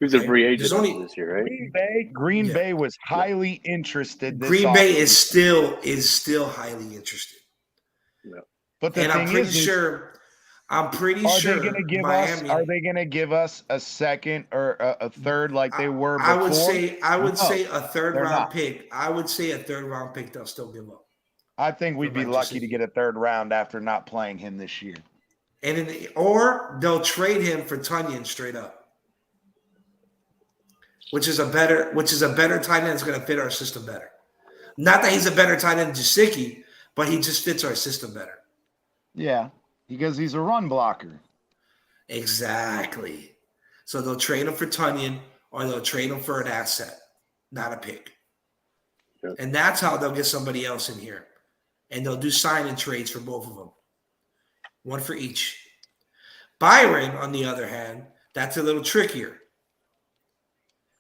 Who's a free agent this year, right? Green Bay was highly interested. Green Bay is still highly interested. Yeah. But I'm pretty sure. Are they going to give us a second or a third like they were before? I would say a third round pick. I would say a third round pick they'll still give up. I think we'd be lucky to get a third round after not playing him this year. Or they'll trade him for Tunyon straight up, which is a better tight end that's going to fit our system better. Not that he's a better tight end than Gesicki, but he just fits our system better. Yeah. Because he's a run blocker. Exactly. So they'll trade him for Tunyon or they'll trade him for an asset, not a pick. Yep. And that's how they'll get somebody else in here. And they'll do sign and trades for both of them. One for each. Byron, on the other hand, that's a little trickier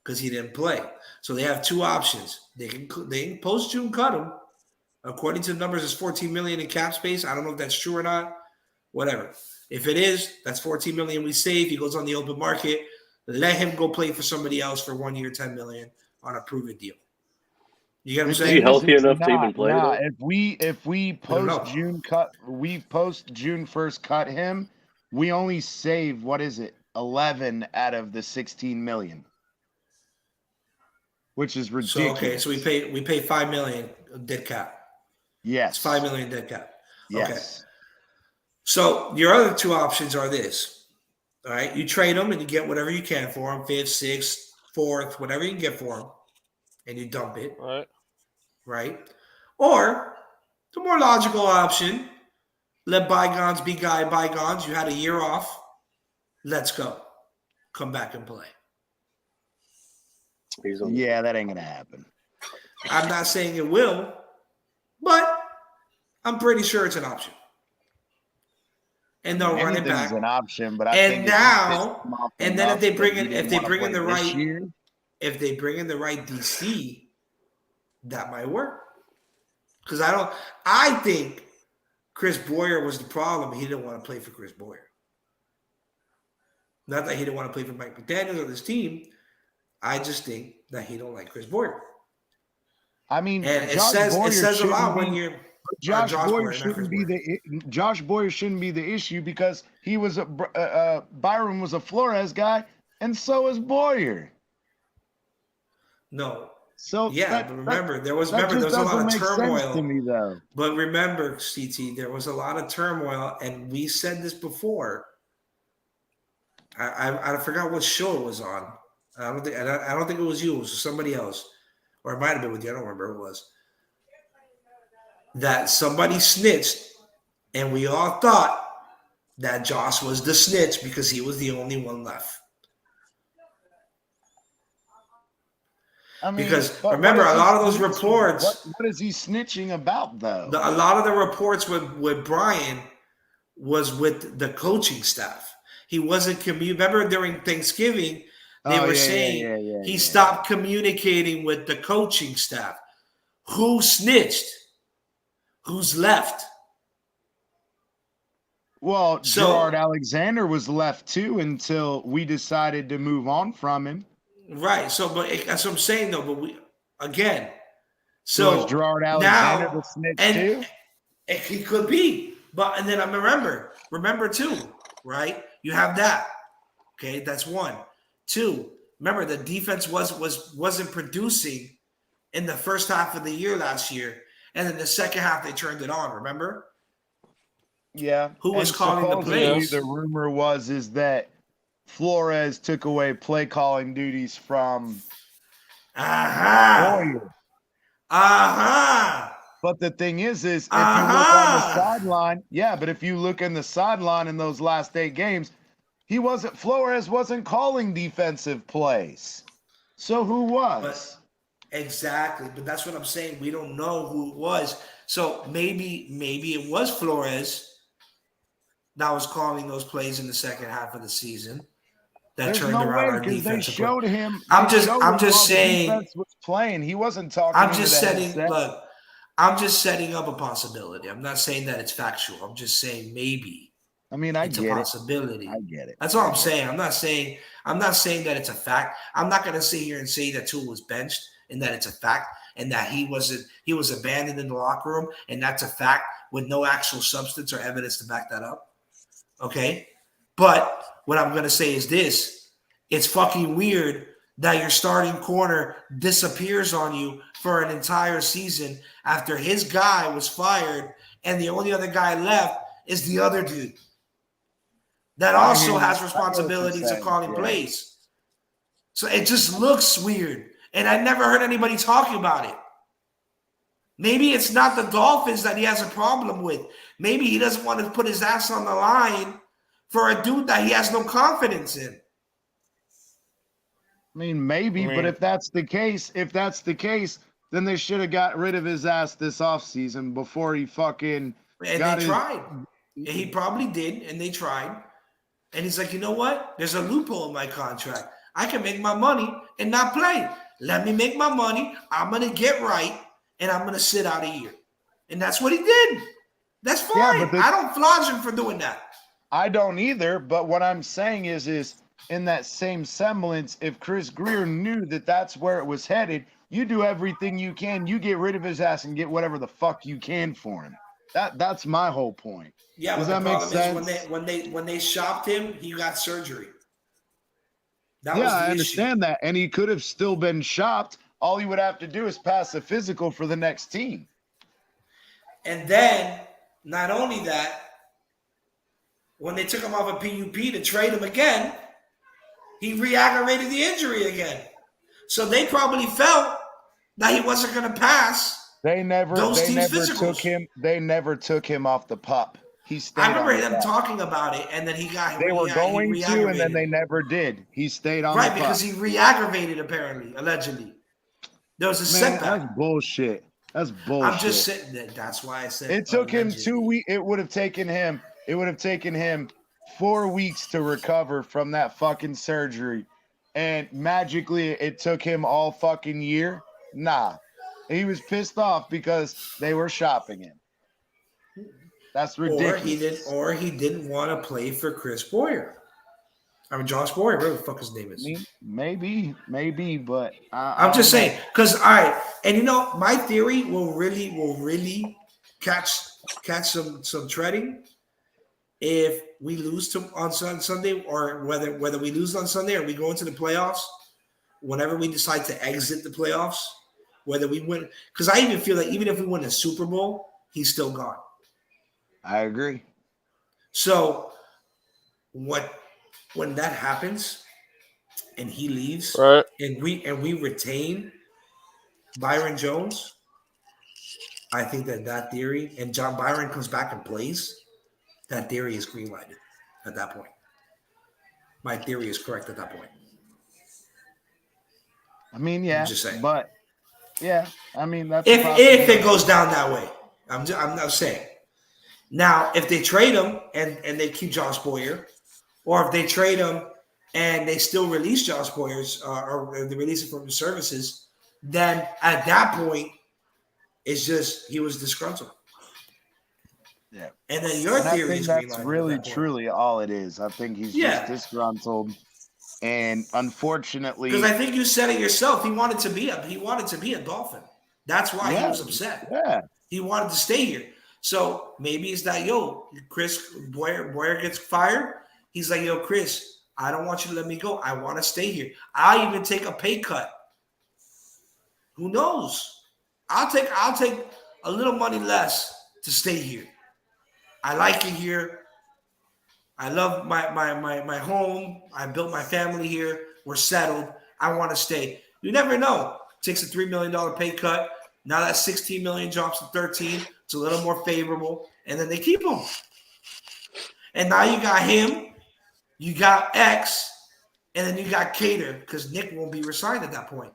because he didn't play. So they have two options. They can post-June cut him. According to the numbers, it's $14 million in cap space. I don't know if that's true or not. Whatever. If it is, that's $14 million we save. He goes on the open market. Let him go play for somebody else for 1 year, $10 million on a proven deal. You get what I'm saying? Is he healthy enough to even play? If we post June 1st cut him, we only save 11 out of the 16 million, which is ridiculous. So we pay $5 million dead cap. Yes, it's $5 million dead cap. Yes. Okay. So your other two options are this. All right, you trade them and you get whatever you can for them, 5th, 6th, 4th, whatever you can get for them, and you dump it. Right? Or the more logical option, let bygones be bygones. You had a year off. Let's go. Come back and play. Yeah, that ain't gonna happen. I'm not saying it will, but I'm pretty sure it's an option. And they'll run it back. An option, but then if they bring in the right DC, that might work. Because I think Chris Boyer was the problem. He didn't want to play for Chris Boyer. Not that he didn't want to play for Mike McDaniel or this team. I just think that he don't like Chris Boyer. I mean, and it says a lot when you're. Josh Boyer shouldn't be the issue because he was Byron was a Flores guy, and so is Boyer. No, So yeah, but remember, there was a lot of turmoil to me, though. But remember, CT, there was a lot of turmoil, and we said this before. I forgot what show it was on. I don't think it was you. It was somebody else, or it might have been with you. I don't remember who it was. That somebody snitched, and we all thought that Josh was the snitch because he was the only one left. I mean, because remember, a lot of those reports. What is he snitching about, though? A lot of the reports with Brian was with the coaching staff. He wasn't remember during Thanksgiving, they were saying he stopped communicating with the coaching staff. Who snitched? Who's left? Well, Gerard Alexander was left too until we decided to move on from him. Right. So, but that's what I'm saying, though. But so is Gerard Alexander the snitch too? He could be. But and then I remember too, right? You have that. Okay, that's one. Two, remember the defense wasn't producing in the first half of the year last year, and then the second half they turned it on. Remember? Yeah. Who was calling the plays? The rumor is that Flores took away play calling duties from Boyer. But the thing is if you look on the sideline, but if you look in the sideline in those last 8 games, Flores wasn't calling defensive plays. So who was? Exactly. But that's what I'm saying. We don't know who it was. So maybe it was Flores that was calling those plays in the second half of the season. That turned around our defense. They showed him. I'm just saying. Defense was playing. He wasn't talking. I'm just setting up a possibility. I'm not saying that it's factual. I'm just saying maybe. I mean, it's a possibility. I get it. That's all I'm saying. I'm not saying that it's a fact. I'm not going to sit here and say that Tua was benched and that it's a fact and that he was abandoned in the locker room and that's a fact with no actual substance or evidence to back that up. Okay, but what I'm going to say is this. It's fucking weird that your starting corner disappears on you for an entire season after his guy was fired and the only other guy left is the other dude that also has responsibilities of calling plays. So it just looks weird. And I never heard anybody talking about it. Maybe it's not the Dolphins that he has a problem with. Maybe he doesn't want to put his ass on the line for a dude that he has no confidence in. I mean, maybe, but if that's the case, then they should have got rid of his ass this offseason before he fucking tried. He probably did, and they tried. And he's like, you know what? There's a loophole in my contract. I can make my money and not play. Let me make my money. I'm going to get right, and I'm going to sit out a year. And that's what he did. That's fine. I don't flog him for doing that. I don't either, but what I'm saying is in that same semblance, if Chris Greer knew that that's where it was headed, you do everything you can. You get rid of his ass and get whatever the fuck you can for him. That's my whole point. Yeah, does that make sense? When they shopped him, he got surgery. I understand that, and he could have still been shopped. All he would have to do is pass a physical for the next team. And then, not only that, when they took him off a PUP to trade him again, he re-aggravated the injury again. So they probably felt that he wasn't going to pass. They never took him off the pup. He stayed. I remember them talking about it, and then he got. They were going to, and then they never did. He stayed on right because he re-aggravated, apparently, allegedly. There was a setback. That's bullshit. That's bullshit. I'm just sitting there. That's why I said it took him 2 weeks. It would have taken him 4 weeks to recover from that fucking surgery, and magically it took him all fucking year. Nah, he was pissed off because they were shopping him. That's ridiculous. Or he didn't want to play for Chris Boyer. I mean, Josh Boyer, whatever the fuck his name is. Maybe, but I'm just saying, because all right, and you know, my theory will really catch some treading if we lose on Sunday, or whether we lose on Sunday or we go into the playoffs. Whenever we decide to exit the playoffs, whether we win. Because I even feel like even if we win a Super Bowl, he's still gone. I agree. So when that happens and he leaves, right, and we retain Byron Jones, I think that theory, and John Byron comes back and plays, that theory is green-lighted at that point. My theory is correct at that point. I mean, yeah, I'm just saying. but yeah, I mean that's if it goes down that way. I'm not saying. Now, if they trade him and they keep Josh Boyer, or if they trade him and they still release Josh Boyer's or they release it from the services, then at that point, it's just he was disgruntled. Yeah. And then your theory is that's really truly all it is. I think he's just disgruntled. And unfortunately, because I think you said it yourself, he wanted to be a Dolphin. That's why he was upset. Yeah. He wanted to stay here. So maybe it's that, Chris Boyer gets fired. He's like, Chris, I don't want you to let me go. I want to stay here. I'll even take a pay cut. Who knows? I'll take a little money less to stay here. I like it here. I love my home. I built my family here. We're settled. I want to stay. You never know. Takes a $3 million pay cut. Now that $16 million drops to 13. It's a little more favorable. And then they keep him. And now you got him. You got X. And then you got Cater because Nick won't be resigned at that point.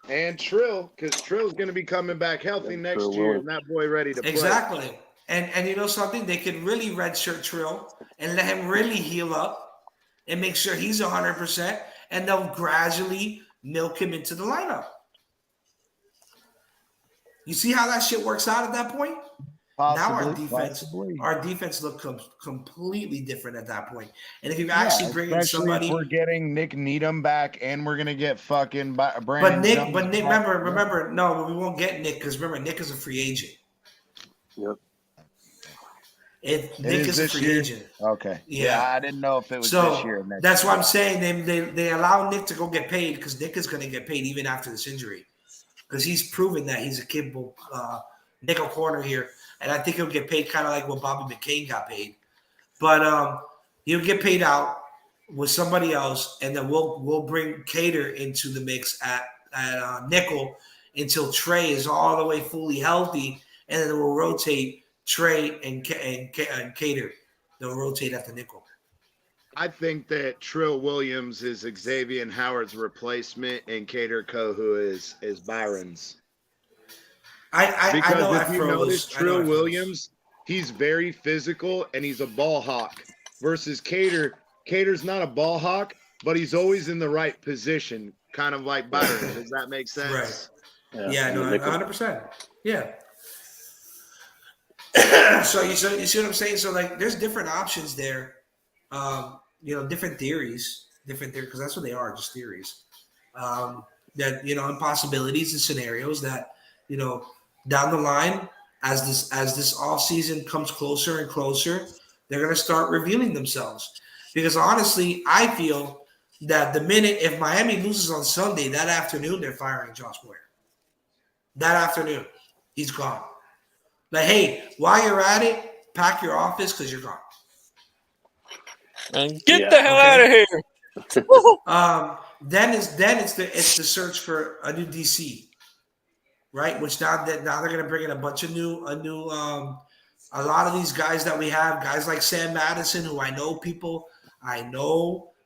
And Trill, because Trill's going to be coming back healthy next year. And that boy ready to play. Exactly. And you know something? They could really redshirt Trill and let him really heal up and make sure he's 100%. And they'll gradually milk him into the lineup. You see how that shit works out at that point? Possibly, now our defense look completely different at that point. And if you actually bring in somebody, if we're getting Nick Needham back, and we're gonna get fucking Brandon. But Nick, remember, no, we won't get Nick because remember, Nick is a free agent. Yep. Nick is a free agent. Okay. Yeah, I didn't know if it was this year. Or next that's year. why I'm saying they allow Nick to go get paid because Nick is going to get paid even after this injury because he's proven that he's a capable nickel corner here, and I think he'll get paid kind of like what Bobby McCain got paid, but he'll get paid out with somebody else, and then we'll bring Cater into the mix at nickel until Trey is all the way fully healthy, and then we'll rotate Trey and Cater. They'll rotate at the nickel. I think that Trill Williams is Xavier Howard's replacement, and Cater Kohu is Byron's. Because if you notice, Trill Williams, he's very physical and he's a ball hawk. Versus Cater, Cater's not a ball hawk, but he's always in the right position, kind of like Byron. Does that make sense? Right. Yeah, no, 100%. Yeah. So you see what I'm saying? So like, there's different options there. Different theories, because that's what they are, just theories. That impossibilities and scenarios that down the line as this off season comes closer and closer, they're gonna start revealing themselves. Because honestly, I feel that the minute if Miami loses on Sunday, that afternoon they're firing Josh Boyer. That afternoon, he's gone. Like, hey, while you're at it, pack your office because you're gone. And get the hell out of here. Then it's the search for a new DC, right? Which now they're going to bring in a lot of these guys that we have, guys like Sam Madison, who I know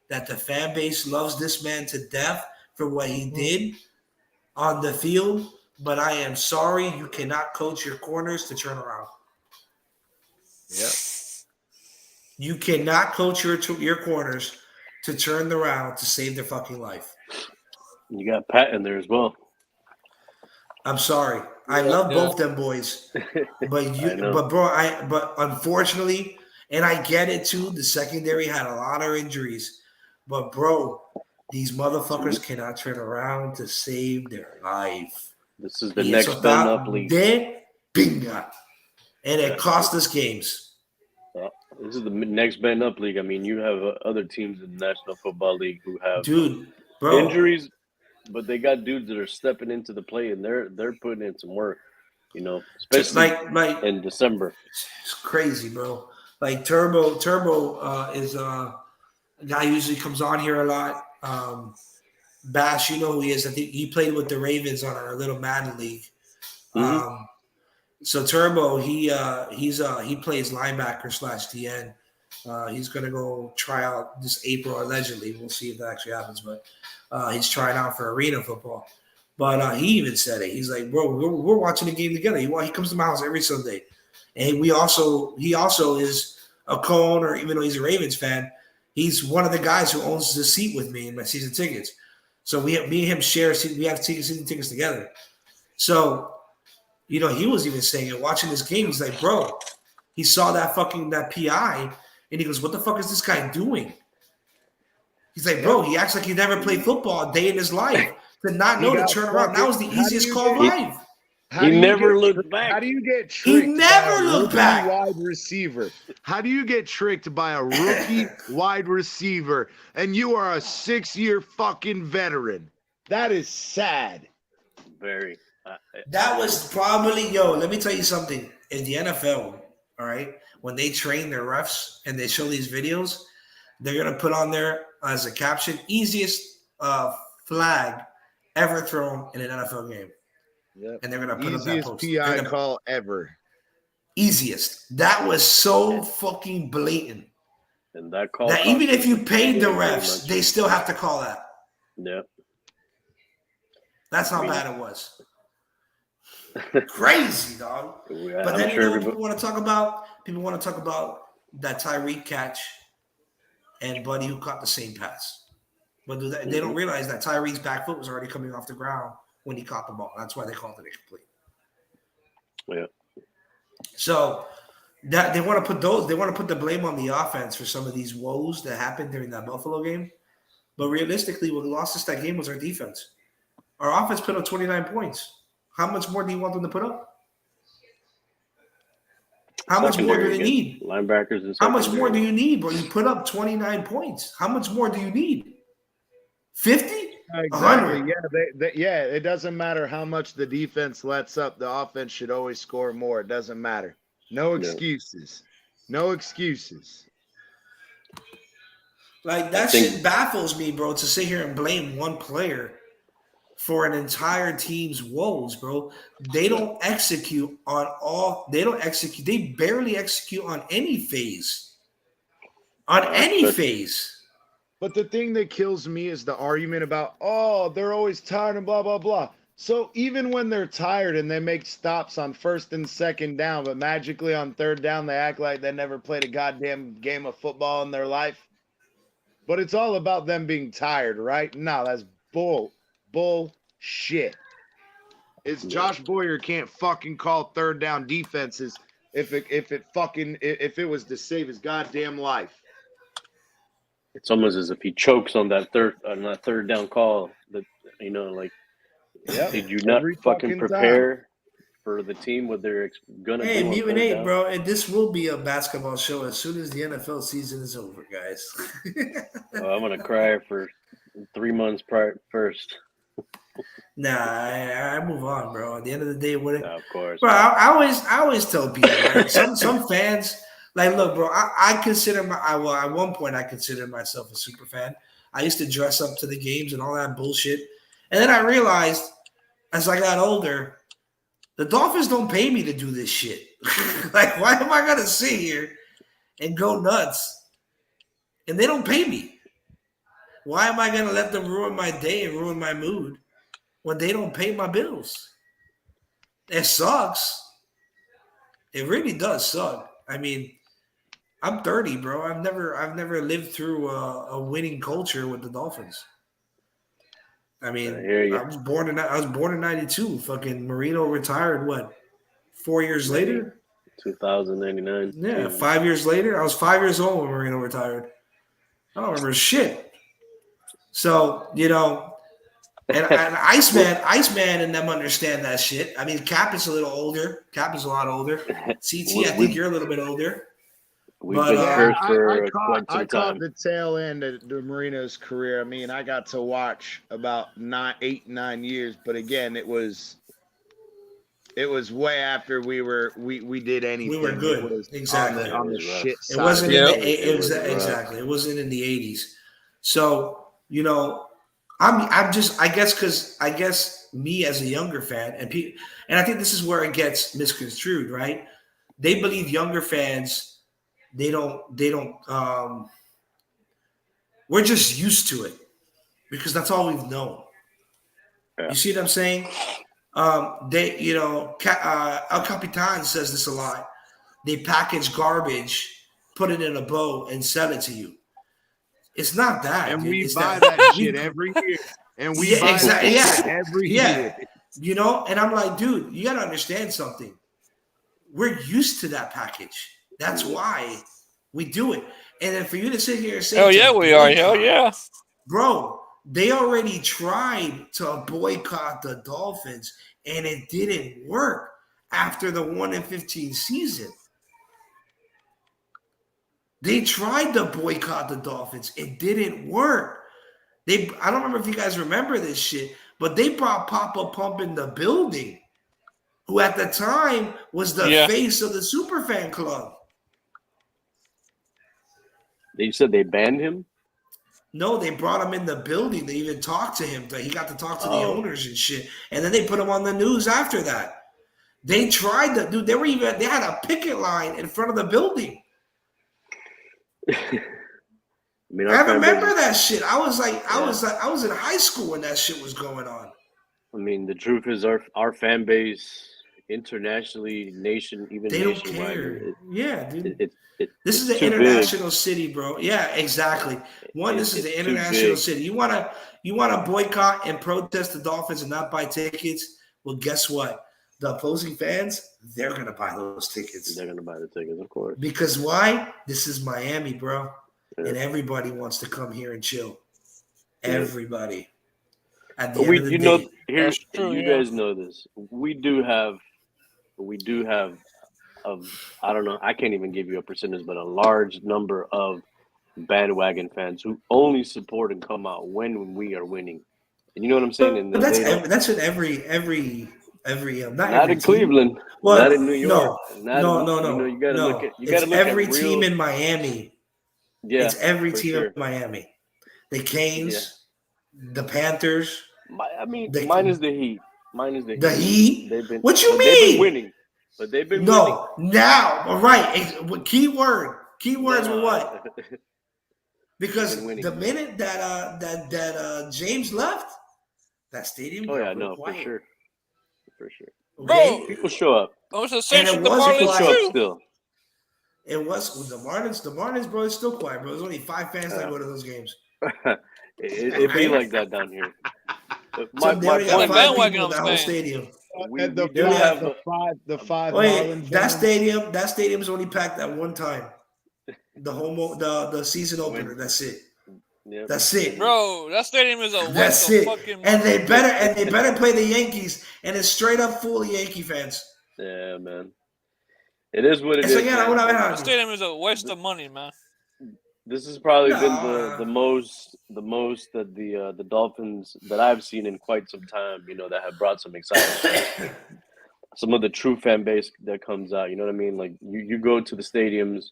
that the fan base loves this man to death for what he did on the field. But I am sorry, you cannot coach your corners to turn around. Yep. You cannot coach your corners to turn around to save their fucking life. You got Pat in there as well. I'm sorry. I love both them boys. But unfortunately, and I get it too, the secondary had a lot of injuries. But bro, these motherfuckers cannot turn around to save their life. This is the next Ben Up league. Binga. And it cost us games. This is the next Ben Up league. I mean, you have other teams in the National Football League who have bro, injuries. but they got dudes that are stepping into the play and they're putting in some work, especially like in December. It's crazy, bro. Like Turbo is a guy who usually comes on here a lot. Bash, you know who he is. I think he played with the Ravens on our little Madden league. Mm-hmm. So Turbo, he plays linebacker / DN. He's gonna go try out this April allegedly. We'll see if that actually happens, but he's trying out for arena football. But he even said it. He's like, bro, we're watching the game together. He comes to my house every Sunday, and he also is a co-owner, even though he's a Ravens fan. He's one of the guys who owns the seat with me in my season tickets. So me and him share. We have season tickets together. So. He was even saying it, watching this game, he's like, bro, he saw that PI, and he goes, what the fuck is this guy doing? He's like, bro, he acts like he never played football a day in his life. To not know to turn around. That was the easiest call of life. He never looked back. How do you get tricked? He never looked back. Wide receiver. How do you get tricked by a rookie wide receiver, and you are a 6-year fucking veteran? That is sad. Very. That was probably, let me tell you something. In the NFL, all right, when they train their refs and they show these videos, they're going to put on there as a caption, easiest flag ever thrown in an NFL game. Yep. And they're going to put up that post. PI call ever. Easiest. That was so fucking blatant. And that call. That even if you paid the refs, they still have to call that. Yeah. That's how bad it was. Crazy, dog. Yeah, but then people want to talk about? People want to talk about that Tyreek catch and Buddy who caught the same pass. But they don't realize that Tyreek's back foot was already coming off the ground when he caught the ball. That's why they called it incomplete. Yeah. So that they want to put the blame on the offense for some of these woes that happened during that Buffalo game. But realistically, what lost us that game was our defense. Our offense put up 29 points. How much more do you want them to put up? How much more do they need? Linebackers and how much more do you need, bro? You put up 29 points. How much more do you need? 50? Exactly. Yeah, it doesn't matter how much the defense lets up. The offense should always score more. It doesn't matter. No excuses. No excuses. Like, that shit baffles me, bro, to sit here and blame one player for an entire team's woes, bro. They don't execute on all. They don't execute. They barely execute on any phase. But the thing that kills me is the argument about, they're always tired and blah, blah, blah. So even when they're tired and they make stops on 1st and 2nd down, but magically on 3rd down, they act like they never played a goddamn game of football in their life. But it's all about them being tired, right? No, that's bullshit. It's Josh Boyer can't fucking call 3rd down defenses if it was to save his goddamn life. It's almost as if he chokes on that third down call. That did you not fucking prepare for the team what they're gonna do? Hey, Mutant 8, bro, and this will be a basketball show as soon as the NFL season is over, guys. I'm gonna cry for 3 months first. Nah, I move on, bro. At the end of the day, of course, bro. I always tell people, like, some fans, like, look, bro. I consider at one point I considered myself a super fan. I used to dress up to the games and all that bullshit, and then I realized as I got older, the Dolphins don't pay me to do this shit. Like, why am I gonna sit here and go nuts? And they don't pay me. Why am I gonna let them ruin my day and ruin my mood when they don't pay my bills? It sucks. It really does suck. I mean, I'm 30, bro. I've never lived through a winning culture with the Dolphins. I mean, I was born in 92. Fucking Marino retired 4 years later? 2099. Yeah, 5 years later. I was 5 years old when Marino retired. I don't remember shit. So, and Iceman and them understand that shit. I mean, Cap is a little older. Cap is a lot older. CT, I think you're a little bit older. We've been cursed for quite some I caught time. the tail end of Marino's career. I mean, I got to watch about 8-9 years, but again, it was way after we did anything. We were good. It was exactly on the rough. shit It side. wasn't Yep. in the exactly. It wasn't in the 80s. So I guess me as a younger fan and I think this is where it gets misconstrued, right? They believe younger fans they don't we're just used to it because that's all we've known. Yeah. You see what I'm saying? El Capitan says this a lot. They package garbage, put it in a bow, and sell it to you. It's not that, and dude. we It's buy that shit every year. And we buy that shit every year. And I'm like, dude, you gotta understand something. We're used to that package. That's why we do it. And then for you to sit here and say, hell yeah, we are. Hell yeah. Bro, they already tried to boycott the Dolphins, and it didn't work after the 1-15 season. They tried to boycott the Dolphins. It didn't work. I don't remember if you guys remember this shit, but they brought Papa Pump in the building, who at the time was the face of the Superfan Club. You said they banned him? No, they brought him in the building. They even talked to him. He got to talk to the owners and shit. And then they put him on the news after that. They tried to, dude. They had a picket line in front of the building. I remember that shit. I was in high school when that shit was going on. I mean, the truth is our fan base internationally, even they nationwide. Don't care. Dude. This is an too international big. city, bro. Yeah, exactly. This is the international city. You wanna boycott and protest the Dolphins and not buy tickets? Well, guess what? The opposing fans, they're gonna buy those tickets. They're gonna buy the tickets, of course. Because why? This is Miami, bro. Yeah. And everybody wants to come here and chill. Yeah. Everybody. At the end of the day. You guys know this. We do have I don't know, I can't even give you a percentage, but a large number of bandwagon fans who only support and come out when we are winning. And you know what I'm saying? And that's in every not in Cleveland, not in New York. No. You gotta look at every team in Miami. Yeah, it's every team in Miami. The Canes, the Panthers. Minus the Heat. The Heat. What you mean? They've been winning. But they've been winning. Now, all right. Keywords were what? Because the minute that James left, that stadium. Oh yeah, no, quiet. for sure. Okay? Bro, people show up. I was the same and the Marlins too. Still. It was the Marlins, bro. It's still quiet, bro. There's only 5 fans that go to those games. It be like that down here. My bandwagon on the whole stadium. The five. That stadium's only packed at one time. The season opener. That's it. Yep. That's it, bro. That stadium is a that's it. And they better play the Yankees, and it's straight up full of Yankee fans. Yeah, man. It is what it is. The stadium is a waste of money, man. This has probably been the most that the Dolphins that I've seen in quite some time. That have brought some excitement. Some of the true fan base that comes out. You know what I mean? Like you go to the stadiums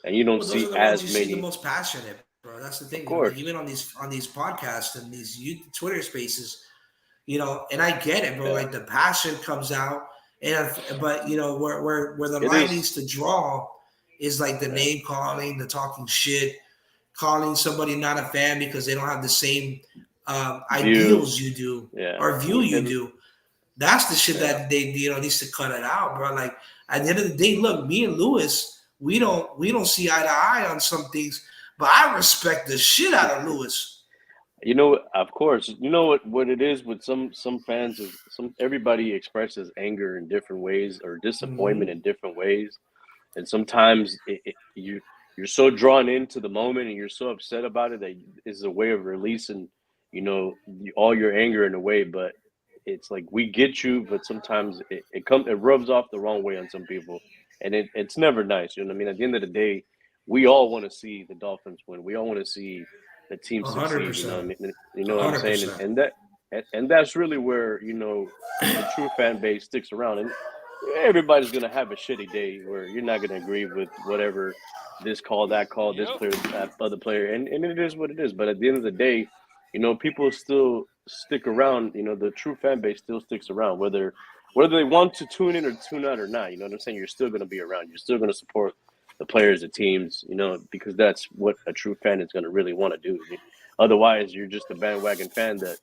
and you don't see as many. See the most passionate, bro. That's the thing. Of course. Even on these podcasts and these Twitter spaces, and I get it, bro. Like the passion comes out, but where the line needs to draw is like the name calling, the talking shit, calling somebody not a fan because they don't have the same ideals you do or view you do. That's the shit that they needs to cut it out, bro. Like at the end of the day, look, me and Lewis, we don't see eye to eye on some things, but I respect the shit out of Lewis. Of course. You know what it is with some fans is everybody expresses anger in different ways or disappointment in different ways. And sometimes you're so drawn into the moment and you're so upset about it that it's a way of releasing, all your anger in a way. But it's like we get you, but sometimes it rubs off the wrong way on some people, and it's never nice. You know what I mean? At the end of the day, we all want to see the Dolphins win. We all want to see the team succeed. 100%. You know what I'm saying? And that's really where the true fan base sticks around. And everybody's gonna have a shitty day where you're not gonna agree with whatever this call, that call, this player, that other player, and it is what it is. But at the end of the day, people still stick around. The true fan base still sticks around, whether they want to tune in or tune out or not. You know what I'm saying? You're still gonna be around. You're still gonna support the players, the teams, because that's what a true fan is gonna really want to do. Otherwise, you're just a bandwagon fan that,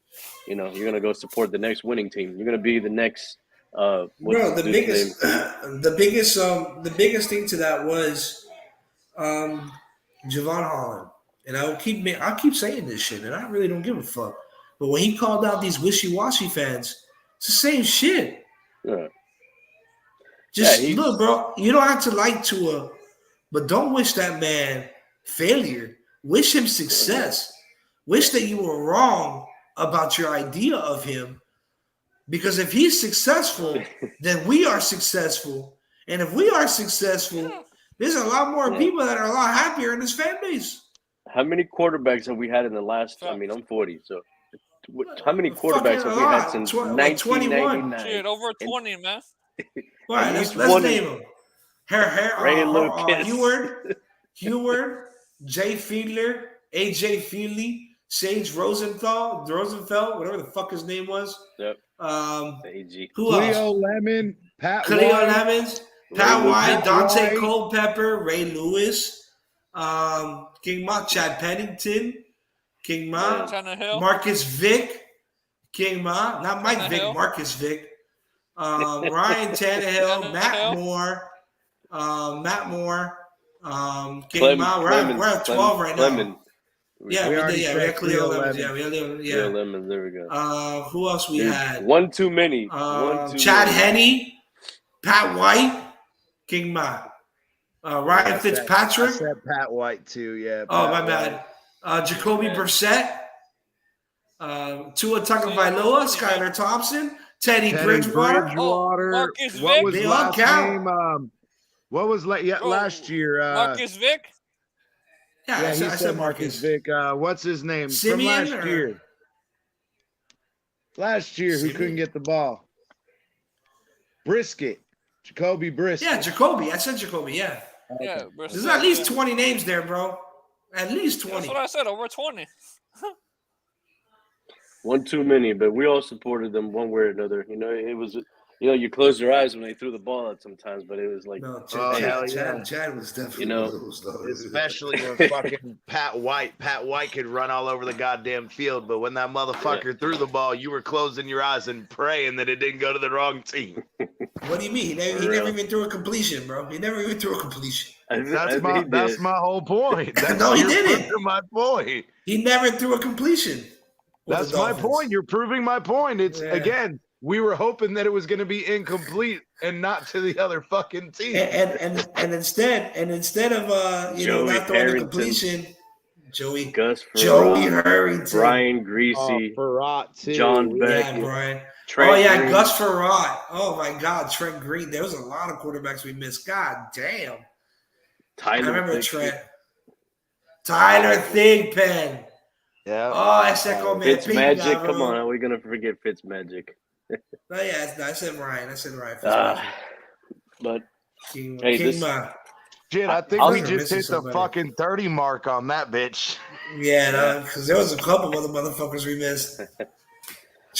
you're gonna go support the next winning team. You're gonna be the next. Bro, the biggest thing to that was Javon Holland, and I'll keep saying this shit, and I really don't give a fuck. But when he called out these wishy-washy fans, it's the same shit. Yeah. Look, bro. You don't have to like Tua, but don't wish that man failure. Wish him success. Wish that you were wrong about your idea of him. Because if he's successful, then we are successful. And if we are successful, there's a lot more people that are a lot happier in this fan base. How many quarterbacks have we had in the last? I mean, I'm 40, so how many quarterbacks have we had since 1999? Shit, over 20, man. All right, let's name them. Heward, Jay Fiedler, AJ Feely, Sage Rosenfeld, whatever the fuck his name was. Yep. Who else? Cleo Lemon, Cleo Lemons, Pat White, Dante Culpepper, Ray Lewis, King Ma, Chad Pennington, King Ma, Marcus Vick, King Ma, not Mike Vick, Marcus Vick, Ryan Tannehill, Matt Moore, King Ma. We're at 12 right now. Yeah, we had Cleo Lemons. Cleo Lemons, there we go. Who else we had? One too many. Chad Henne, Pat White, King Ma. Ryan Fitzpatrick. I said Pat White too, yeah. My bad. Jacoby Brissett. Tua Tagovailoa, Skylar Thompson, Teddy Bridgewater. Marcus what Vick. was They last all count. name? What was last year? Marcus Vick? Yeah, I said Marcus Vick. What's his name? Simeon From last year. Last year, who couldn't get the ball? Brisket. Jacoby Brisket. Yeah, Jacoby. I said Jacoby, yeah. Yeah, there's at least 20 names there, bro. At least 20. That's what I said, over 20. One too many, but we all supported them one way or another. It was, you close your eyes when they threw the ball out sometimes, but it was like, Chad was definitely especially when fucking Pat White could run all over the goddamn field, but when that motherfucker threw the ball, you were closing your eyes and praying that it didn't go to the wrong team. What do you mean? He never even threw a completion, bro. He never even threw a completion. That's my whole point. No, he didn't. My point. He never threw a completion. That's my point. You're proving my point. It's again, we were hoping that it was going to be incomplete and not to the other fucking team. And instead of not throwing the completion, Joey Harrington, Brian Greasy, John Beck, Brian. Trent Gus Farrat. Oh my God, Trent Green. There was a lot of quarterbacks we missed. God damn. I remember Trent. Tyler Thigpen. Yeah. Oh, I said, Fitzmagic. Come on, how are we gonna forget Fitzmagic? I said Ryan. But King shit, I think we just hit the fucking 30 mark on that bitch. Yeah, because there was a couple other motherfuckers we missed.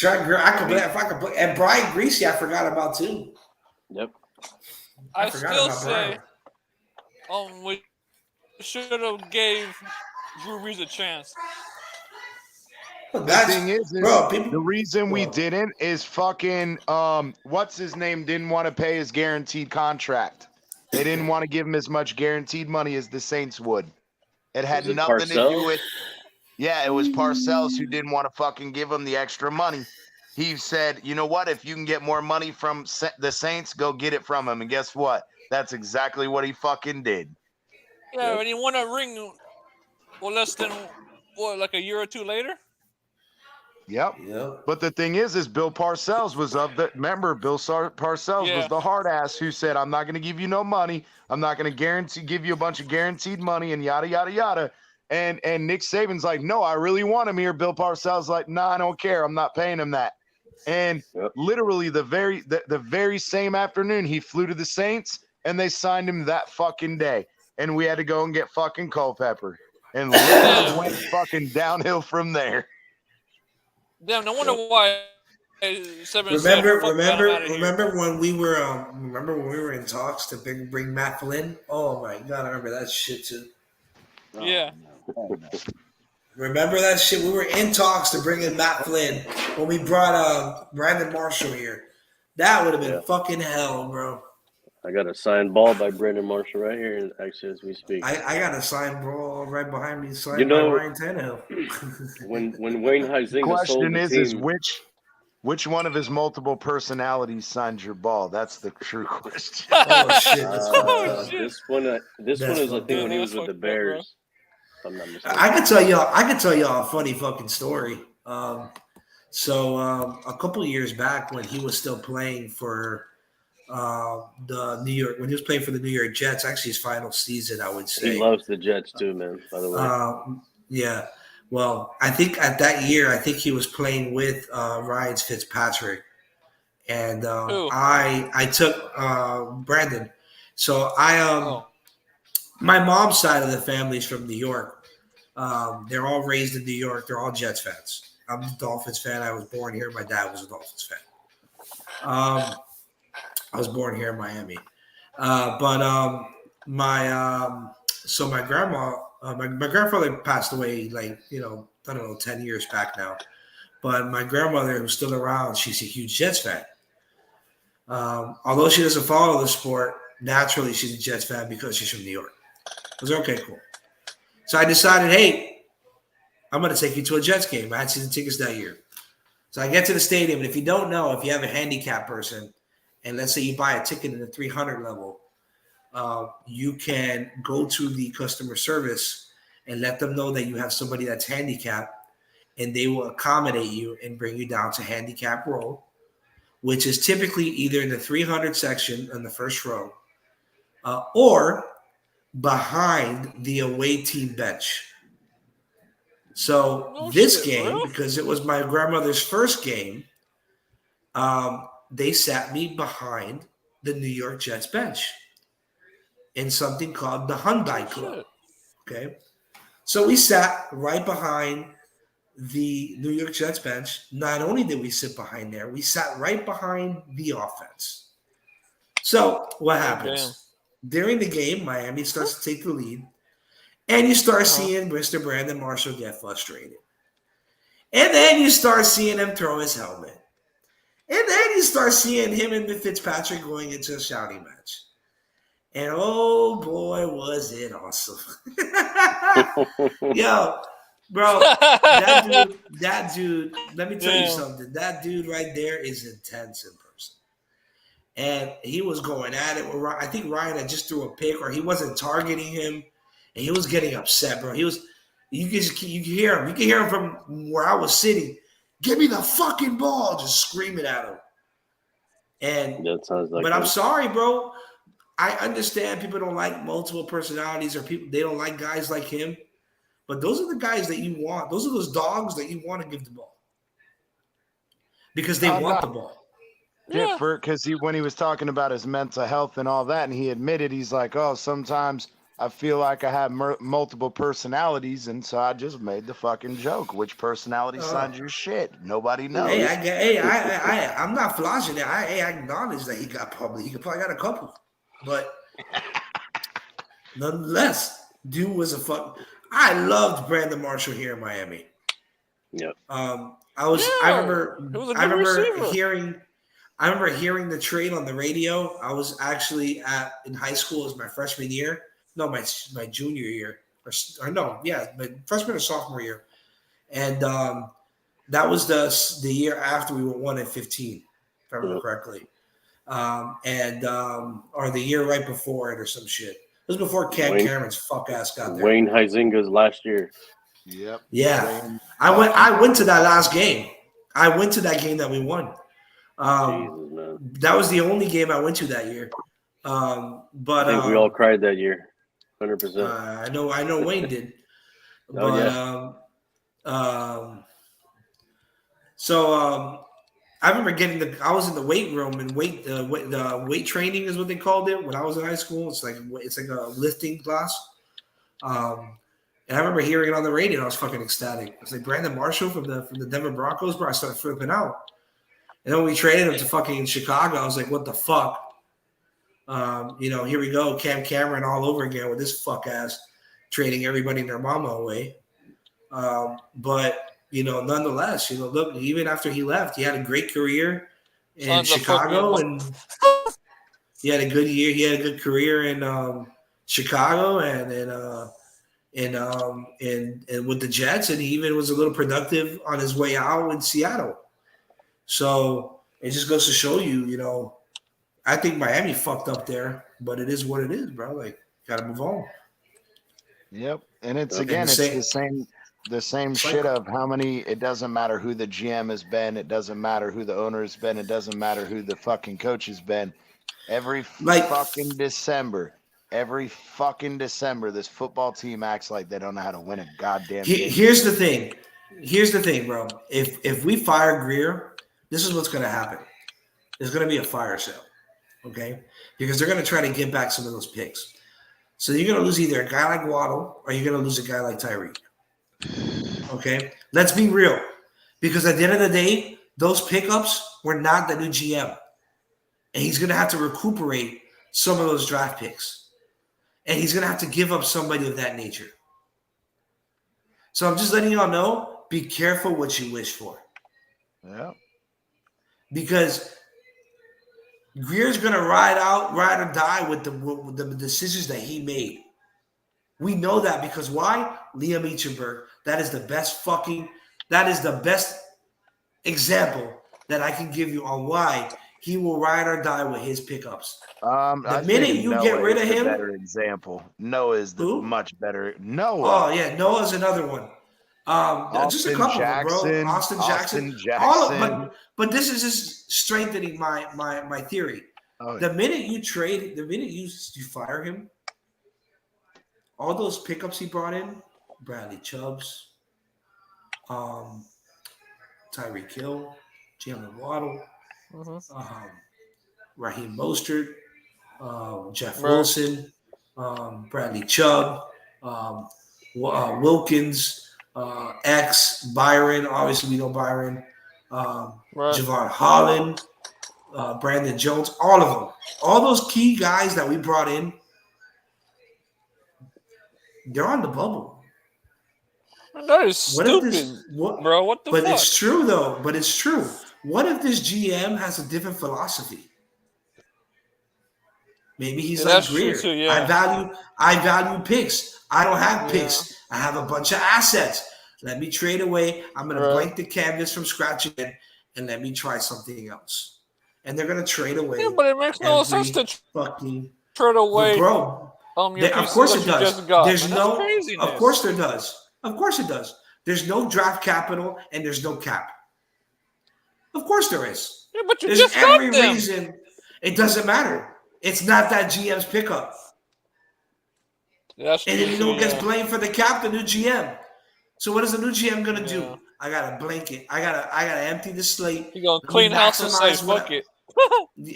I could play, and Brian Greasy, I forgot about too. Yep. I still say, we should have gave Drew Brees a chance. The thing is the reason we didn't is fucking what's his name didn't want to pay his guaranteed contract. They didn't want to give him as much guaranteed money as the Saints would. It had nothing to do with. Yeah, it was Parcells who didn't want to fucking give him the extra money. He said, you know what? If you can get more money from the Saints, go get it from him. And guess what? That's exactly what he fucking did. Yeah, and he won a ring less than, like a year or two later? Yep. Yep. But the thing is Bill Parcells was of the. Remember, Parcells was the hard ass who said, "I'm not going to give you no money. I'm not going to give you a bunch of guaranteed money and yada yada yada." And Nick Saban's like, "No, I really want him here." Bill Parcells like, "No, I don't care. I'm not paying him that." And literally the very same afternoon, he flew to the Saints and they signed him that fucking day. And we had to go and get fucking Culpepper. And literally went fucking downhill from there. Damn, no wonder why. Remember when we were in talks to bring Matt Flynn? Oh my god, I remember that shit too. Yeah. Remember that shit? We were in talks to bring in Matt Flynn when we brought Brandon Marshall here. That would have been fucking hell, bro. I got a signed ball by Brandon Marshall right here, actually, as we speak. I got a signed ball right behind me, signed by Ryan Tannehill. when Wayne Huizinga sold the team, is which one of his multiple personalities signed your ball? That's the true question. Oh shit! This one is I think when he was with the Bears. If I'm not mistaken. I could tell y'all a funny fucking story. So a couple of years back, when he was still playing for the New York, when he was playing for the New York Jets, actually his final season, I would say. He loves the Jets too, man. By the way. Yeah. Well, I think at that year, he was playing with Ryan Fitzpatrick, and I took Brandon. So my mom's side of the family is from New York. They're all raised in New York. They're all Jets fans. I'm a Dolphins fan. I was born here. My dad was a Dolphins fan. I was born here in Miami. So my grandma, my grandfather passed away, I don't know, 10 years back now. But my grandmother, who's still around, she's a huge Jets fan. Although she doesn't follow the sport, naturally she's a Jets fan because she's from New York. I was okay, cool. So I decided, hey, I'm going to take you to a Jets game. I had season tickets that year. So I get to the stadium, and if you don't know, if you have a handicap person, and let's say you buy a ticket in the 300 level, you can go to the customer service and let them know that you have somebody that's handicapped, and they will accommodate you and bring you down to handicap row, which is typically either in the 300 section in the first row or behind the away team bench. So this game, because it was my grandmother's first game, they sat me behind the New York Jets bench in something called the Hyundai Club. Okay. So we sat right behind the New York Jets bench. Not only did we sit behind there, we sat right behind the offense. So what happens? During the game, Miami starts to take the lead, and you start seeing Mr. Brandon Marshall get frustrated. And then you start seeing him throw his helmet. And then you start seeing him and Fitzpatrick going into a shouting match. And oh boy, was it awesome. Yo, bro, that dude, let me tell you something. That dude right there is intense in person. And he was going at it. I think Ryan had just threw a pick, or he wasn't targeting him, and he was getting upset, bro. You can hear him. You can hear him from where I was sitting. Give me the fucking ball, just screaming at him. And that sounds like. But I'm sorry, bro. I understand people don't like multiple personalities, or they don't like guys like him. But those are the guys that you want. Those are those dogs that you want to give the ball because they want the ball. Different, because when he was talking about his mental health and all that, and he admitted, he's like, "Oh, sometimes I feel like I have multiple personalities," and so I just made the fucking joke. Which personality signed your shit? Nobody knows. I'm not flashing it. I acknowledge that he probably got a couple, but nonetheless, dude was a fuck. I loved Brandon Marshall here in Miami. Yep. I remember hearing the trade on the radio. I was actually in high school as my freshman year. No, my junior year. My freshman or sophomore year. And that was the year after we were 1-15, if I remember correctly. Or the year right before it or some shit. It was before Cameron's fuck ass got there. Wayne Huizinga's last year. Yep. Yeah. I went to that last game. I went to that game that we won. That was the only game I went to that year. But I think we all cried that year, 100%. I know Wayne did. I remember I was in the weight room and weight training is what they called it when I was in high school. It's like a lifting class. And I remember hearing it on the radio. And I was fucking ecstatic. It's like Brandon Marshall from the Denver Broncos, bro. I started flipping out. And then when we traded him to fucking Chicago, I was like, what the fuck? Here we go, Cam Cameron all over again with this fuck ass trading everybody and their mama away. But nonetheless, look, even after he left, he had a great career in Chicago, and he had a good year. He had a good career in Chicago, and with the Jets, and he even was a little productive on his way out in Seattle. So it just goes to show you, I think Miami fucked up there, but it is what it is, bro. Like, gotta move on. Yep, and it's the same shit of how many. It doesn't matter who the GM has been. It doesn't matter who the owner has been. It doesn't matter who the fucking coach has been. Every fucking December, this football team acts like they don't know how to win a goddamn game. Here's the thing, bro. If we fire Greer, this is what's gonna happen. There's gonna be a fire sale. Okay, because they're going to try to get back some of those picks. So you're going to lose either a guy like Waddle or you're going to lose a guy like Tyreek. Okay, let's be real. Because at the end of the day, those pickups were not the new GM. And he's going to have to recuperate some of those draft picks. And he's going to have to give up somebody of that nature. So I'm just letting y'all know, be careful what you wish for. Yeah. Because Greer's going to ride or die with the decisions that he made. We know that because why? Liam Eichenberg. That is the best example that I can give you on why he will ride or die with his pickups. The minute you get rid of him. Better example. Noah is the much better. Noah. Oh, yeah. Noah's another one. Just a couple Jackson, of them, bro. Austin Jackson. All of, but this is just strengthening my theory. Oh, the minute you fire him, all those pickups he brought in, Bradley Chubbs, Tyreek Hill, Jalen Waddle, Raheem Mostert, Jeff Wilson, Bradley Chubb, Wilkins, X, Byron. Obviously, we know Byron. Javon Holland, Brandon Jones, all of them. All those key guys that we brought in, they're on the bubble. That is stupid, bro. What the fuck? But it's true, though. But it's true. What if this GM has a different philosophy? Maybe he's like Greer. Too, yeah. I value picks. I don't have picks. I have a bunch of assets. Let me trade away. I'm going to blank the canvas from scratch again, and let me try something else. And they're going to trade away. Yeah, but it makes no sense to trade away. Bro, of course it does. There's no. Of course there does. Of course it does. There's no draft capital and there's no cap. Of course there is. Yeah, but there's just every reason. It doesn't matter. It's not that GM's pickup. That's and then you know who gets blamed for the cap? The new GM. So what is the new GM gonna do? I gotta blanket. I gotta empty the slate. You gonna clean house and say fuck it.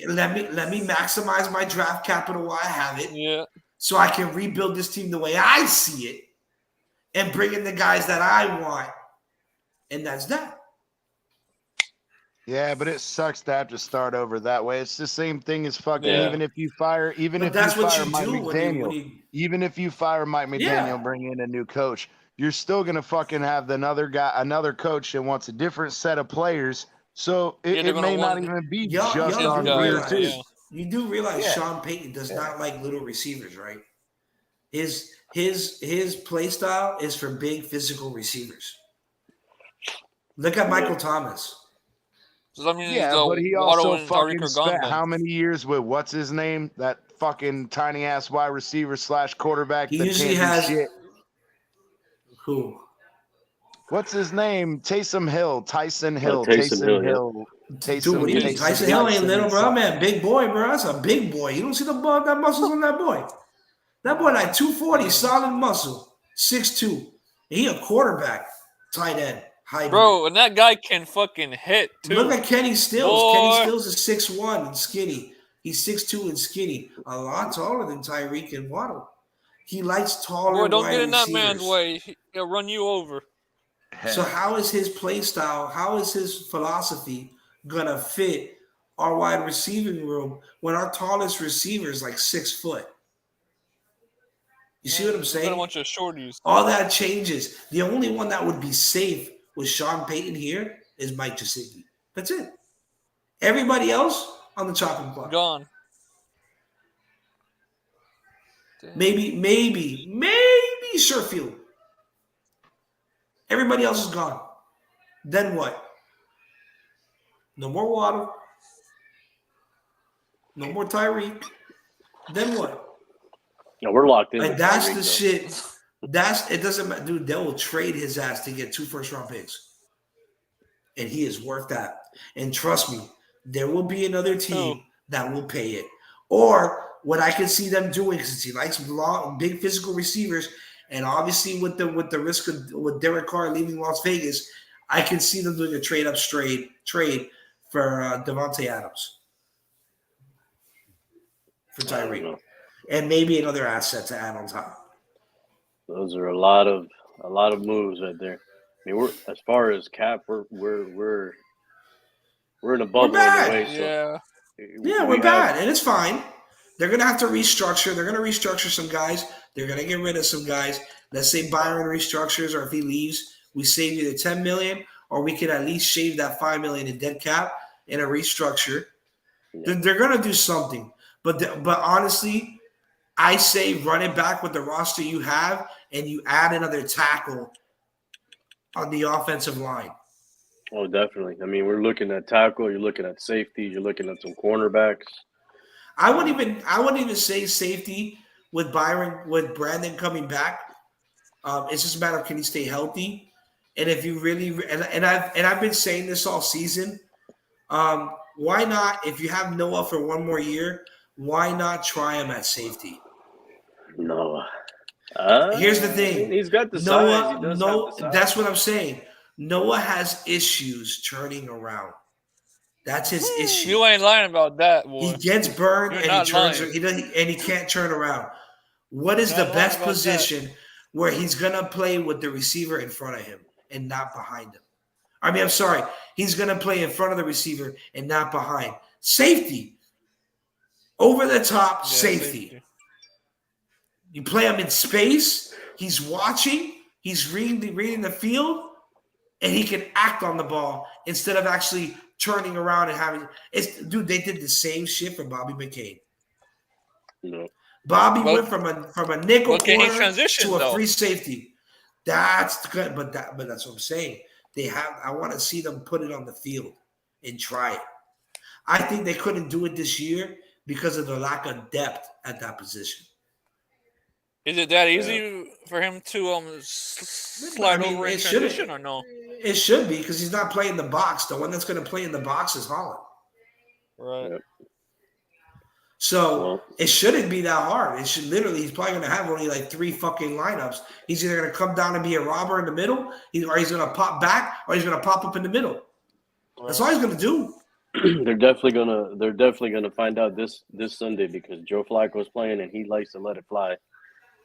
let me maximize my draft capital while I have it. Yeah. So I can rebuild this team the way I see it and bring in the guys that I want. And that's that. Yeah, but it sucks to have to start over that way. It's the same thing as fucking even if you fire Mike McDaniel, bring in a new coach, you're still gonna fucking have another coach that wants a different set of players. So it may not even be just on Greer too. You do realize Sean Payton does not like little receivers, right? His play style is for big physical receivers. Look at Michael Thomas. That means but he also fucking spent how many years with what's his name? That fucking tiny ass wide receiver / quarterback. He usually has shit. Who? What's his name? Tyson Hill. Tyson Hill. Dude, what do you mean? Tyson Hill ain't little, bro. Man, big boy, bro. That's a big boy. You don't see the muscles on that boy. That boy like 240, solid muscle, 6'2". He a quarterback, tight end, hybrid. Bro, and that guy can fucking hit too. Look at Kenny Stills. Boy. Kenny Stills is 6'1" and skinny. He's 6'2" and skinny. A lot taller than Tyreek and Waddle. He likes taller. Boy, don't get in that man's way. He'll run you over. So how is his play style? How is his philosophy gonna fit our wide receiving room when our tallest receiver is like 6 foot? You see what I'm saying? A bunch of shorties. All that changes. The only one that would be safe with Sean Payton here is Mike Gesicki. That's it. Everybody else on the chopping block. Gone. Maybe Sherfield. Everybody else is gone. Then what? No more Waddle. No more Tyreek. Then what? No, we're locked in. Like, that's the shit. It doesn't matter, dude. They will trade his ass to get 2 first-round picks, and he is worth that. And trust me, there will be another team that will pay it. Or what I can see them doing, because he likes long, big physical receivers, and obviously with the risk of with Derek Carr leaving Las Vegas, I can see them doing a trade for Devontae Adams for Tyreek. And maybe another asset to add on top. Those are a lot of moves right there. I mean, we're as far as cap, we're in a bubble in a way. So we're bad, and it's fine. They're gonna have to restructure. They're gonna restructure some guys. They're gonna get rid of some guys. Let's say Byron restructures, or if he leaves, we save either $10 million, or we could at least shave that $5 million in dead cap in a restructure. Yeah. They're gonna do something, but honestly. I say run it back with the roster you have, and you add another tackle on the offensive line. Oh, definitely. I mean, we're looking at tackle. You're looking at safety. You're looking at some cornerbacks. I wouldn't even say safety with Brandon coming back. It's just a matter of can he stay healthy, and if you really and I've been saying this all season. Why not? If you have Noah for one more year, why not try him at safety? Noah. Here's the thing. He's got the size. He does have the size. That's what I'm saying. Noah has issues turning around. That's his issue. You ain't lying about that, boy. He gets burned and he can't turn around. What is the best position where he's gonna play with the receiver in front of him and not behind him? I mean, I'm sorry. He's gonna play in front of the receiver and not behind. Safety. Over the top, safety. You play him in space. He's watching. He's reading the field, and he can act on the ball instead of actually turning around and having. Dude, they did the same shit for Bobby McCain. No. Bobby went from a nickel corner to a free safety. That's good, but that's what I'm saying. I want to see them put it on the field and try it. I think they couldn't do it this year because of the lack of depth at that position. Is it that easy for him to slide over in transition or no? It should be because he's not playing the box. The one that's going to play in the box is Holland. Right. So it shouldn't be that hard. It should literally, he's probably going to have only like 3 fucking lineups. He's either going to come down and be a robber in the middle, or he's going to pop back, or he's going to pop up in the middle. That's all he's going to do. They're definitely gonna find out this Sunday because Joe Flacco's playing and he likes to let it fly,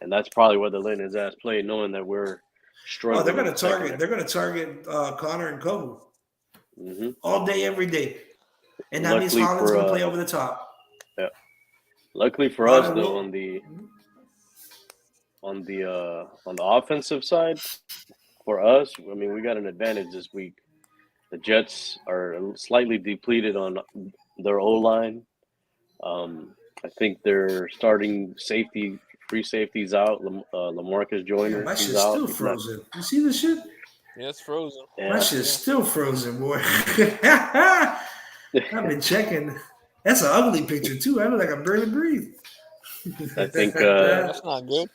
and that's probably why they're letting his ass play, knowing that we're struggling. Oh, they're gonna target Connor and Kohu all day, every day, and that means Holland's gonna play over the top. Yeah. Luckily for us, though, on the offensive side, for us, I mean, we got an advantage this week. The Jets are slightly depleted on their O-line. I think they're starting free safeties out. LaMarcus Joyner. My shit's still frozen. You see this shit? Yeah, it's frozen. My shit's still frozen, boy. I've been checking. That's an ugly picture, too. I look like I barely breathe. I think that's not good.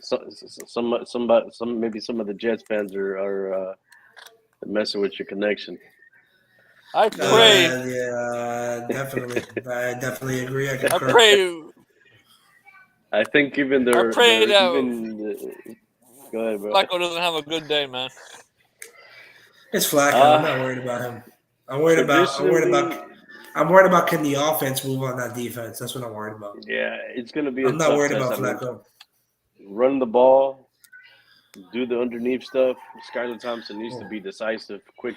Maybe some of the Jets fans are They're messing with your connection. I pray. Definitely. I definitely agree. I concur. I pray. I think even I pray that go ahead, bro. Flacco doesn't have a good day, man. It's Flacco. I'm not worried about him. I'm worried about can the offense move on that defense? That's what I'm worried about. Yeah, it's gonna be. I'm not worried test. about Flacco. Run the ball, do the underneath stuff. Skylar Thompson needs to be decisive, quick.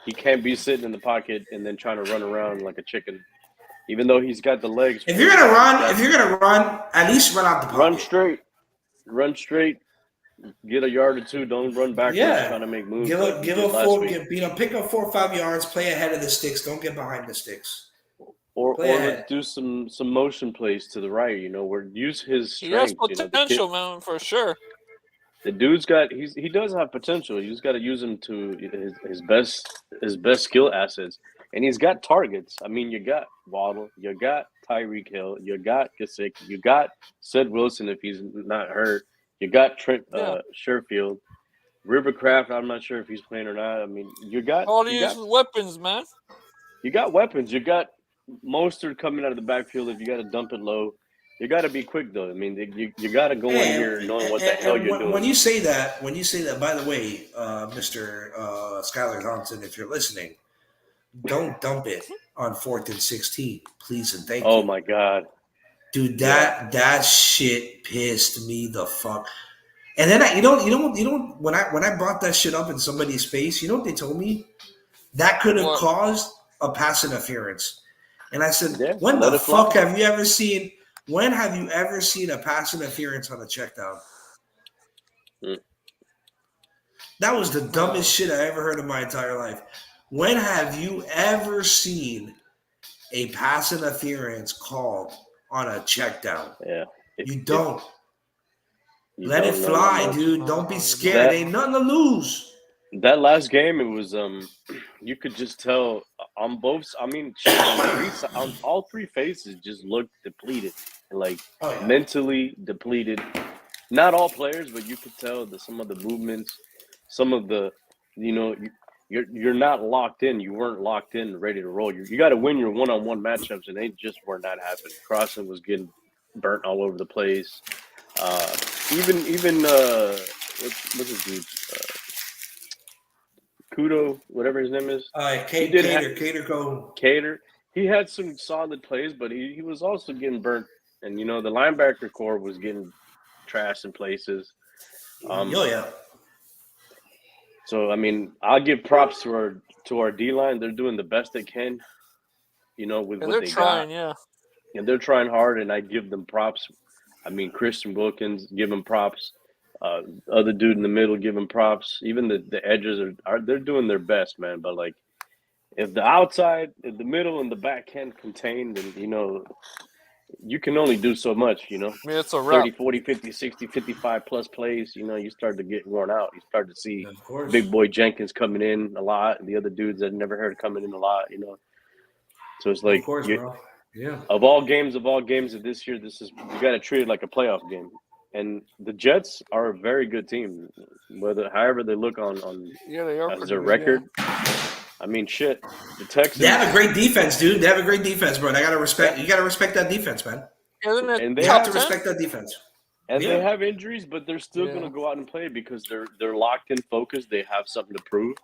He can't be sitting in the pocket and then trying to run around like a chicken. Even though he's got the legs. If you're gonna run, at least run out the pocket. Run straight. Get a yard or two. Don't run backwards trying to make moves. Pick up 4 or 5 yards. Play ahead of the sticks. Don't get behind the sticks. Or let's do some motion plays to the right. Where use his strength. He has potential, man, for sure. The dude's he does have potential. You just got to use him to his best skill assets. And he's got targets. I mean, you got Waddle, you got Tyreek Hill, you got Gesicki, you got Seth Wilson if he's not hurt, you got Trent Sherfield, Rivercraft. I'm not sure if he's playing or not. I mean, you got all these weapons, man. You got weapons. You got Mostert coming out of the backfield. If you got to dump it low, you got to be quick though. I mean, you got to go in here knowing what the hell you're doing. When you say that, by the way, Mr. Skylar Thompson, if you're listening. Don't dump it on 4th and 16, please and thank you. Oh my God, dude, that shit pissed me the fuck. And then when I brought that shit up in somebody's face, you know what they told me? That could have caused a pass interference. And I said, when the fuck have you ever seen? When have you ever seen a pass interference on a check down? That was the dumbest shit I ever heard in my entire life. When have you ever seen a pass interference called on a check down? Yeah. You don't. Let it fly, dude. Don't be scared. Ain't nothing to lose. That last game, it was you could just tell on both. I mean, on all three faces just looked depleted, like mentally depleted. Not all players, but you could tell that some of the movements, some of the, you're not locked in. You weren't locked in, ready to roll. You got to win your one-on-one matchups, and they just were not happening. Crossen was getting burnt all over the place. Even what's his dude? Kudo, whatever his name is. Cater. He had some solid plays, but he was also getting burnt. And, the linebacker core was getting trashed in places. So, I mean, I'll give props to our D-line. They're doing the best they can, with what they got. Yeah. And they're trying hard, and I give them props. I mean, Christian Wilkins, give him props. Other dude in the middle, give him props. Even the edges they're doing their best, man. But like, if the outside, if the middle, and the back can't contain, then you can only do so much. I mean, it's a wrap. 30, 40, 50, 60, 55 plus plays. You start to get worn out. You start to see Big Boy Jenkins coming in a lot, and the other dudes that never heard coming in a lot. So it's like, of course, bro. Yeah. Of all games of this year, you got to treat it like a playoff game. And the Jets are a very good team. However they look on as a record. Yeah. I mean, shit. The Texans. They have a great defense, dude. They have a great defense, bro. You got to respect that defense, man. And they have to respect that defense. And they have injuries, but they're still going to go out and play because they're locked in, focused. They have something to prove.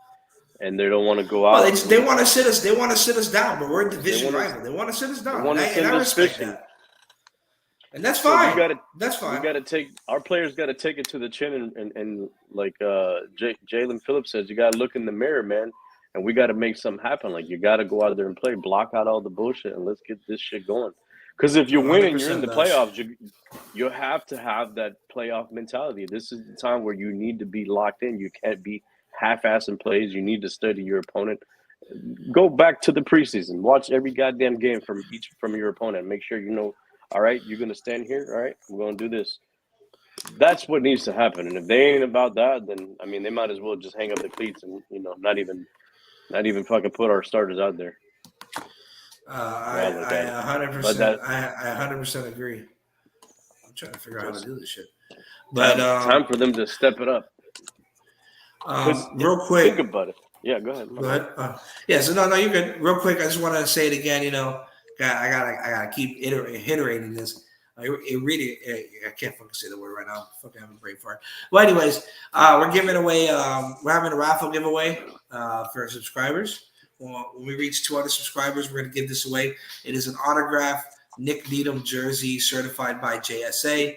And they don't want to go out. Well, they want to sit us. They want to sit us down, but we're a division rival. They want to sit us down, and I respect that. And that's fine. That's fine. Our players got to take it to the chin, and like Jalen Phillips says, you got to look in the mirror, man, and we got to make something happen. Like, you got to go out there and play, block out all the bullshit, and let's get this shit going. Because if you win and you're in the playoffs, you have to have that playoff mentality. This is the time where you need to be locked in. You can't be half-assing plays. You need to study your opponent. Go back to the preseason. Watch every goddamn game from your opponent. Make sure all right, you're going to stand here. All right, we're going to do this. That's what needs to happen. And if they ain't about that, then, I mean, they might as well just hang up the cleats and, not even fucking put our starters out there. I 100%. I 100% agree. I'm trying to figure out how to do this shit. But time for them to step it up. Real quick. Think about it. Yeah, go ahead. Go ahead. So no, you're good. Real quick, I just want to say it again. I gotta keep iterating this. I can't fucking say the word right now. I'm fucking having a brain fart. Well, anyways, we're giving away. We're having a raffle giveaway for subscribers. When we reach 200 subscribers, we're gonna give this away. It is an autographed Nick Needham jersey certified by JSA.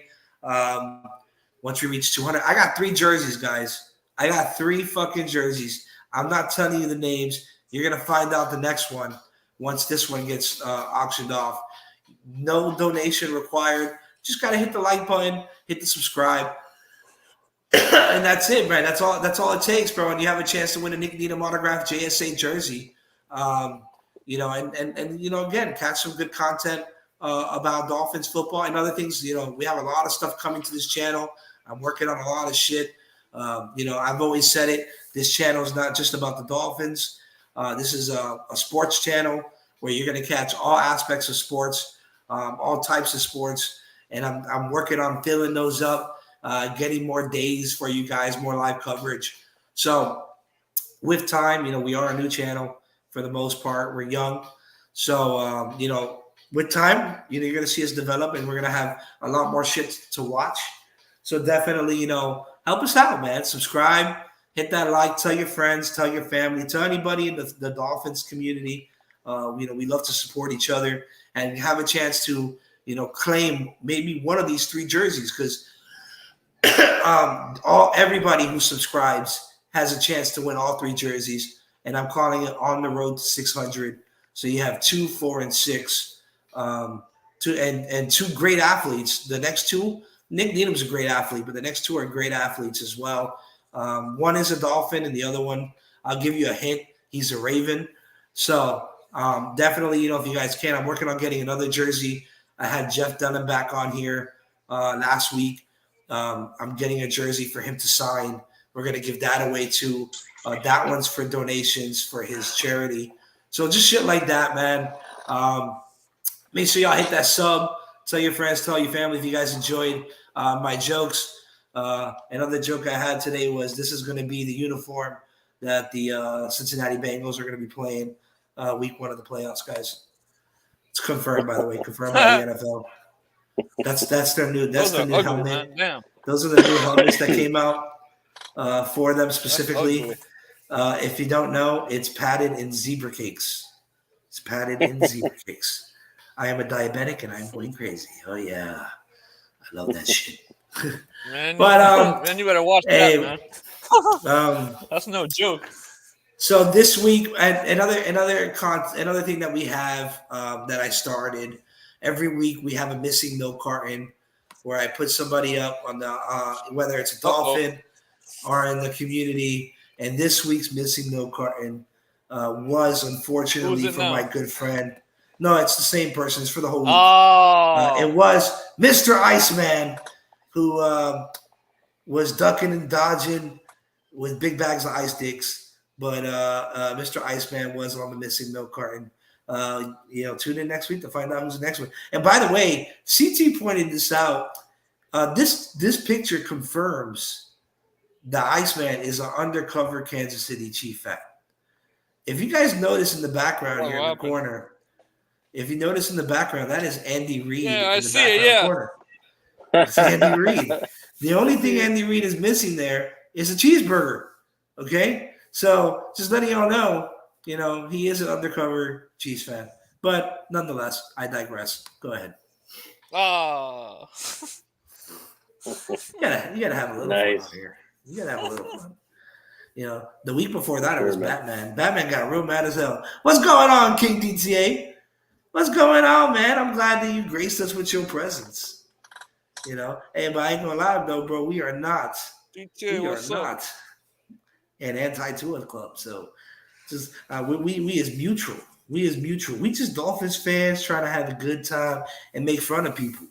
Once we reach 200, I got 3 jerseys, guys. I got 3 fucking jerseys. I'm not telling you the names. You're going to find out the next one once this one gets auctioned off. No donation required. Just got to hit the like button, hit the subscribe. And that's it, man. That's all it takes, bro. And you have a chance to win a Nick Needham autographed JSA jersey. And again, catch some good content about Dolphins football and other things. We have a lot of stuff coming to this channel. I'm working on a lot of shit. I've always said it. This channel is not just about the Dolphins. This is a sports channel where you're going to catch all aspects of sports, all types of sports. And I'm working on filling those up, getting more days for you guys, more live coverage. So with time, we are a new channel for the most part. We're young. So, with time, you're going to see us develop and we're going to have a lot more shit to watch. So definitely, help us out, man. Subscribe, hit that like, tell your friends, tell your family, tell anybody in the Dolphins community. We love to support each other and have a chance to, claim maybe one of these 3 jerseys because everybody who subscribes has a chance to win all 3 jerseys. And I'm calling it On the Road to 600. So you have 2, 4, and 6, and 2 great athletes. The next 2. Nick Needham's a great athlete, but the next 2 are great athletes as well. One is a Dolphin, and the other one, I'll give you a hint, he's a Raven. So definitely, if you guys can, I'm working on getting another jersey. I had Jeff Dunham back on here last week. I'm getting a jersey for him to sign. We're going to give that away too. That one's for donations for his charity. So just shit like that, man. Make sure y'all hit that sub. Tell your friends, tell your family if you guys enjoyed my jokes. Another joke I had today was this is going to be the uniform that the Cincinnati Bengals are going to be playing week 1 of the playoffs, guys. It's confirmed, by the way, confirmed by the NFL. That's their new helmet. Damn. Those are the new helmets that came out for them specifically. If you don't know, it's padded in zebra cakes. It's padded in zebra cakes. I am a diabetic and I'm going crazy. Oh yeah, I love that shit. Man, But man, you better watch that, man. That's no joke. So this week, another thing that we have that I started every week, we have a missing milk carton where I put somebody up on the whether it's a Dolphin or in the community. And this week's missing milk carton was unfortunately for my good friend. No, it's the same person. It's for the whole week. It was Mr. Iceman, who was ducking and dodging with big bags of ice sticks. But Mr. Iceman was on the missing milk carton. Tune in next week to find out who's the next one. And by the way, CT pointed this out. This picture confirms the Iceman is an undercover Kansas City Chief fan. If you guys notice in the background here in the corner, if you notice in the background, that is Andy Reid. Yeah, I see it. Yeah, corner. It's Andy Reid. The only thing Andy Reid is missing there is a cheeseburger. Okay, so just letting y'all know, he is an undercover Chiefs fan. But nonetheless, I digress. Go ahead. You gotta have a little fun out here. You gotta have a little fun. The week before that, it was Batman. Batman got real mad as hell. What's going on, King DTA? What's going on, man? I'm glad that you graced us with your presence. Hey, but I ain't gonna lie though, bro. We are not an anti-Tua club. So just we is mutual. We just Dolphins fans trying to have a good time and make fun of people.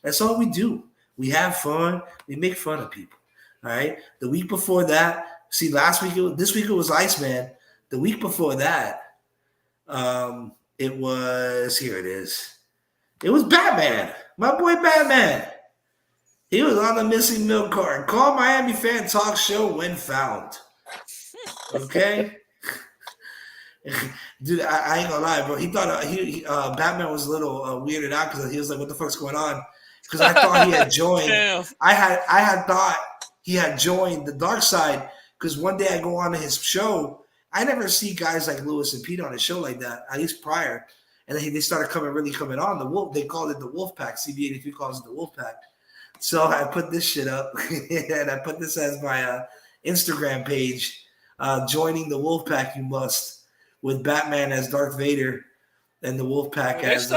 That's all we do. We have fun. We make fun of people. All right. The week before that, see, this week it was Iceman. The week before that, it was It was Batman. My boy Batman. He was on the missing milk carton. Call Miami Fan Talk Show when found. Okay. Dude, I ain't gonna lie, bro. He thought Batman was a little weirded out because he was like, "What the fuck's going on?" Because I thought he had joined. I had thought he had joined the dark side because one day I go on to his show. I never see guys like Lewis and Pete on a show like that, at least prior. And then they started coming on. The Wolf, they called it the Wolf Pack. CB83 calls it the Wolf Pack. So I put this shit up, and I put this as my Instagram page. Joining the Wolf Pack, you must. With Batman as Darth Vader and the Wolfpack as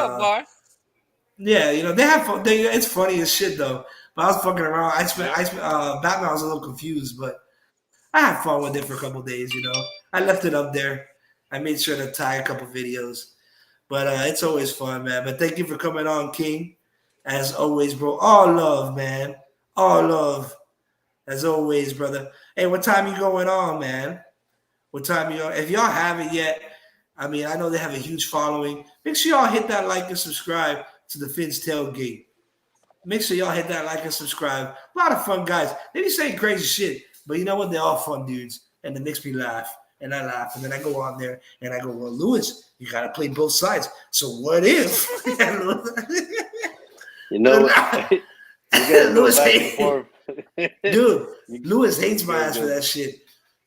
yeah, you know, they have fun. It's funny as shit though. But I was fucking around. Batman was a little confused, but I had fun with it for a couple days. You know, I left it up there. I made sure to tag a couple videos, but it's always fun, man. But thank you for coming on, King. As always, bro. All love, man. All love, as always, brother. Hey, what time you going on, man? What time you? If y'all haven't yet, I mean, I know they have a huge following. Make sure y'all hit that like and subscribe to the Finn's Tailgate. Make sure y'all hit that like and subscribe. A lot of fun guys. They be saying crazy shit, but you know what? They're all fun dudes, and it makes me laugh, and I laugh, and then I go on there and I go, "Well, Lewis, you gotta play both sides. So what if?" You know, Lewis dude. Lewis hates my ass for that shit.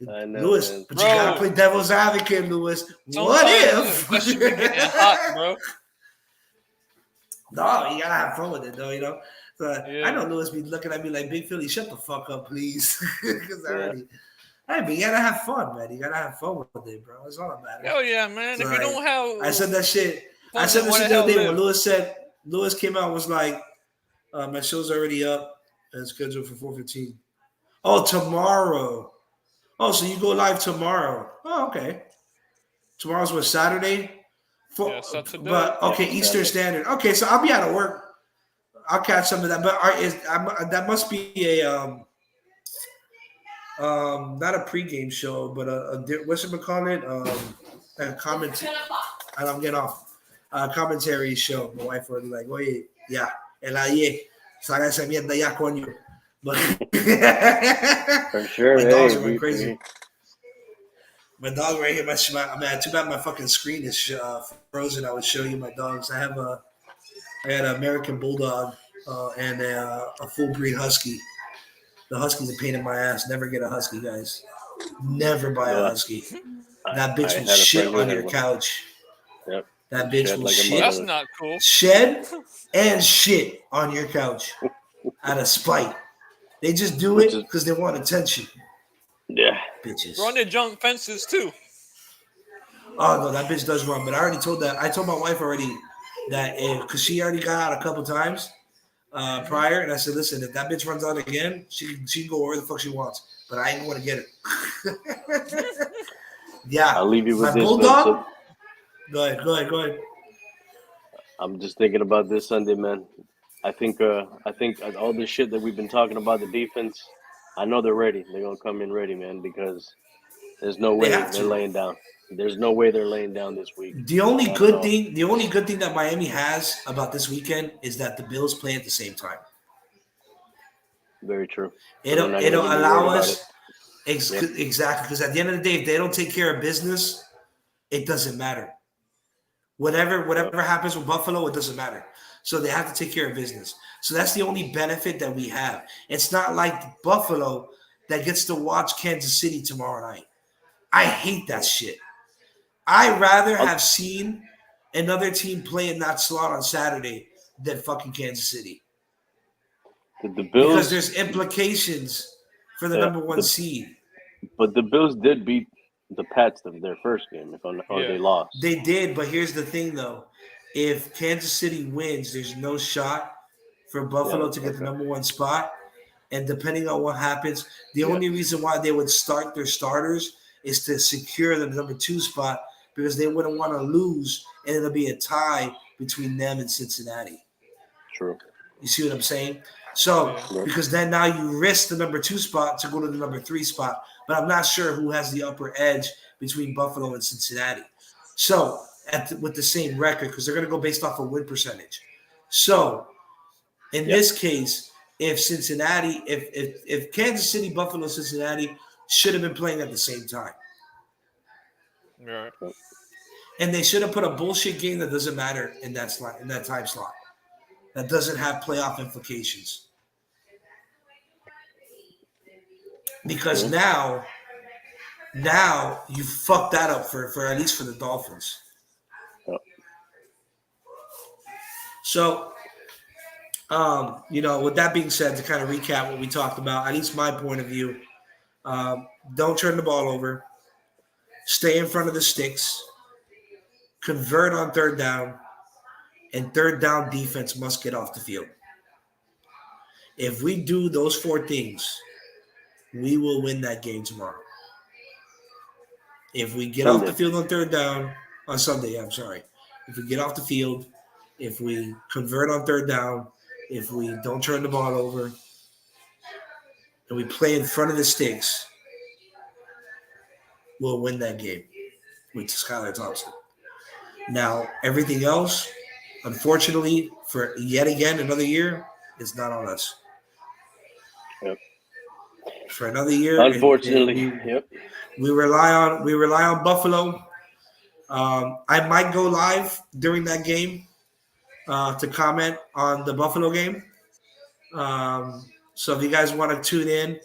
I know, Lewis, man. But you gotta play devil's advocate, Lewis. What if? That should be getting hot, bro. No, you gotta have fun with it, though. You know. So I know Lewis be looking at me like, "Big Philly, shut the fuck up, please." Because hey, but you gotta have fun, man. You gotta have fun with it, bro. That's all that matters. Hell yeah, man. So if you don't have, I said that shit. I said this shit the other day when Lewis came out and was like, "My show's already up and scheduled for 4:15." Oh, tomorrow. Oh, so you go live tomorrow? Oh, okay. Tomorrow's what, Saturday? Saturday. But okay, Eastern Standard. Okay, so I'll be out of work. I'll catch some of that. But that must be a not a pregame show, but what's it call it? A comment. And I'm getting off. Commentary show. My wife already like, oye, yeah, el aye, saga esa mierda ya coño. But for sure, my dogs are going crazy. My dog right here, too bad my fucking screen is frozen. I would show you my dogs. I got an American Bulldog and a full breed Husky. The Husky's a pain in my ass. Never get a Husky, guys. Never buy a Husky. That bitch will shit on your couch. Yep. That bitch will shit. That's not cool. Shed and shit on your couch out of spite. They just do it because they want attention. Yeah. Bitches. Run their junk fences too. Oh no, that bitch does run. But I already told that. I told my wife already that because she already got out a couple times prior, and I said, listen, if that bitch runs out again, she can go wherever the fuck she wants. But I ain't going to get her. Yeah. I'll leave you with my this. Bulldog. Go ahead. I'm just thinking about this Sunday, man. I think all this shit that we've been talking about, the defense, I know they're ready. They're gonna come in ready, man, because there's no way they're laying down. There's no way they're laying down this week. The only good thing that Miami has about this weekend is that the Bills play at the same time. Very true. It'll allow us exactly, because at the end of the day, if they don't take care of business, it doesn't matter. Whatever happens with Buffalo, it doesn't matter. So they have to take care of business. So that's the only benefit that we have. It's not like Buffalo that gets to watch Kansas City tomorrow night. I hate that shit. I'd rather have seen another team play in that slot on Saturday than fucking Kansas City. The Bills, because there's implications for the number one seed. But the Bills did beat the Pats in their first game, they lost. They did, but here's the thing, though. If Kansas City wins, there's no shot for Buffalo to get the number one spot. And depending on what happens, the only reason why they would start their starters is to secure the number 2 spot because they wouldn't want to lose, and it'll be a tie between them and Cincinnati. True. You see what I'm saying? So, because then now you risk the number 2 spot to go to the number 3 spot. But I'm not sure who has the upper edge between Buffalo and Cincinnati. So, with the same record, because they're going to go based off of win percentage. So, in this case, if Cincinnati, if Kansas City, Buffalo, Cincinnati should have been playing at the same time. Right. And they should have put a bullshit game that doesn't matter in that slot, in that time slot. That doesn't have playoff implications. Because now you fucked that up for at least for the Dolphins. So, with that being said, to kind of recap what we talked about, at least my point of view, don't turn the ball over. Stay in front of the sticks. Convert on third down. And third down defense must get off the field. If we do those 4 things, we will win that game tomorrow. If we get off the field on third down, on Sunday, I'm sorry. If we get off the field, if we convert on third down, if we don't turn the ball over, and we play in front of the sticks, we'll win that game with Skylar Thompson. Now, everything else, unfortunately, for yet again another year, it's not on us. Yep. For another year, unfortunately, we rely on Buffalo. I might go live during that game to comment on the Buffalo game. So if you guys want to tune in,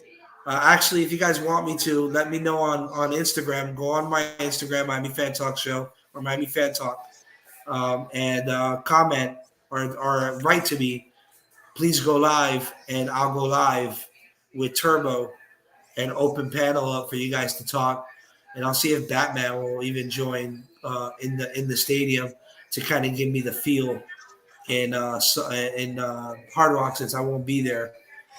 actually, if you guys want me to, let me know on Instagram. Go on my Instagram, Miamifantalk Show or Miamifantalk, and comment or write to me. Please go live, and I'll go live with Turbo and open panel up for you guys to talk. And I'll see if Batman will even join in the stadium to kind of give me the feel in Hard Rock, since I won't be there.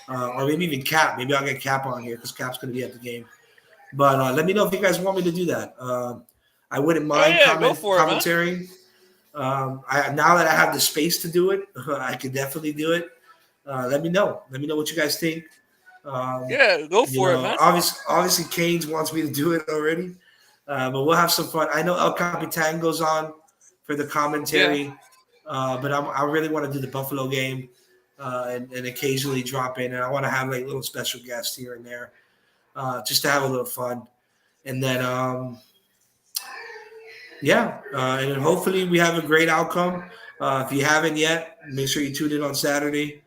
Or maybe even Cap. Maybe I'll get Cap on here because Cap's going to be at the game. But let me know if you guys want me to do that. I wouldn't mind commentary. Now that I have the space to do it, I could definitely do it. Let me know. Let me know what you guys think. Go for it, man. Obviously, Canes wants me to do it already. But we'll have some fun. I know El Capitan goes on for the commentary. But I really want to do the Buffalo game. And occasionally drop in, and I want to have like little special guests here and there, just to have a little fun. And then, and then hopefully we have a great outcome. If you haven't yet, make sure you tune in on Saturday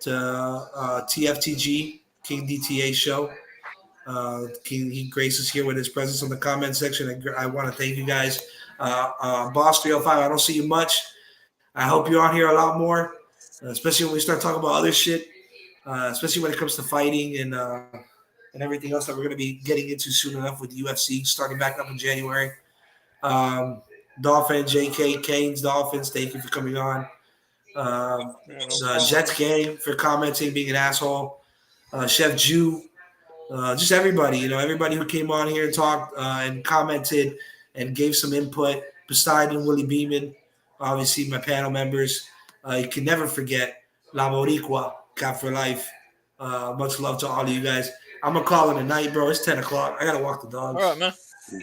to TFTG King DTA show. He graces here with his presence on the comment section. I want to thank you guys. Boss 305, I don't see you much. I hope you're on here a lot more. Especially when we start talking about other shit, especially when it comes to fighting and everything else that we're going to be getting into soon enough with the UFC starting back up in January. Dolphin, JK, Canes, Dolphins, thank you for coming on. Jets game for commenting, being an asshole. Chef Jew, just everybody, everybody who came on here and talked and commented and gave some input. Poseidon, Willie Beeman, obviously my panel members. You can never forget La Boricua, Cap for Life. Much love to all of you guys. I'm going to call it a night, bro. It's 10 o'clock. I got to walk the dogs. All right, man.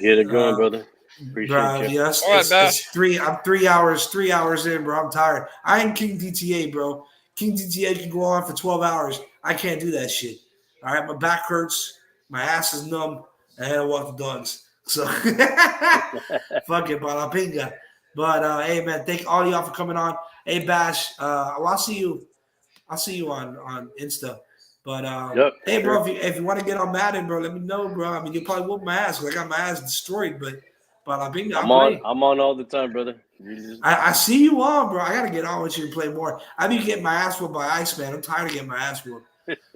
Get it going, brother. Appreciate you. Yes, all right, it's 3 hours in, bro. I'm tired. I ain't King DTA, bro. King DTA can go on for 12 hours. I can't do that shit. All right, my back hurts. My ass is numb. I had to walk the dogs. So, fuck it, balapinga. But, hey, man, thank all y'all for coming on. Hey, Bash, I'll see you on Insta. But, hey, bro, if you want to get on Madden, bro, let me know, bro. I mean, you probably whoop my ass because I got my ass destroyed. But I'm on all the time, brother. I see you on, bro. I got to get on with you and play more. I be getting my ass whooped by Iceman. I'm tired of getting my ass whooped.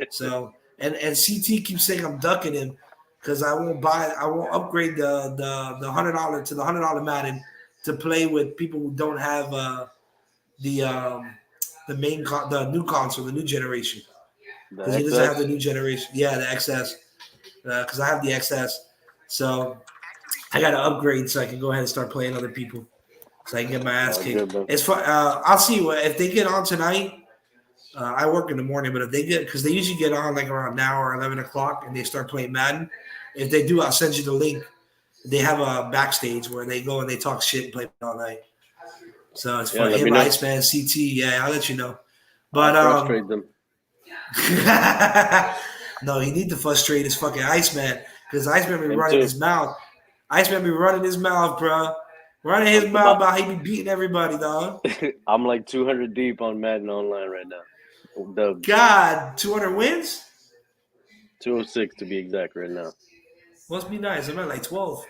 So, and CT keeps saying I'm ducking him because I won't upgrade the $100 to the $100 Madden to play with people who don't have the new console, the new generation. Because he doesn't have the new generation. Yeah, the XS. Because I have the XS. So I got to upgrade so I can go ahead and start playing other people. So I can get my ass kicked. It's fun. I'll see if they get on tonight. I work in the morning, but if they get, because they usually get on like around now or 11 o'clock and they start playing Madden. If they do, I'll send you the link. They have a backstage where they go and they talk shit and play all night. So it's fun. Him, Iceman, CT. Yeah, I'll let you know. But frustrate them. No, you need to frustrate his fucking Iceman Because Iceman be running his mouth. Iceman be running his mouth, bro. Running his mouth about he be beating everybody, dog. I'm like 200 deep on Madden Online right now. God, 200 wins? 206 to be exact right now. Must be nice. I'm at like 12.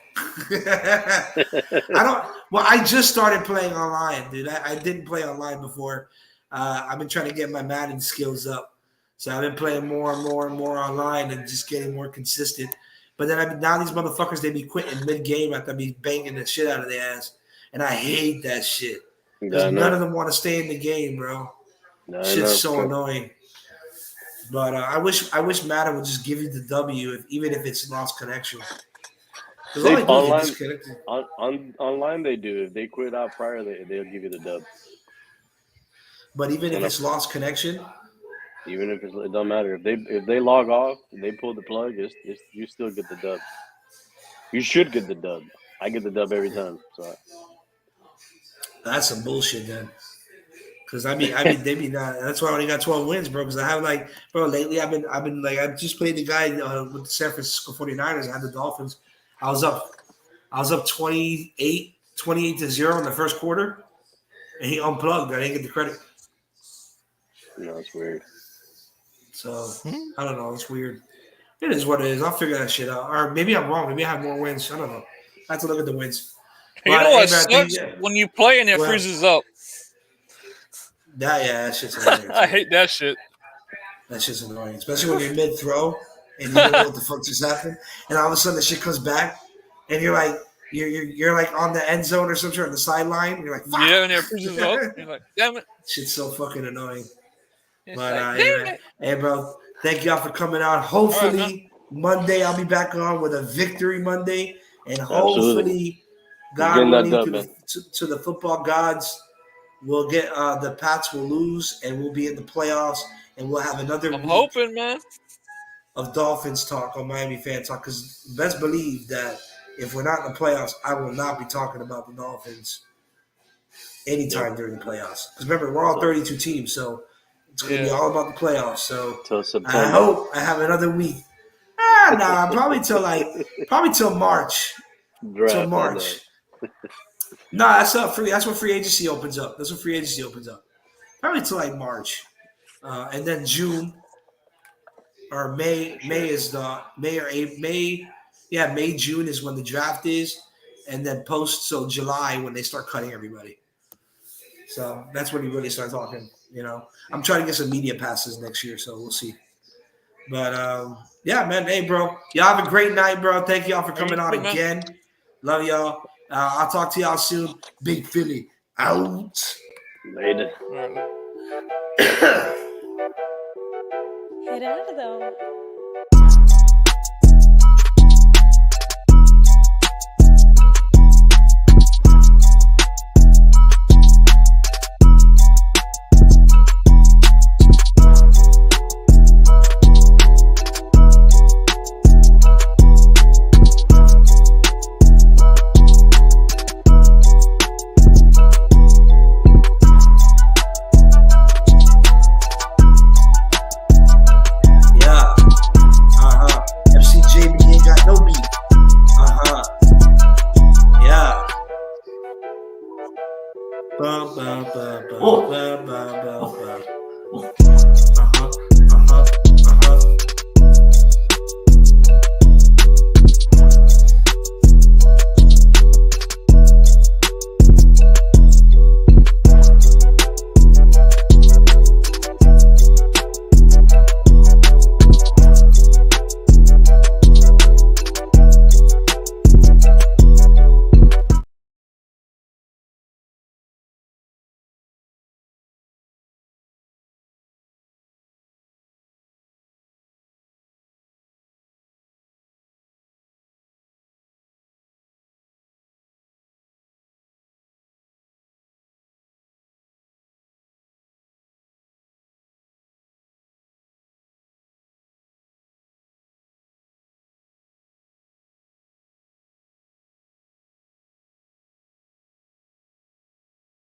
I just started playing online, dude. I didn't play online before. I've been trying to get my Madden skills up. So I've been playing more and more and more online and just getting more consistent. But then now these motherfuckers, they be quitting mid-game after I be banging the shit out of their ass. And I hate that shit. Because none of them want to stay in the game, bro. Shit's so annoying. But I wish Madden would just give you the W, even if it's lost connection. Online they do. If they quit out prior, they'll give you the dub. But even if it's lost connection, even if it don't matter, if they log off, they pull the plug, you still get the dub. You should get the dub. I get the dub every time. So that's some bullshit then. Because they be not. That's why I only got 12 wins, bro. Because I have lately I've been like I just played the guy with the San Francisco 49ers. I had the Dolphins. I was up 28 to 0 in the first quarter, and he unplugged. I didn't get the credit. No, it's weird. So I don't know. It's weird. It is what it is. I'll figure that shit out. Or maybe I'm wrong. Maybe I have more wins. I don't know. I have to look at the wins. You know what sucks? When you play and it freezes up. That shit's annoying. I hate that shit. That shit's annoying, especially when you're mid throw and you don't know what the fuck just happened, and all of a sudden the shit comes back, and you're like on the end zone or something on the sideline. You're like, fuck. Yeah, and it freezes up. You're like, damn it. Shit's so fucking annoying. It's but hey, bro, thank y'all for coming out. Hopefully Monday I'll be back on with a victory Monday, and hopefully God willing to the football gods. We'll get the Pats will lose and we'll be in the playoffs and we'll have another week hoping, man, of Dolphins talk on Miami Fan Talk, because best believe that if we're not in the playoffs, I will not be talking about the Dolphins anytime during the playoffs. Because remember, we're all 32 teams, so it's going to be all about the playoffs. So I hope I have another week. Probably till March. Till March. No, that's when free agency opens up. Probably till like March, and then June or May. May is the May or April. May, June is when the draft is, and then July when they start cutting everybody. So that's when you really start talking. I'm trying to get some media passes next year, so we'll see. But yeah, man. Hey, bro, y'all have a great night, bro. Thank y'all for coming on again. Love y'all. I'll talk to y'all soon. Big Philly out. Later. Gerardo.